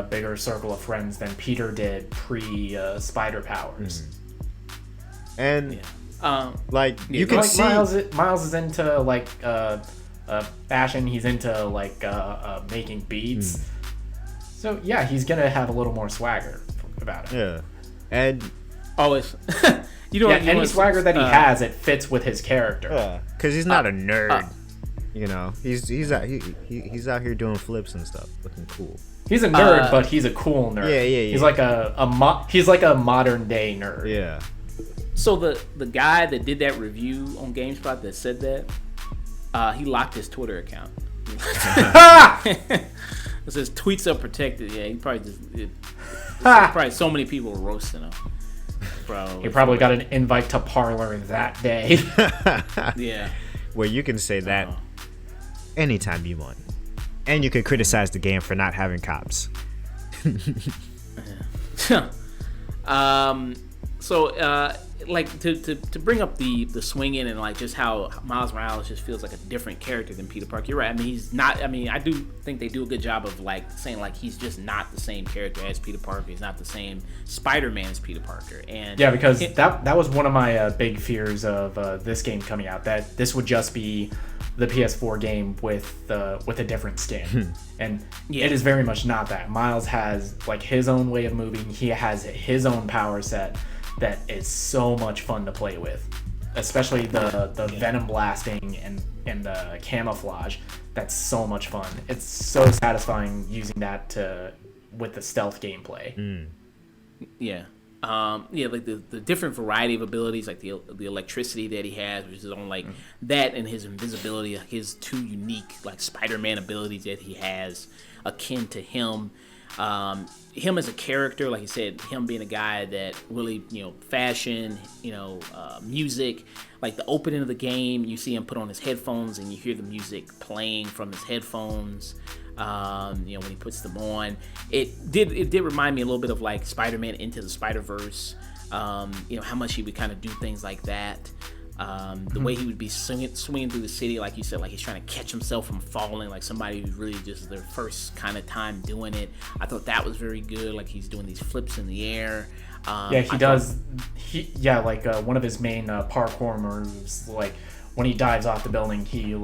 bigger circle of friends than Peter did pre spider powers. And you can see Miles is into like fashion. He's into like making beats. So yeah, he's gonna have a little more swagger about it. Yeah, and always. Any swagger that he has, it fits with his character. Yeah, because he's not a nerd. He's out here doing flips and stuff, looking cool. He's a nerd, but he's a cool nerd. Yeah. He's like he's like a modern day nerd. Yeah. So the guy that did that review on GameSpot that said that, he locked his Twitter account. It says tweets are protected. Yeah, he probably probably so many people were roasting him. He probably got an invite to Parlor that day. Yeah. Well, you can say that anytime you want. And you can criticize the game for not having cops. Like to bring up the swinging and like just how Miles Morales just feels like a different character than Peter Parker. You're right. I mean, he's not. I mean, I do think they do a good job of like saying like he's just not the same character as Peter Parker. He's not the same Spider-Man as Peter Parker. And yeah, because that was one of my big fears of this game coming out. That this would just be the PS4 game with a different skin. And it is very much not that. Miles has like his own way of moving. He has his own power set that is so much fun to play with, especially the venom blasting and the camouflage. That's so much fun. It's so satisfying using that with the stealth gameplay. Yeah. Like the different variety of abilities, like the electricity that he has, which is on like that, and his invisibility, his two unique like Spider-Man abilities that he has, akin to him. Him as a character, like you said, him being a guy that really, fashion, music, like the opening of the game, you see him put on his headphones and you hear the music playing from his headphones. When he puts them on, it did remind me a little bit of like Spider-Man Into the Spider-Verse. How much he would kind of do things like that. The way he would be swinging through the city, like you said, like he's trying to catch himself from falling, like somebody who's really just their first kind of time doing it. I thought that was very good. Like he's doing these flips in the air. He does. One of his main parkour moves, like when he dives off the building, he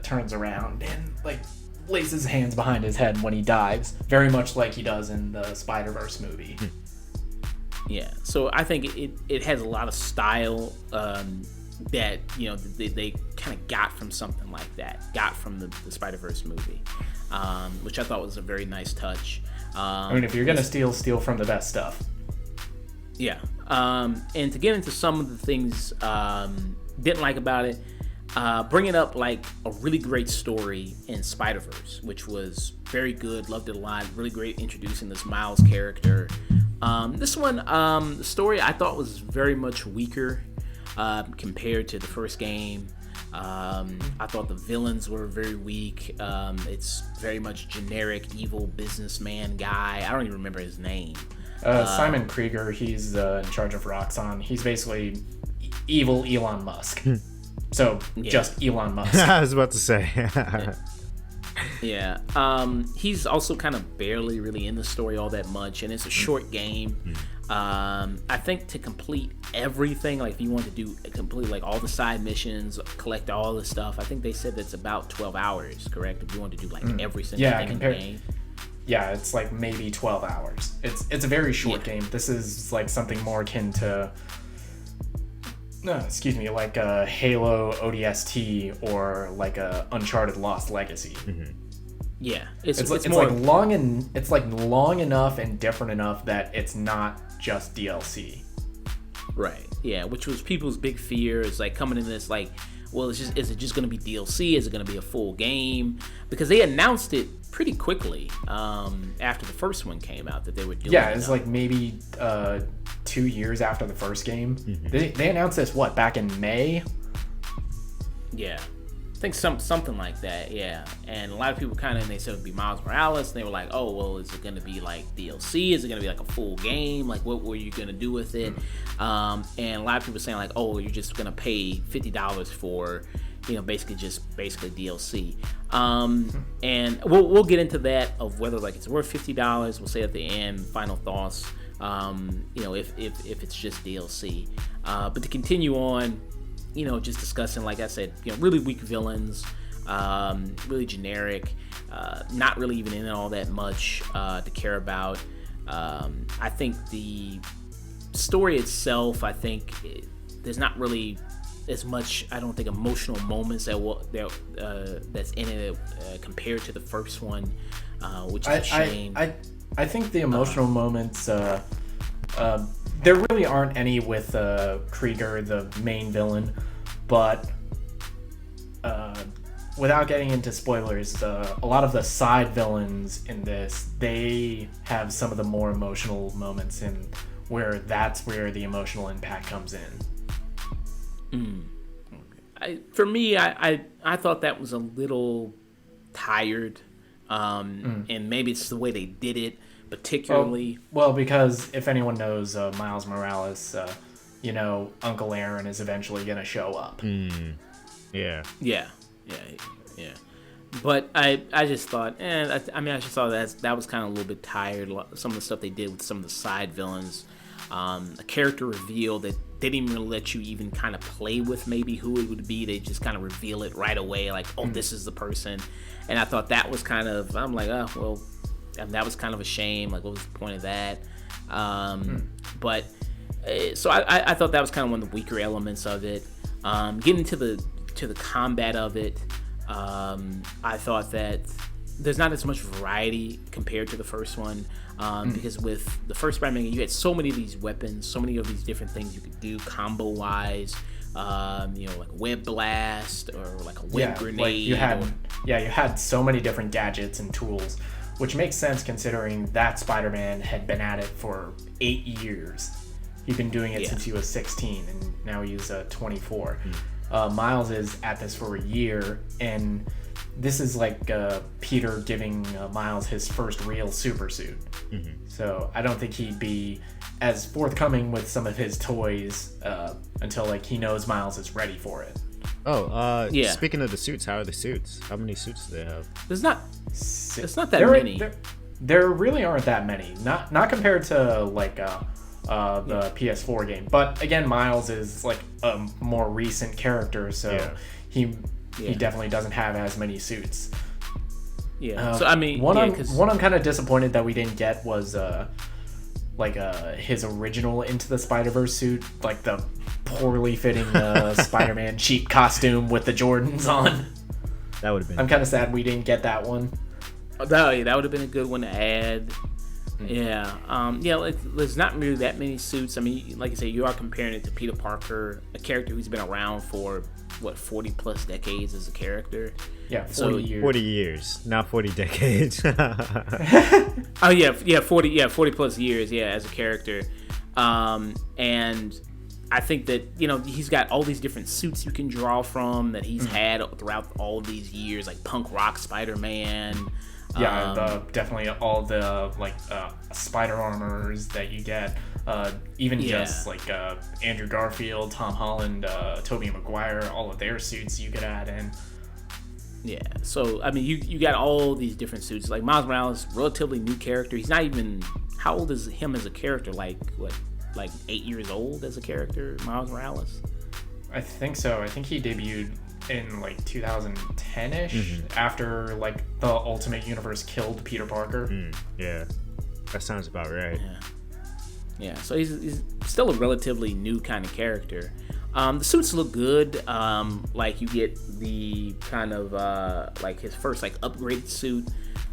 turns around and like lays his hands behind his head when he dives, very much like he does in the Spider-Verse movie. Yeah, so I think it has a lot of style that they kind of got from something like that, got from the Spider-Verse movie, which I thought was a very nice touch. If you're gonna steal from the best stuff. Yeah, and to get into some of the things didn't like about it, bringing up like a really great story in Spider-Verse, which was very good, loved it a lot, really great introducing this Miles character. This one, the story I thought was very much weaker compared to the first game. I thought the villains were very weak. It's very much generic evil businessman guy. I don't even remember his name. Simon Krieger, he's in charge of Roxxon. He's basically evil Elon Musk. So, just Elon Musk. I was about to say. He's also kind of barely really in the story all that much, and it's a short game. I think to complete everything, like if you want to do complete like all the side missions, collect all the stuff, I think they said that's about 12 hours, correct? If you want to do like every single thing in the game. Yeah, it's like maybe 12 hours. It's a very short game. This is like something more akin to like a Halo ODST or like a Uncharted Lost Legacy. Yeah, it's more like long enough and different enough that it's not just DLC. Right. Yeah, which was people's big fear, is like coming in this like, well, is it just going to be DLC? Is it going to be a full game? Because they announced it pretty quickly after the first one came out that they were doing. Yeah, it's like maybe 2 years after the first game. They announced this back in May. Yeah. I think something like that, yeah. And a lot of people kind of, they said it would be Miles Morales, and they were like, oh, well, is it going to be like DLC? Is it going to be like a full game? Like, what were you going to do with it? And a lot of people saying like, oh, you're just going to pay $50 for, basically DLC. And we'll get into that of whether like it's worth $50. We'll say at the end, final thoughts. If it's just DLC. But to continue on, just discussing, like I said, really weak villains, really generic, not really even in all that much to care about. I think the story itself, there's not really as much, I don't think, emotional moments that's in it compared to the first one, which is a shame. I think the emotional moments, there really aren't any with Krieger, the main villain, but without getting into spoilers, a lot of the side villains in this, they have some of the more emotional moments, and that's where the emotional impact comes in. For me, I thought that was a little tired, and maybe it's the way they did it. Particularly, well, because if anyone knows Miles Morales, Uncle Aaron is eventually gonna show up. Yeah. But I just thought, I just thought that was kind of a little bit tired. Some of the stuff they did with some of the side villains, a character reveal that they didn't even let you even kind of play with maybe who it would be. They just kind of reveal it right away, like, oh, this is the person. And I thought that was kind of, I'm like, oh, well. And that was kind of a shame. Like, what was the point of that? But so I thought that was kind of one of the weaker elements of it. Getting to the combat of it, I thought that there's not as much variety compared to the first one, because with the first Spider-Man, you had so many of these weapons, so many of these different things you could do combo wise. Like web blast or like a web grenade. Like you had so many different gadgets and tools. Which makes sense considering that Spider-Man had been at it for 8 years. He'd been doing it since he was 16, and now he's 24. Miles is at this for a year, and this is like Peter giving Miles his first real super suit. So I don't think he'd be as forthcoming with some of his toys until like he knows Miles is ready for it. Speaking of the suits, how are the suits? How many suits do they have? It's not that many. There really aren't that many. Not compared to like the PS4 game. But again, Miles is like a more recent character, so he definitely doesn't have as many suits. So I mean, one I'm kind of disappointed that we didn't get was his original Into the Spider-Verse suit, like the poorly fitting Spider-Man cheap costume with the Jordans on. That would have been. I'm kind of sad we didn't get that one. That would have been a good one to add. There's not really that many suits. I mean, like I say, you are comparing it to Peter Parker, a character who's been around for 40 plus decades as a character. 40 years. 40 years, not 40 decades. 40 plus years, as a character. And I think that, he's got all these different suits you can draw from that he's had throughout all these years, like punk rock Spider-Man. Definitely all the spider armors that you get, just like Andrew Garfield, Tom Holland, Tobey Maguire, all of their suits you could add in. So I mean, you got all these different suits. Like Miles Morales, relatively new character. He's not even, how old is him as a character? Like 8 years old as a character, Miles Morales? I think so. I think he debuted in like 2010-ish after like the Ultimate Universe killed Peter Parker. That sounds about right. So he's still a relatively new kind of character. The suits look good. Like you get the kind of like his first like upgraded suit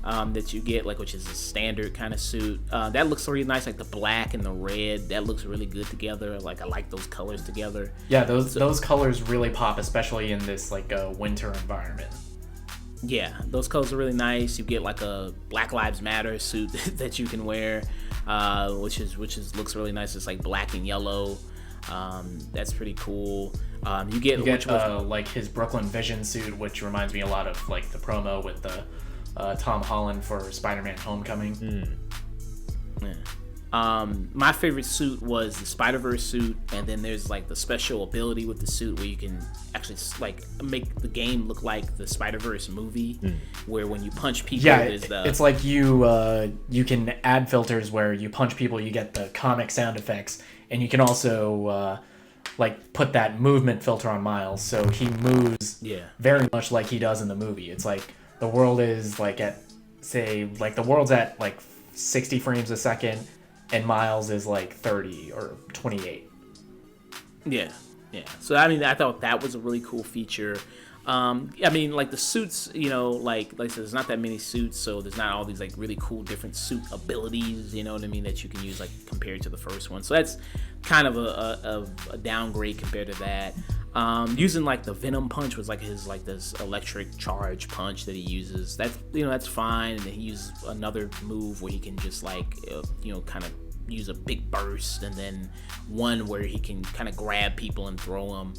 that you get, like, which is a standard kind of suit. That looks really nice, like the black and the red. That looks really good together. Like, I like those colors together. Yeah, those colors really pop, especially in this like winter environment. Yeah, those colors are really nice. You get like a Black Lives Matter suit that you can wear, which looks really nice. It's like black and yellow. That's pretty cool. You get like his Brooklyn Vision suit, which reminds me a lot of like the promo with the Tom Holland for Spider-Man Homecoming. Yeah. My favorite suit was the Spider-Verse suit, and then there's like the special ability with the suit where you can actually like make the game look like the Spider-Verse movie, where when you punch people, it's like you can add filters where you punch people, you get the comic sound effects, and you can also like put that movement filter on Miles, so he moves very much like he does in the movie. It's like the world is like at the world's at like 60 frames a second. And Miles is like 30 or 28. Yeah. So I mean, I thought that was a really cool feature. I mean, like the suits, like I said, there's not that many suits, so there's not all these like really cool different suit abilities, you know what I mean, that you can use like compared to the first one. So that's kind of a downgrade compared to that. Using like the Venom punch was like his like this electric charge punch that he uses. That's fine. And then he uses another move where he can just like kind of use a big burst, and then one where he can kind of grab people and throw them.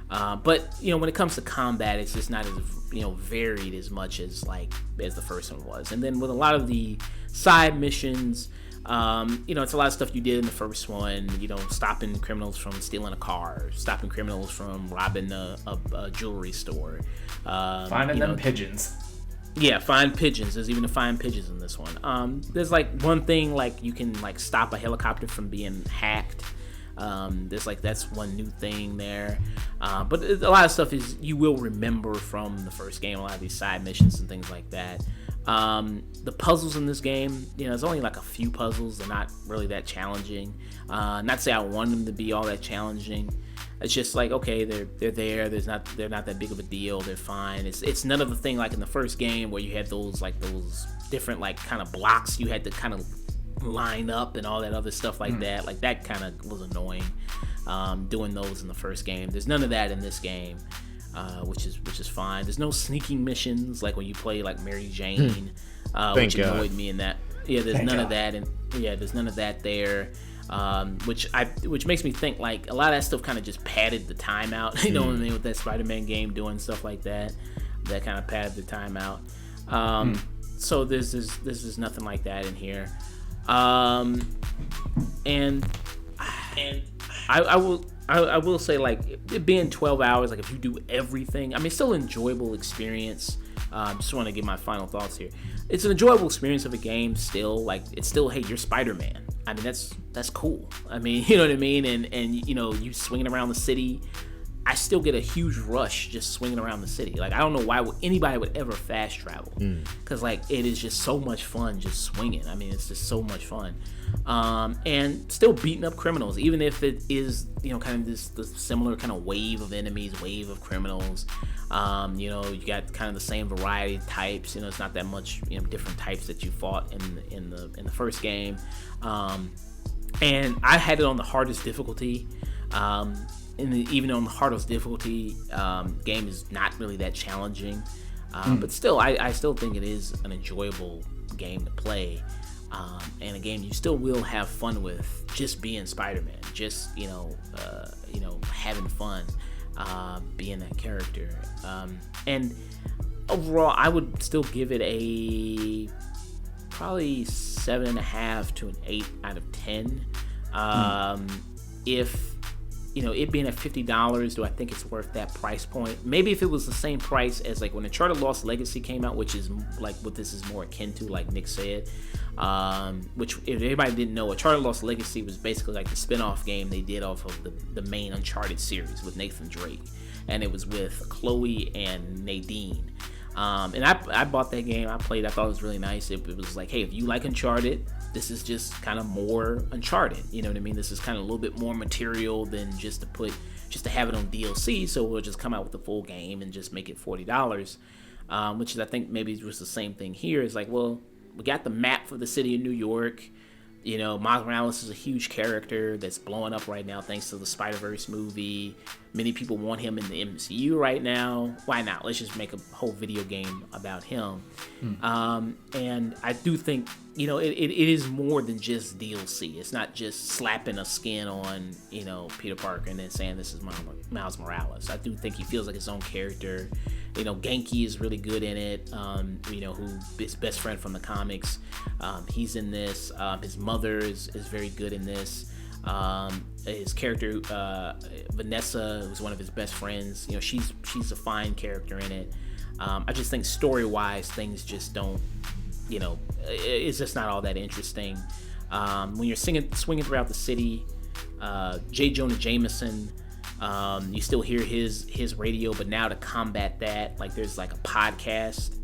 But when it comes to combat, it's just not as varied as much as the first one was. And then with a lot of the side missions, it's a lot of stuff you did in the first one, stopping criminals from stealing a car, stopping criminals from robbing a jewelry store, finding them pigeons. Yeah, find pigeons. There's even a find pigeons in this one. There's like one thing, like you can like stop a helicopter from being hacked. That's one new thing there. But a lot of stuff is you will remember from the first game, a lot of these side missions and things like that. The puzzles in this game, there's only like a few puzzles. They're not really that challenging. Not to say I want them to be all that challenging. It's just like, okay, they're there. They're not that big of a deal. They're fine. It's none of the thing like in the first game where you had those different like kind of blocks you had to kind of line up and all that other stuff like that. Like that kind of was annoying. Doing those in the first game. There's none of that in this game. Which is fine. There's no sneaking missions like when you play like Mary Jane, which annoyed me in that. Yeah, there's none of that, and there's none of that there. Which makes me think like a lot of that stuff kind of just padded the time out. You know what I mean, with that Spider-Man game doing stuff like that. That kind of padded the time out. So there's nothing like that in here. And I will say, like, it being 12 hours, like, if you do everything, I mean, it's still an enjoyable experience. Just want to give my final thoughts here. It's an enjoyable experience of a game still. Like, it's still, hey, you're Spider-Man. I mean, that's cool. I mean, you know what I mean? And you swinging around the city. I still get a huge rush just swinging around the city. Like, I don't know why anybody would ever fast travel. Because, like, it is just so much fun just swinging. I mean, it's just so much fun. And still beating up criminals, even if it is, kind of this similar kind of wave of enemies, wave of criminals. You got kind of the same variety of types. It's not that much, different types that you fought in the first game. And I had it on the hardest difficulty. Even on the hardest difficulty, game is not really that challenging. But still, I still think it is an enjoyable game to play. And a game you still will have fun with, just being Spider-Man, just having fun, being that character. And overall, I would still give it a probably 7.5 to an 8 out of 10. If it being at $50, do I think it's worth that price point? Maybe if it was the same price as like when Uncharted Lost Legacy came out, which is like what this is more akin to, like Nick said. Which, if anybody didn't know, Uncharted Lost Legacy was basically like the spin-off game they did off of the main Uncharted series with Nathan Drake, and it was with Chloe and Nadine. And I bought that game. I played. I thought it was really nice. It was like, hey, if you like Uncharted, this is just kind of more Uncharted. You know what I mean? This is kind of a little bit more material than just to have it on DLC. So we'll just come out with the full game and just make it $40. Which is, I think, maybe just the same thing here. It's like, well, we got the map for the city of New York. Miles Morales is a huge character that's blowing up right now thanks to the Spider-Verse movie. Many people want him in the MCU right now. Why not? Let's just make a whole video game about him. And I do think, it is more than just DLC. It's not just slapping a skin on, Peter Parker and then saying this is Miles Morales. I do think he feels like his own character. Genki is really good in it, who is best friend from the comics. He's in this. His mother is very good in this. His character, Vanessa, who's one of his best friends, she's a fine character in it. I just think story-wise, things just don't, it's just not all that interesting. When you're swinging throughout the city, J. Jonah Jameson, you still hear his radio, but now to combat that, like there's like a podcast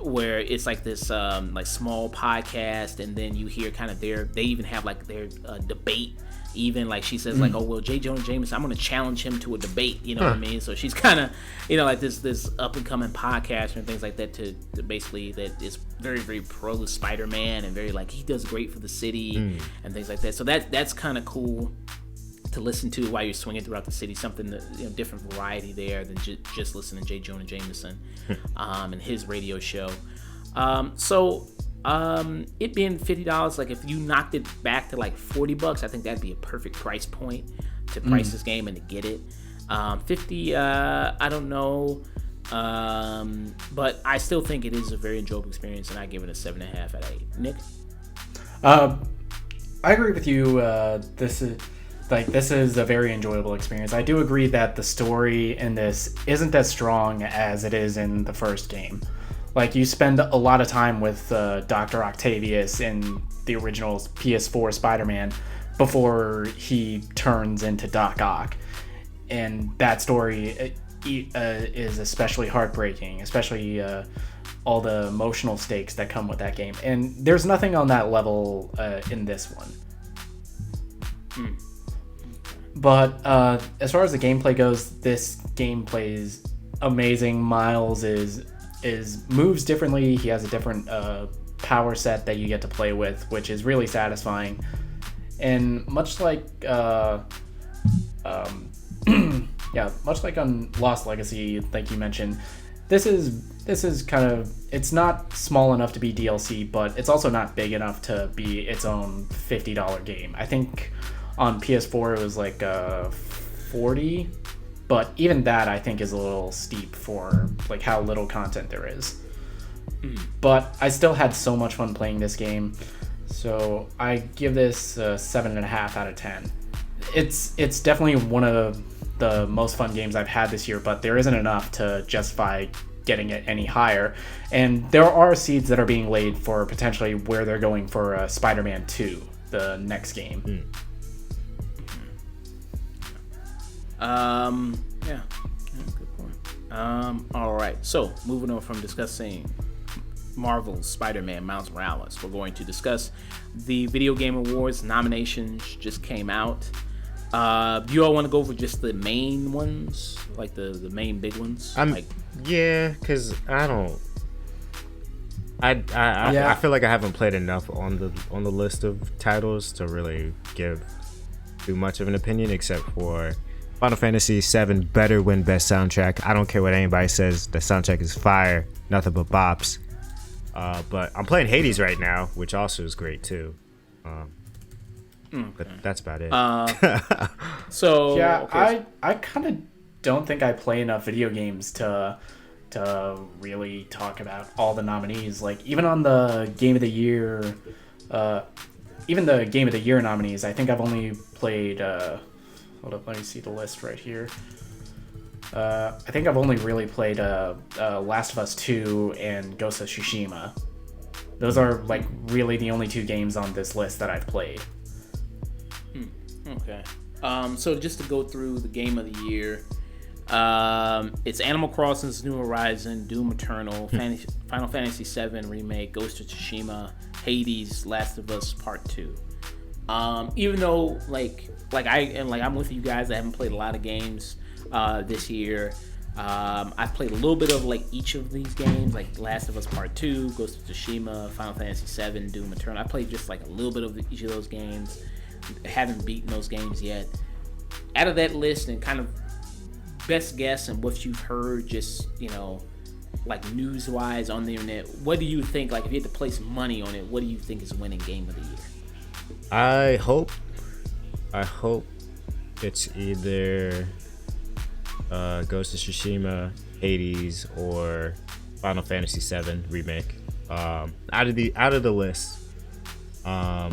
where it's like this like small podcast, and then you hear kind of they even have like their debate. Even like she says like, oh well, J. Jonah Jameson, I'm gonna challenge him to a debate, what I mean? So she's kind of like this up and coming podcast and things like that to basically that is very, very pro Spider-Man and very like he does great for the city and things like that. So that's kind of cool to listen to while you're swinging throughout the city. Something that, different variety there than just listening to J. Jonah Jameson and his radio show. It being $50, like if you knocked it back to like $40, I think that'd be a perfect price point to price this game and to get it. 50, I don't know, but I still think it is a very enjoyable experience, and I give it a 7.5 out of 8. Nick? I agree with you. This is a very enjoyable experience. I do agree that the story in this isn't as strong as it is in the first game. Like, you spend a lot of time with Dr. Octavius in the original PS4 Spider-Man before he turns into Doc Ock. And that story is especially heartbreaking, especially all the emotional stakes that come with that game. And there's nothing on that level in this one. But as far as the gameplay goes, this game plays amazing. Miles moves differently. He has a different power set that you get to play with, which is really satisfying. And much like much like on Lost Legacy, like you mentioned, this is kind of, it's not small enough to be DLC, but it's also not big enough to be its own $50 game. I think on PS4 it was like $40. But even that, I think, is a little steep for like how little content there is. But I still had so much fun playing this game, so I give this 7.5 out of 10. It's definitely one of the most fun games I've had this year, but there isn't enough to justify getting it any higher. And there are seeds that are being laid for potentially where they're going for Spider-Man 2, the next game. Good point. All right, so moving on from discussing Marvel's Spider-Man Miles Morales, we're going to discuss the Video Game Awards nominations just came out. Do you all want to go for just the main ones, like the main big ones? Because I feel like I haven't played enough on the list of titles to really give too much of an opinion, except for Final Fantasy VII better win best soundtrack. I don't care what anybody says. The soundtrack is fire. Nothing but bops. But I'm playing Hades right now, which also is great too. But that's about it. I kind of don't think I play enough video games to really talk about all the nominees. Like, even on the Game of the Year, even the Game of the Year nominees, I think I've only played. Hold up, let me see the list right here. I think I've only really played Last of Us 2 and Ghost of Tsushima. Those are like really the only two games on this list that I've played. Okay. So just to go through the Game of the Year, it's Animal Crossing's New Horizon, Doom Eternal, Final Fantasy VII Remake, Ghost of Tsushima, Hades, Last of Us Part 2. Even though I'm with you guys, I haven't played a lot of games this year. I've played a little bit of like each of these games, like Last of Us Part 2, Ghost of Tsushima, Final Fantasy VII, Doom Eternal. I played just like a little bit of each of those games. I haven't beaten those games yet. out of that list and kind of best guess and what you've heard, just like news wise on the internet, what do you think? Like if you had to place money on it, what do you think is winning game of the year? I hope it's either Ghost of Tsushima, Hades, or Final Fantasy VII remake. Out of the list, I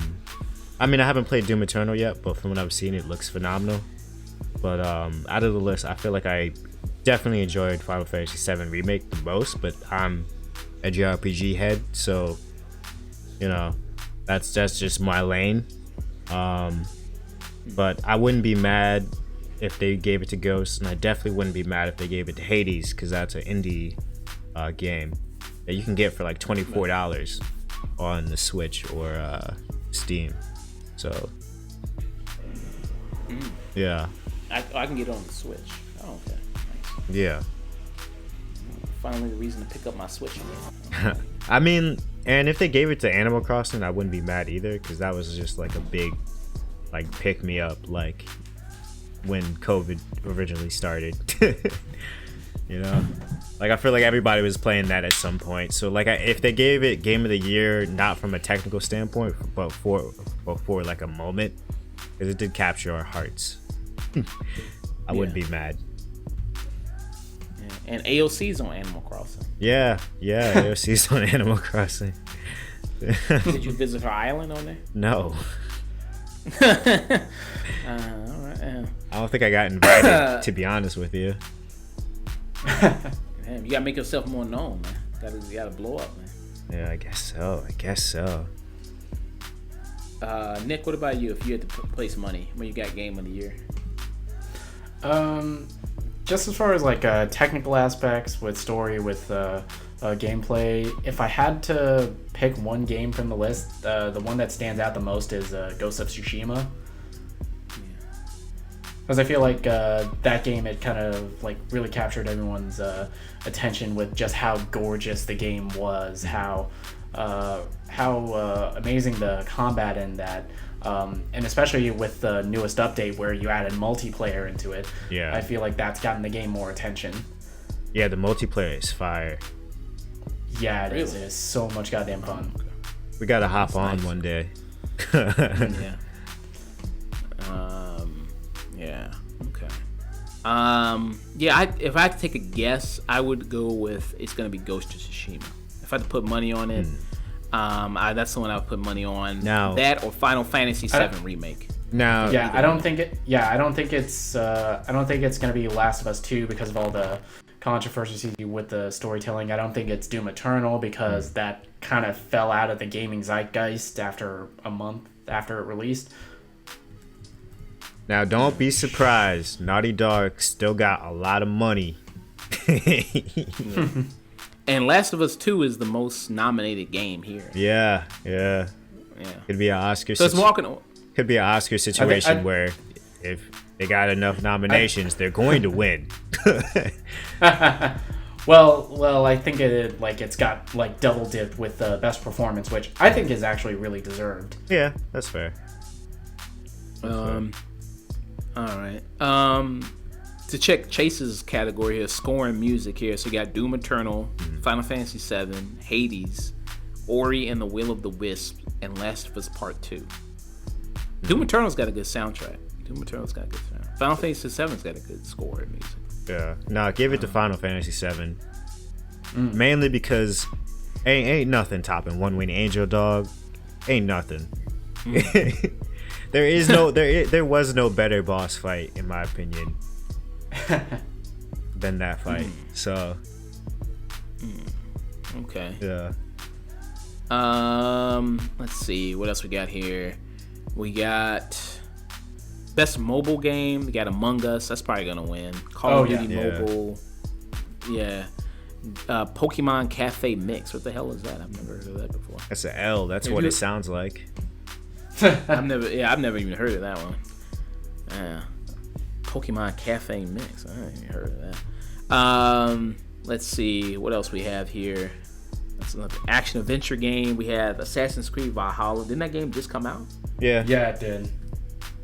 mean, I haven't played Doom Eternal yet, but from what I've seen, it looks phenomenal. But out of the list, I feel like I definitely enjoyed Final Fantasy VII remake the most. But I'm a JRPG head, so that's just my lane. But I wouldn't be mad if they gave it to Ghost, and I definitely wouldn't be mad if they gave it to Hades, because that's an indie game that you can get for like $24 on the Switch or Steam. So yeah, I can get it on the Switch. Oh, okay. Nice. Yeah. Finally, the reason to pick up my Switch again. I mean, and if they gave it to Animal Crossing, I wouldn't be mad either, because that was just like a big, like, pick me up, like when COVID originally started. Like I feel like everybody was playing that at some point. So like, if they gave it Game of the Year, not from a technical standpoint, but for like a moment, because it did capture our hearts, I wouldn't be mad. Yeah. And AOC's on Animal Crossing. Yeah, AOC's on Animal Crossing. Did you visit her island on there? No. All right. Yeah. I don't think I got invited, to be honest with you. Damn, you gotta make yourself more known, man. You gotta blow up, man. Yeah, I guess so. Nick, what about you? If you had to place money, when you got game of the year? Just as far as like technical aspects with story, with gameplay, if I had to pick one game from the list, the one that stands out the most is Ghost of Tsushima. Because I feel like that game, it kind of like really captured everyone's attention with just how gorgeous the game was, how amazing the combat in that, and especially with the newest update where you added multiplayer into it. Yeah, I feel like that's gotten the game more attention. Yeah, the multiplayer is fire. Yeah, it is. It's so much goddamn fun. We gotta hop on one day. Yeah. Yeah. Okay. Yeah. If I had to take a guess, I would go with it's gonna be Ghost of Tsushima. If I had to put money on it, that's the one I would put money on. Now, that or Final Fantasy VII remake. Now, yeah, I don't think it's gonna be Last of Us 2 because of all the controversy with the storytelling. I don't think it's Doom Eternal because that kind of fell out of the gaming zeitgeist after a month after it released. Now, don't be surprised. Naughty Dog still got a lot of money. And Last of Us 2 is the most nominated game here. Yeah. Could be an Oscar. So it's walking. Could be an Oscar situation where if they got enough nominations, they're going to win. Well, I think it's got like double dipped with the best performance, which I think is actually really deserved. Yeah, that's fair. All right. To check Chayse's category here, score and music here. So you got Doom Eternal, Final Fantasy VII, Hades, Ori and the Will of the Wisp, and Last of Us Part 2. Doom Eternal's got a good soundtrack. Final Fantasy VII's got a good score and music. Yeah. No, give it to Final Fantasy VII. Mainly because ain't nothing topping One Winged Angel, dog. Ain't nothing. There was no better boss fight, in my opinion, than that fight. So okay. Yeah. Let's see what else we got here. We got best mobile game. We got Among Us. That's probably gonna win. Call of Duty Mobile. Yeah. Pokemon Cafe Mix. What the hell is that? I've never heard of that before. That's an L. That's what it sounds like. I've never even heard of that one. Yeah. Pokemon Cafe Mix. I haven't even heard of that. Let's see what else we have here. That's another action adventure game. We have Assassin's Creed Valhalla. Didn't that game just come out? Yeah. Yeah, it did.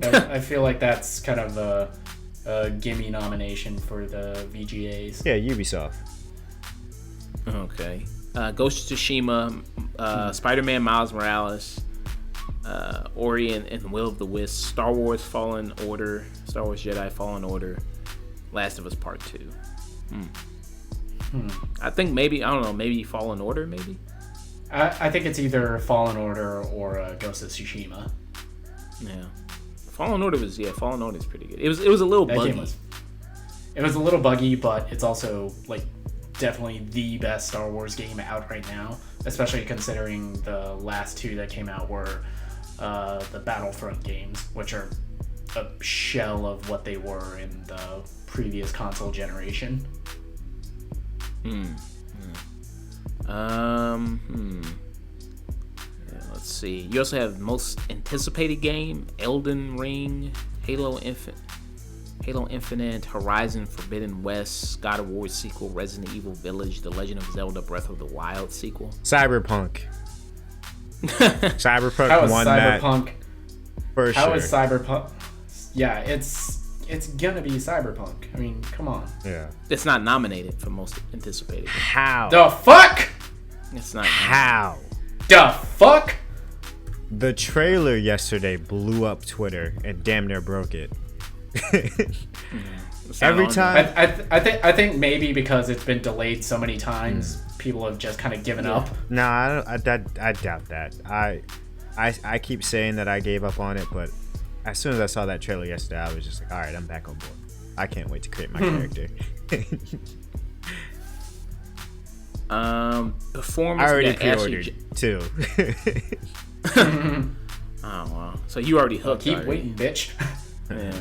I feel like that's kind of a gimme nomination for the VGAs. Yeah, Ubisoft. Okay. Ghost of Tsushima, Spider-Man Miles Morales, Ori and the Will of the Wisps, Star Wars Jedi Fallen Order, Last of Us Part 2. I think maybe Fallen Order, maybe? I think it's either Fallen Order or Ghost of Tsushima. Yeah. Fallen Order is pretty good. It was a little buggy. It was a little buggy, but it's also like definitely the best Star Wars game out right now, especially considering the last two that came out were the Battlefront games, which are a shell of what they were in the previous console generation. Let's see. You also have most anticipated game: Elden Ring, Halo Infinite, Horizon Forbidden West, God of War sequel, Resident Evil Village, The Legend of Zelda: Breath of the Wild sequel. Cyberpunk. Cyberpunk How is won Cyberpunk? that for sure. How is Cyberpunk? Yeah, it's gonna be Cyberpunk. I mean, come on. Yeah. It's not nominated for most anticipated. How? The fuck? It's not. How? The fuck? The trailer yesterday blew up Twitter and damn near broke it. Every time. I think maybe because it's been delayed so many times, people have just kind of given up. No, I doubt that. I keep saying that I gave up on it, but as soon as I saw that trailer yesterday, I was just like, all right, I'm back on board. I can't wait to create my character. Performance. I already pre-ordered too. Oh wow! So you already hooked. Keep already. waiting, bitch. Yeah.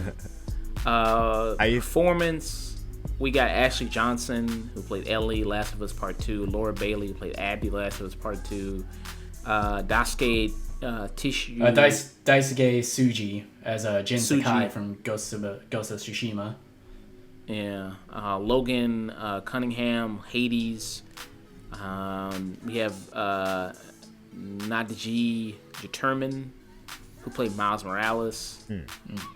Performance. We got Ashley Johnson, who played Ellie, Last of Us Part 2. Laura Bailey, who played Abby, Last of Us Part 2. Daisuke Tsuji as Jin Sakai from Ghost of Tsushima. Yeah. Logan Cunningham, Hades. We have Nadji Jeterman, who played Miles Morales.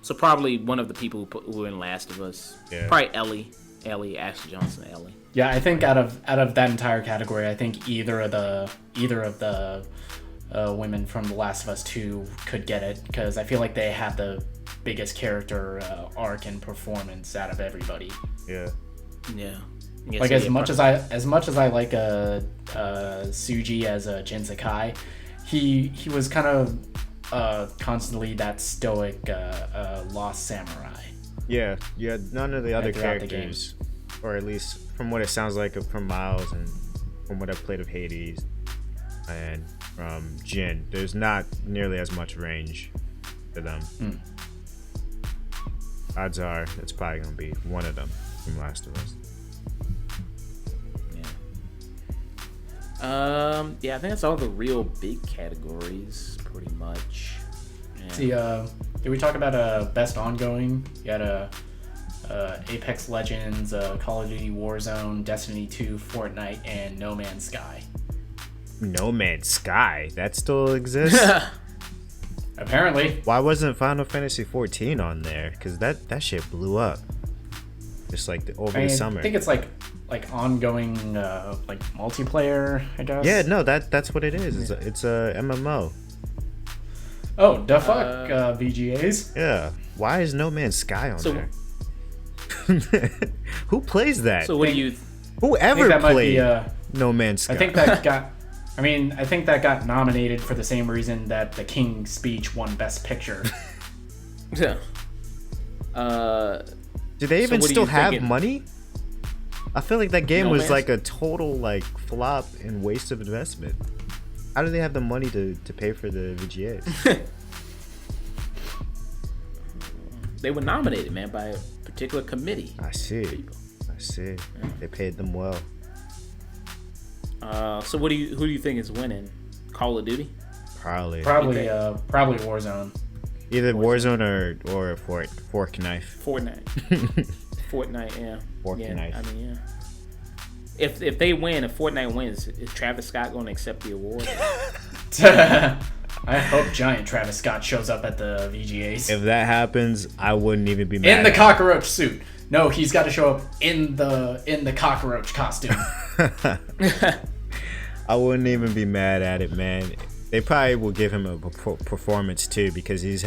So probably one of the people who were in Last of Us. Yeah. Probably Ellie, Ashley Johnson, Ellie. Yeah, I think out of that entire category, I think either of the women from The Last of Us 2 could get it, because I feel like they have the biggest character arc and performance out of everybody. Yeah. Yeah. Like as much as I like Tsuji as Jin Sakai, he was kind of constantly that stoic lost samurai. Yeah, none of the other throughout characters, or at least from what it sounds like from Miles and from what I've played of Hades and from Jin, there's not nearly as much range to them. Odds are it's probably going to be one of them from Last of Us. Yeah, I think that's all the real big categories, pretty much. Yeah. See, did we talk about best ongoing? You had Apex Legends, Call of Duty Warzone, Destiny 2, Fortnite, and No Man's Sky. No Man's Sky? That still exists? Apparently. Why wasn't Final Fantasy 14 on there? Because that shit blew up. Just like over the summer. I think it's like ongoing like multiplayer, I guess. Yeah, no, that's what it is. It's a MMO. Oh, the fuck, VGAs? Yeah. Why is No Man's Sky on there? Who plays that? So what do you... Whoever played No Man's Sky. I think that got nominated for the same reason that The King's Speech won Best Picture. Yeah. Do they even still have money? I feel like that game was like a total like flop and waste of investment. How do they have the money to pay for the VGAs? They were nominated, man, by a particular committee. I see. Yeah. They paid them well. So who do you think is winning? Call of Duty? Probably Warzone. Either Warzone or Fork Knife. Fortnite, yeah. Fork Knife. I mean, yeah. If they win, if Fortnite wins, is Travis Scott going to accept the award? I hope giant Travis Scott shows up at the VGAs. If that happens, I wouldn't even be mad. In the cockroach suit. No, he's got to show up in the cockroach costume. I wouldn't even be mad at it, man. They probably will give him a performance too because he's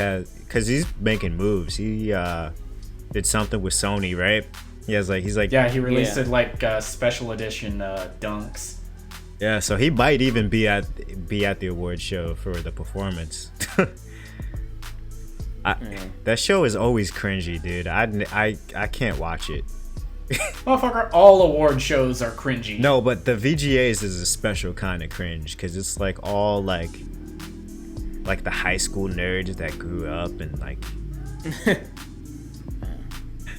making moves. He did something with Sony, right? He's like yeah, he released it like special edition dunks. Yeah, so he might even be at the award show for the performance. That show is always cringy, dude. I can't watch it. Motherfucker, all award shows are cringy. No, but the VGAs is a special kind of cringe because it's like all like the high school nerds that grew up and like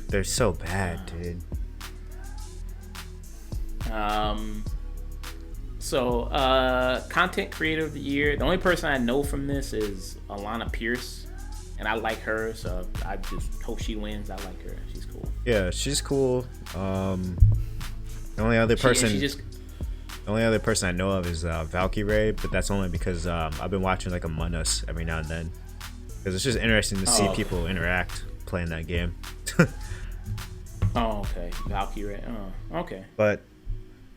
they're so bad, dude. So, content creator of the year. The only person I know from this is Alana Pierce, and I like her, so I just hope she wins. I like her. She's cool. Yeah, she's cool. The only other person I know of is Valkyrie, but that's only because I've been watching like Among Us every now and then because it's just interesting to see people interact playing that game. Oh, okay, Valkyrie. Oh, okay. But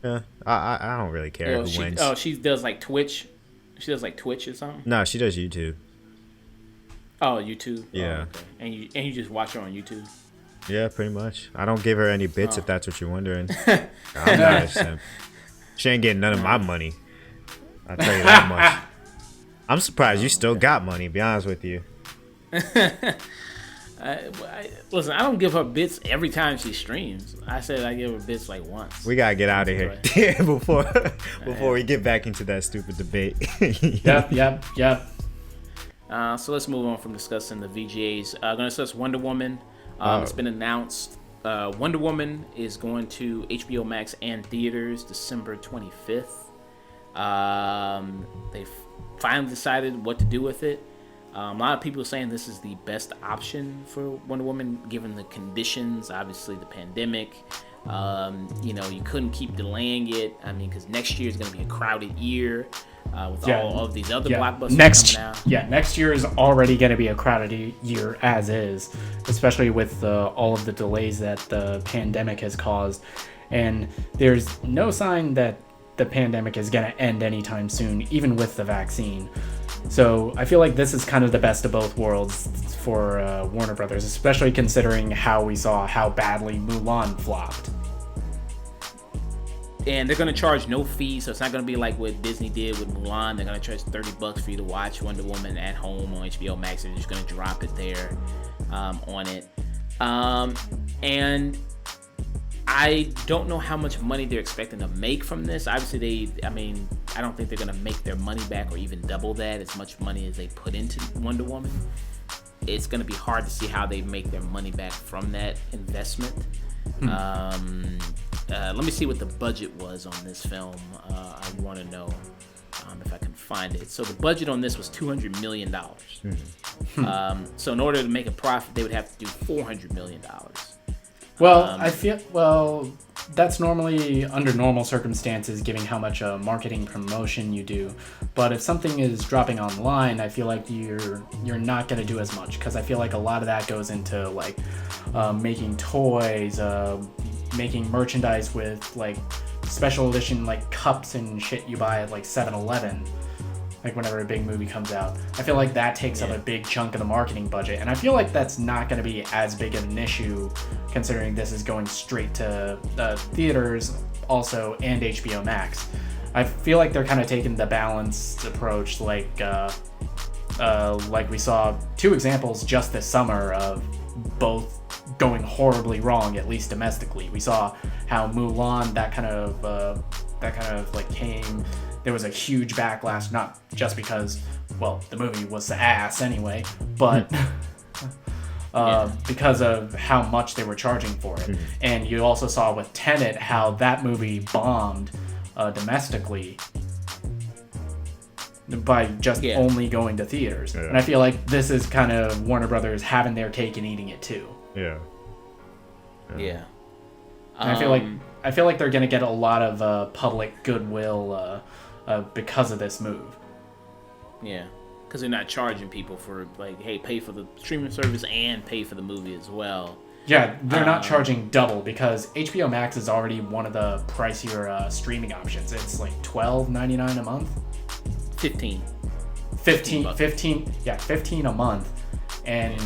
yeah, I don't really care who wins. Oh, she does like Twitch. She does like Twitch or something. No, she does YouTube. Oh, YouTube. Yeah. Oh, okay. And you just watch her on YouTube. Yeah, pretty much. I don't give her any bits if that's what you're wondering. I'm not a simp. She ain't getting none of my money. I'll tell you that much. I'm surprised you still got money, to be honest with you. Listen, I don't give her bits every time she streams. I said I give her bits like once. We gotta get out of here before we get back into that stupid debate. Yep. So let's move on from discussing the VGAs. I'm gonna discuss Wonder Woman. It's been announced. Wonder Woman is going to HBO Max and theaters December 25th. They finally decided what to do with it. A lot of people are saying this is the best option for Wonder Woman given the conditions, obviously the pandemic. You couldn't keep delaying it. I mean, because next year is going to be a crowded year with all of these other blockbusters coming out. Yeah, next year is already going to be a crowded year as is, especially with all of the delays that the pandemic has caused. And there's no sign that the pandemic is going to end anytime soon, even with the vaccine. So I feel like this is kind of the best of both worlds for Warner Brothers, especially considering how we saw how badly Mulan flopped. And they're going to charge no fee, so it's not going to be like what Disney did with Mulan. They're going to charge $30 for you to watch Wonder Woman at home on HBO Max. They're just going to drop it there on it. And I don't know how much money they're expecting to make from this. Obviously, I don't think they're going to make their money back or even double that, as much money as they put into Wonder Woman. It's going to be hard to see how they make their money back from that investment. Let me see what the budget was on this film. I want to know if I can find it. So the budget on this was $200 million. So in order to make a profit, they would have to do $400 million. Well, I feel that's normally under normal circumstances, given how much marketing promotion you do. But if something is dropping online, I feel like you're not gonna do as much, because I feel like a lot of that goes into like making toys, making merchandise with like special edition like cups and shit you buy at like 7-Eleven. Like whenever a big movie comes out, I feel like that takes up a big chunk of the marketing budget, and I feel like that's not going to be as big of an issue, considering this is going straight to theaters also and HBO Max. I feel like they're kind of taking the balanced approach, like we saw two examples just this summer of both going horribly wrong, at least domestically. We saw how Mulan that kind of like came. There was a huge backlash, not just because, well, the movie was ass anyway, but because of how much they were charging for it. And you also saw with Tenet how that movie bombed domestically by just only going to theaters. And I feel like this is kind of Warner Brothers having their cake and eating it too. Yeah. And I feel like they're gonna get a lot of public goodwill because of this move. Yeah. because they're not charging people for like, hey, pay for the streaming service and pay for the movie as well. Yeah, they're not charging double because HBO Max is already one of the pricier streaming options. It's like $12.99 a month. 15 a month, and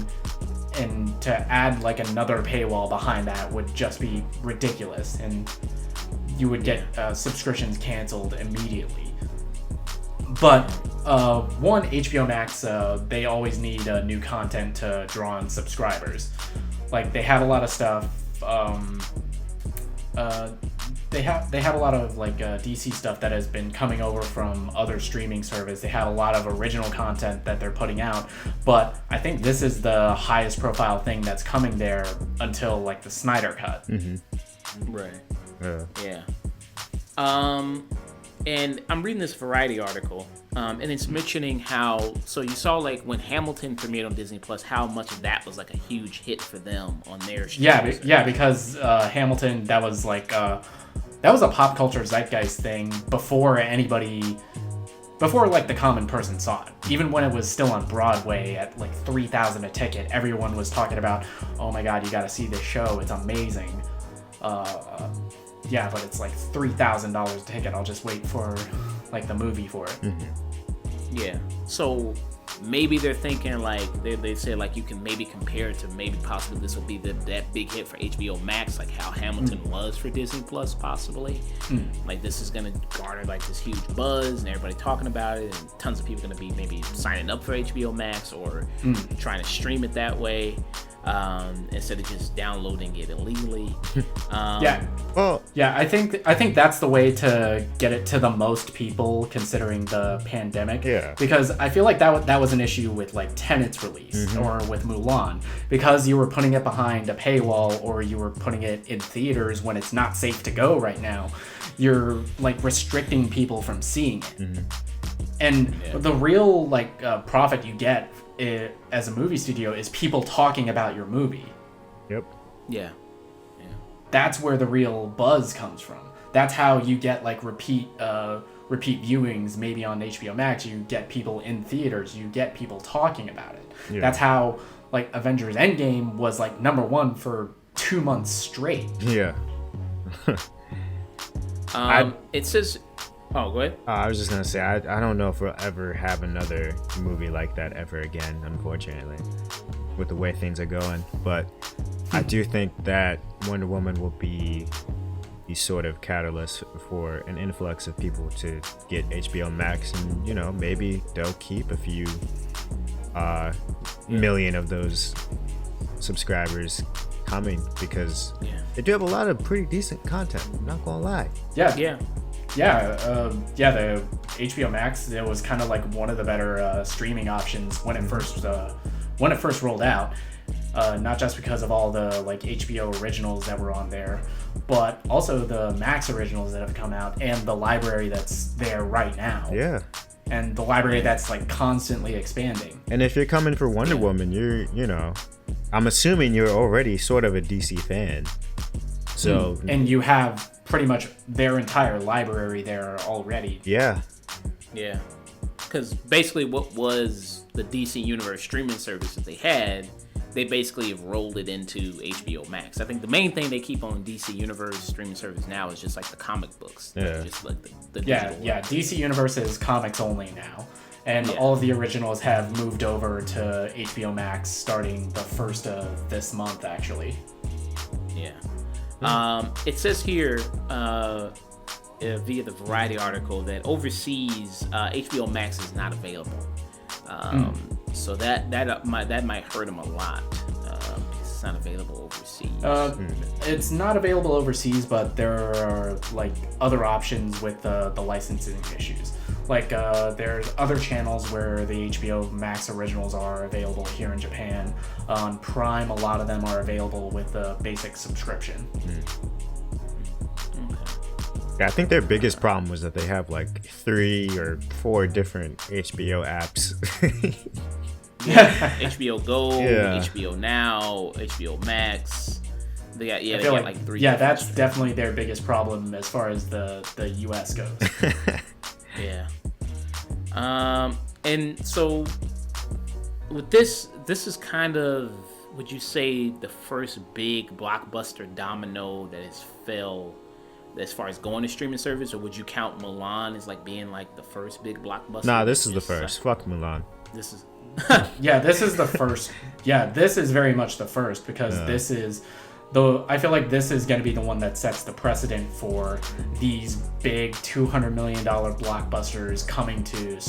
to add like another paywall behind that would just be ridiculous, and you would get subscriptions canceled immediately. But one, HBO Max, they always need new content to draw in subscribers. Like they have a lot of stuff. They have a lot of like DC stuff that has been coming over from other streaming service. They have a lot of original content that they're putting out, but I think this is the highest profile thing that's coming there until like the Snyder Cut. Mm-hmm. Right. Yeah. And I'm reading this Variety article, and it's mentioning how, so you saw like when Hamilton premiered on Disney Plus, how much of that was like a huge hit for them on their streaming service. Because Hamilton, that was like that was a pop culture zeitgeist thing before like the common person saw it. Even when it was still on Broadway at like $3,000 a ticket, everyone was talking about, oh my God, you got to see this show, it's amazing. Yeah, but it's like $3,000 a ticket. I'll just wait for like the movie for it. Mm-hmm. Yeah. So maybe they're thinking like they say like you can maybe compare it to maybe possibly this will be that big hit for HBO Max, like how Hamilton was for Disney Plus possibly. Like this is gonna garner like this huge buzz and everybody talking about it, and tons of people gonna be maybe signing up for HBO Max or trying to stream it that way. Instead of just downloading it illegally. I think that's the way to get it to the most people considering the pandemic. Yeah. Because I feel like that was an issue with like Tenet's release or with Mulan, because you were putting it behind a paywall or you were putting it in theaters when it's not safe to go right now. You're like restricting people from seeing it. And the real like profit you get as a movie studio is people talking about your movie. Yep. Yeah. That's where the real buzz comes from. That's how you get like repeat viewings. Maybe on HBO Max, you get people in theaters. You get people talking about it. Yeah. That's how like Avengers Endgame was like #1 for 2 months straight. Yeah. It says. Oh, go ahead. I was just gonna say I don't know if we'll ever have another movie like that ever again, unfortunately, with the way things are going. But I do think that Wonder Woman will be the sort of catalyst for an influx of people to get HBO Max, and maybe they'll keep a few million of those subscribers coming, because they do have a lot of pretty decent content. I'm not gonna lie. The HBO Max, it was kind of like one of the better streaming options when it first rolled out. Not just because of all the like HBO originals that were on there, but also the Max originals that have come out and the library that's there right now. Yeah. And the library that's like constantly expanding. And if you're coming for Wonder Woman, I'm assuming you're already sort of a DC fan. So and you have pretty much their entire library there already. Yeah. Because basically what was the DC Universe streaming service that they had, they basically have rolled it into HBO Max. I think the main thing they keep on DC Universe streaming service now is just like the comic books. Yeah. Just like the digital work. DC Universe is comics only now. And all of the originals have moved over to HBO Max starting the 1st of this month, actually. Yeah. It says here via the Variety article that overseas HBO Max is not available, so that might hurt them a lot. It's not available overseas. It's not available overseas, but there are like other options with the licensing issues. Like there's other channels where the HBO Max originals are available here in Japan. On Prime, a lot of them are available with the basic subscription. Yeah, I think their biggest problem was that they have like 3 or 4 different HBO apps. HBO Go, HBO Now, HBO Max. They got like 3. Yeah, that's definitely their biggest problem as far as the US goes. Yeah. And so with this is kind of, would you say, the first big blockbuster domino that has fell as far as going to streaming service, or would you count Mulan as like being like the first big blockbuster? Nah, this is the first. Fuck Mulan. This is Yeah, this is the first. Yeah, this is very much the first, because this is I feel like this is going to be the one that sets the precedent for these big $200 million blockbusters coming to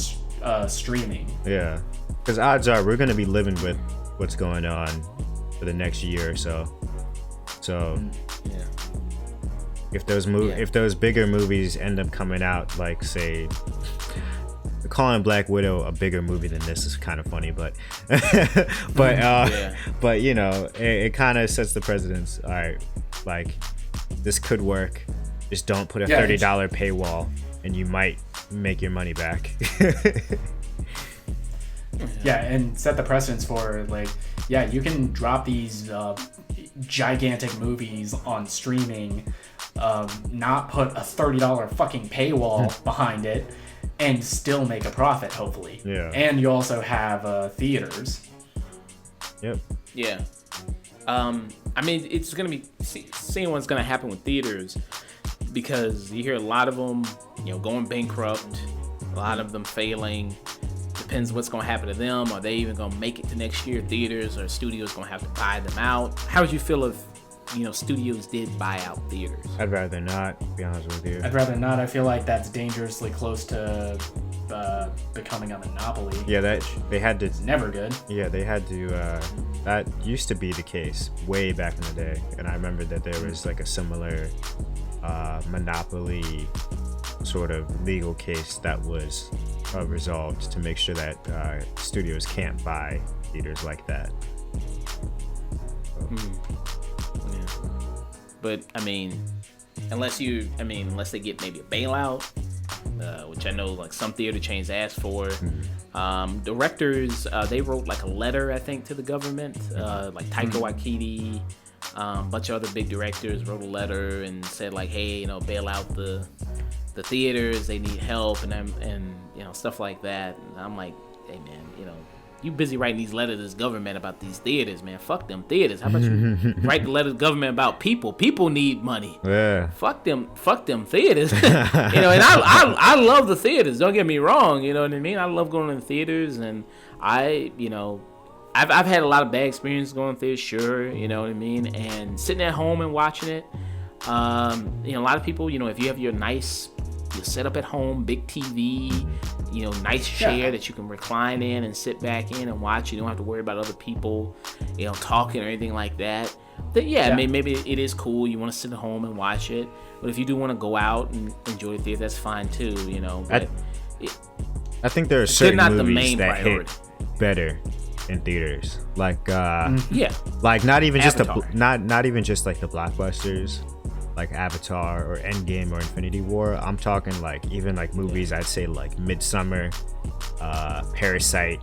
streaming. Yeah, because odds are we're gonna be living with what's going on for the next year or so. So yeah. if those bigger movies end up coming out, like say calling Black Widow a bigger movie than this is kind of funny, but but you know, it kind of sets the precedence. All right, like this could work. Just don't put a $30 paywall, and you might make your money back. Yeah, and set the precedence for, like, yeah, you can drop these gigantic movies on streaming, not put a $30 fucking paywall behind it, and still make a profit, hopefully. Yeah. And you also have theaters. Yep. Yeah. I mean, it's going to be seeing what's going to happen with theaters, because you hear a lot of them, you know, going bankrupt, a lot of them failing. Depends what's going to happen to them. Are they even going to make it to next year? Theaters or studios going to have to buy them out? How would you feel if, you know, studios did buy out theaters? I'd rather not, to be honest with you. I'd rather not. I feel like that's dangerously close to becoming a monopoly. Yeah, that they had to. It's never good. Yeah, they had to. That used to be the case way back in the day, and I remember that there was like a similar monopoly sort of legal case that was resolved to make sure that studios can't buy theaters like that. Yeah. But I mean, unless they get maybe a bailout, which I know like some theater chains ask for. Directors, they wrote like a letter, I think, to the government. Like Taika Waititi, a bunch of other big directors wrote a letter and said like, hey, you know, bail out the theaters, they need help, and you know, stuff like that. And I'm like, hey man, you know, you busy writing these letters to this government about these theaters, man. Fuck them theaters. How about you write the letter to government about people? People need money. Yeah. Fuck them theaters. You know, and I love the theaters. Don't get me wrong. You know what I mean? I love going to the theaters, and you know, I've had a lot of bad experiences going to theaters, sure. You know what I mean? And sitting at home and watching it. You know, a lot of people, you know, if you have your set up at home, big TV, you know, nice chair that you can recline in and sit back in and watch. You don't have to worry about other people, you know, talking or anything like that. Then I mean, maybe it is cool. You want to sit at home and watch it. But if you do want to go out and enjoy the theater, that's fine too, you know. But I think there are certain not movies the main that priority. hit better in theaters, like like not even Avatar. just not even just like the blockbusters, like Avatar or Endgame or Infinity War. I'm talking like even like movies I'd say like Midsummer, Parasite.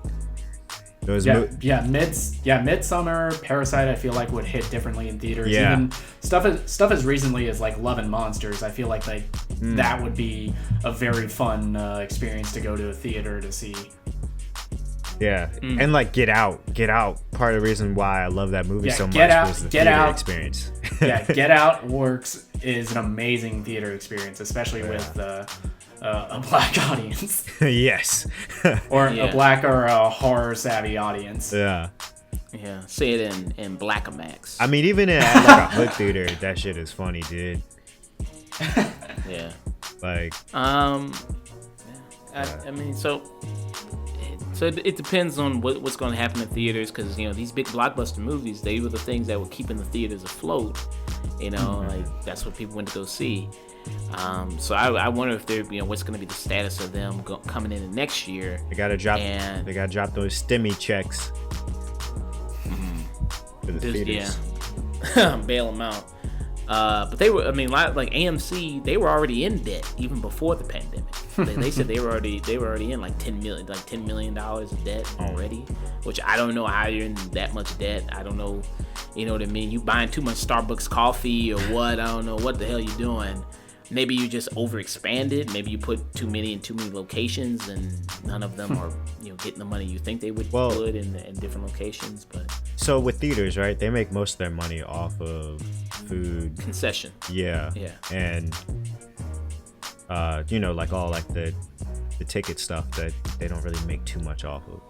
Those Midsummer, Parasite, I feel like would hit differently in theaters. Yeah. Even stuff as recently as like Love and Monsters, I feel like that would be a very fun experience to go to a theater to see. Yeah, and like Get Out. Part of the reason why I love that movie so much was the theater experience. Yeah, Get Out is an amazing theater experience, especially with a black audience. Yes. Or a black or a horror savvy audience. Yeah. Yeah, say it in Blackomax. I mean, even in like a hood theater, that shit is funny, dude. Yeah. Like. I mean, so it depends on what's going to happen in theaters, because you know these big blockbuster movies, they were the things that were keeping the theaters afloat. You know, like that's what people went to go see. So I wonder if they're, you know, what's going to be the status of them coming in the next year. They gotta drop those stimmy checks for the theaters. Yeah, bail them out. But they were, I mean, like AMC, they were already in debt even before the pandemic. They said they were already in like $10 million of debt already, which I don't know how you're in that much debt. I don't know, you know what I mean? You buying too much Starbucks coffee or what? I don't know what the hell you're doing. maybe you just overexpanded. Maybe you put too many in too many locations, and none of them are getting the money you think they would put in different locations. But so with theaters, right? They make most of their money off of food concession. Yeah. And like all like the ticket stuff that they don't really make too much off of.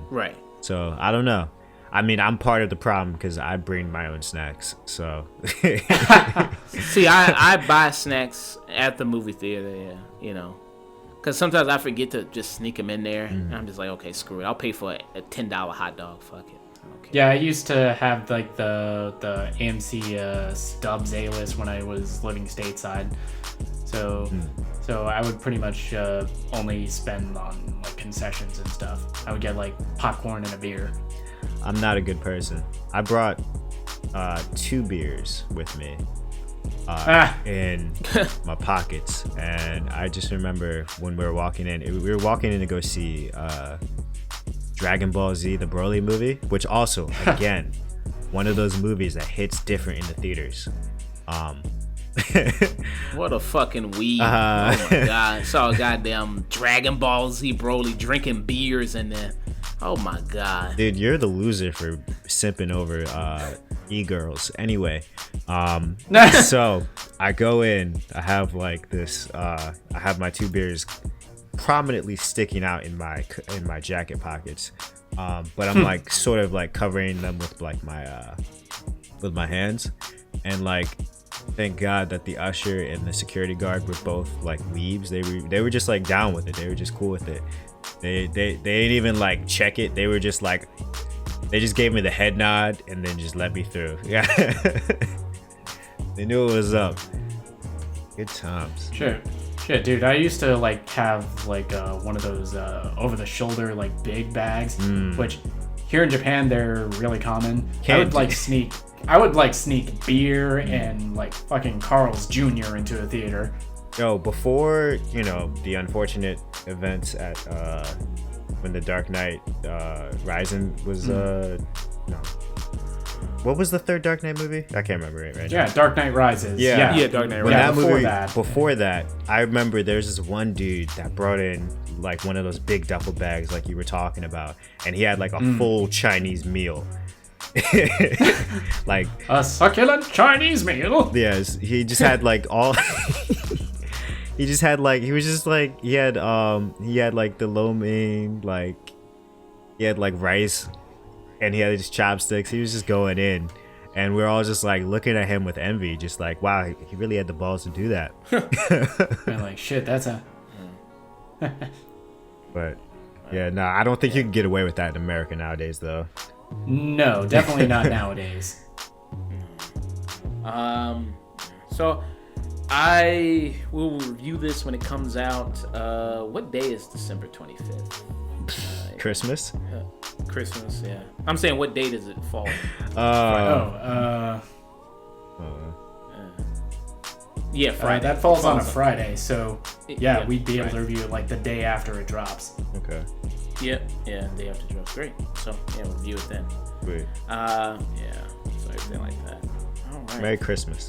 Right. So I don't know. I mean, I'm part of the problem because I bring my own snacks. So see, I buy snacks at the movie theater. Yeah, because sometimes I forget to just sneak them in there, and I'm just like, okay, screw it. I'll pay for a $10 hot dog. Fuck it. Okay. Yeah, I used to have like the AMC Stubbs A-list when I was living stateside. So I would pretty much only spend on like concessions and stuff. I would get like popcorn and a beer. I'm not a good person. I brought 2 beers with me in my pockets, and I just remember when we were walking in to go see Dragon Ball Z, the Broly movie, which also, again, one of those movies that hits different in the theaters. What a fucking weed. Oh my god. Saw a goddamn Dragon Ball Z Broly drinking beers in there. Oh my god. Dude, you're the loser for simping over e-girls. Anyway, so I go in, I have like this I have my 2 beers prominently sticking out in my jacket pockets. But I'm like sort of like covering them with like my hands, and like thank God that the usher and the security guard were both like weebs. They were just like down with it. They were just cool with it. They didn't even like check it. They were just like, they just gave me the head nod and then just let me through. Yeah. They knew it was up. Good times. Sure, dude. I used to like have like one of those over the shoulder like big bags, which here in Japan they're really common. I would sneak beer and like fucking Carl's Jr. into a theater. Yo, before the unfortunate events at when the Dark Knight Rising was what was the third Dark Knight movie? I can't remember it right now. Yeah, Dark Knight Rises. Yeah, Dark Knight Rises. Before that, I remember there's this one dude that brought in like one of those big duffel bags like you were talking about, and he had like a full Chinese meal. Like a succulent Chinese meal. Yes, he just had like all he just had like he had like the lo mein, like he had like rice, and he had his chopsticks. He was just going in, and we're all just like looking at him with envy, just like, wow, he really had the balls to do that. And like, shit, that's a but yeah, no, I don't think you can get away with that in America nowadays though. No, definitely not nowadays. So I will review this when it comes out. What day is December 25th? Christmas? Christmas, yeah. I'm saying, what day does it fall? Yeah, Friday. That falls on a Friday, so yeah, we'd be able to review it like the day after it drops. Okay. Yep, yeah, day after it drops. Great. So yeah, we'll review it then. Great. Yeah, so everything like that. All right. Merry Christmas.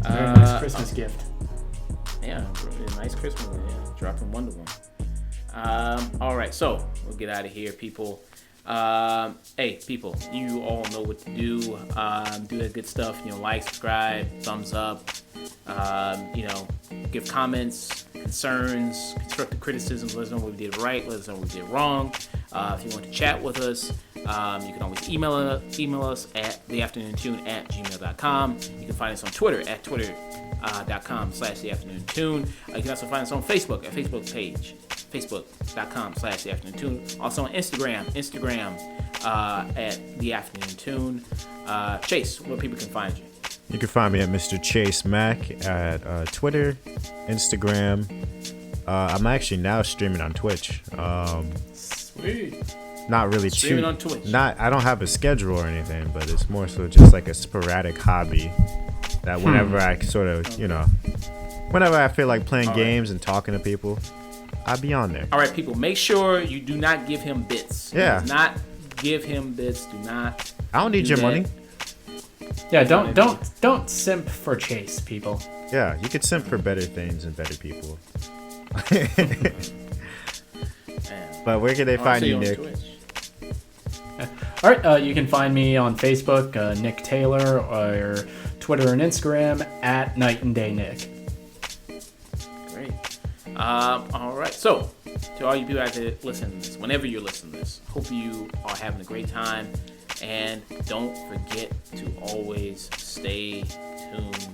Very nice Christmas gift. Yeah, nice Christmas. Yeah, dropping Wonder Woman. All right, so we'll get out of here, people. Hey, people, you all know what to do. Do that good stuff. Like, subscribe, thumbs up. Give comments, concerns, constructive criticisms. Let us know what we did right. Let us know what we did wrong. If you want to chat with us, you can always email us at theafternoontune@gmail.com. You can find us on Twitter at twitter.com/theafternoontune. You can also find us on Facebook at Facebook page, facebook.com/theafternoontune. Also on Instagram at theafternoontune. Chase, where people can find you. You can find me at Mr. Chayse Mac at Twitter, Instagram. I'm actually now streaming on Twitch. Sweet. Not really streaming on Twitch. I don't have a schedule or anything, but it's more so just like a sporadic hobby that whenever I sort of, whenever I feel like playing games and talking to people, I'll be on there. All right, people, make sure you do not give him bits. Yeah. Do not give him bits. Do not. I don't need your money. Yeah, don't simp for Chayse, people. Yeah, you could simp for better things and better people. But where can they find you, Nick? All right, you can find me on Facebook, Nick Taylor, or Twitter and Instagram at Night and Day Nick. Great. All right. So, to all you people out there listening to this, whenever you're listening to this, hope you are having a great time, and don't forget to always stay tuned.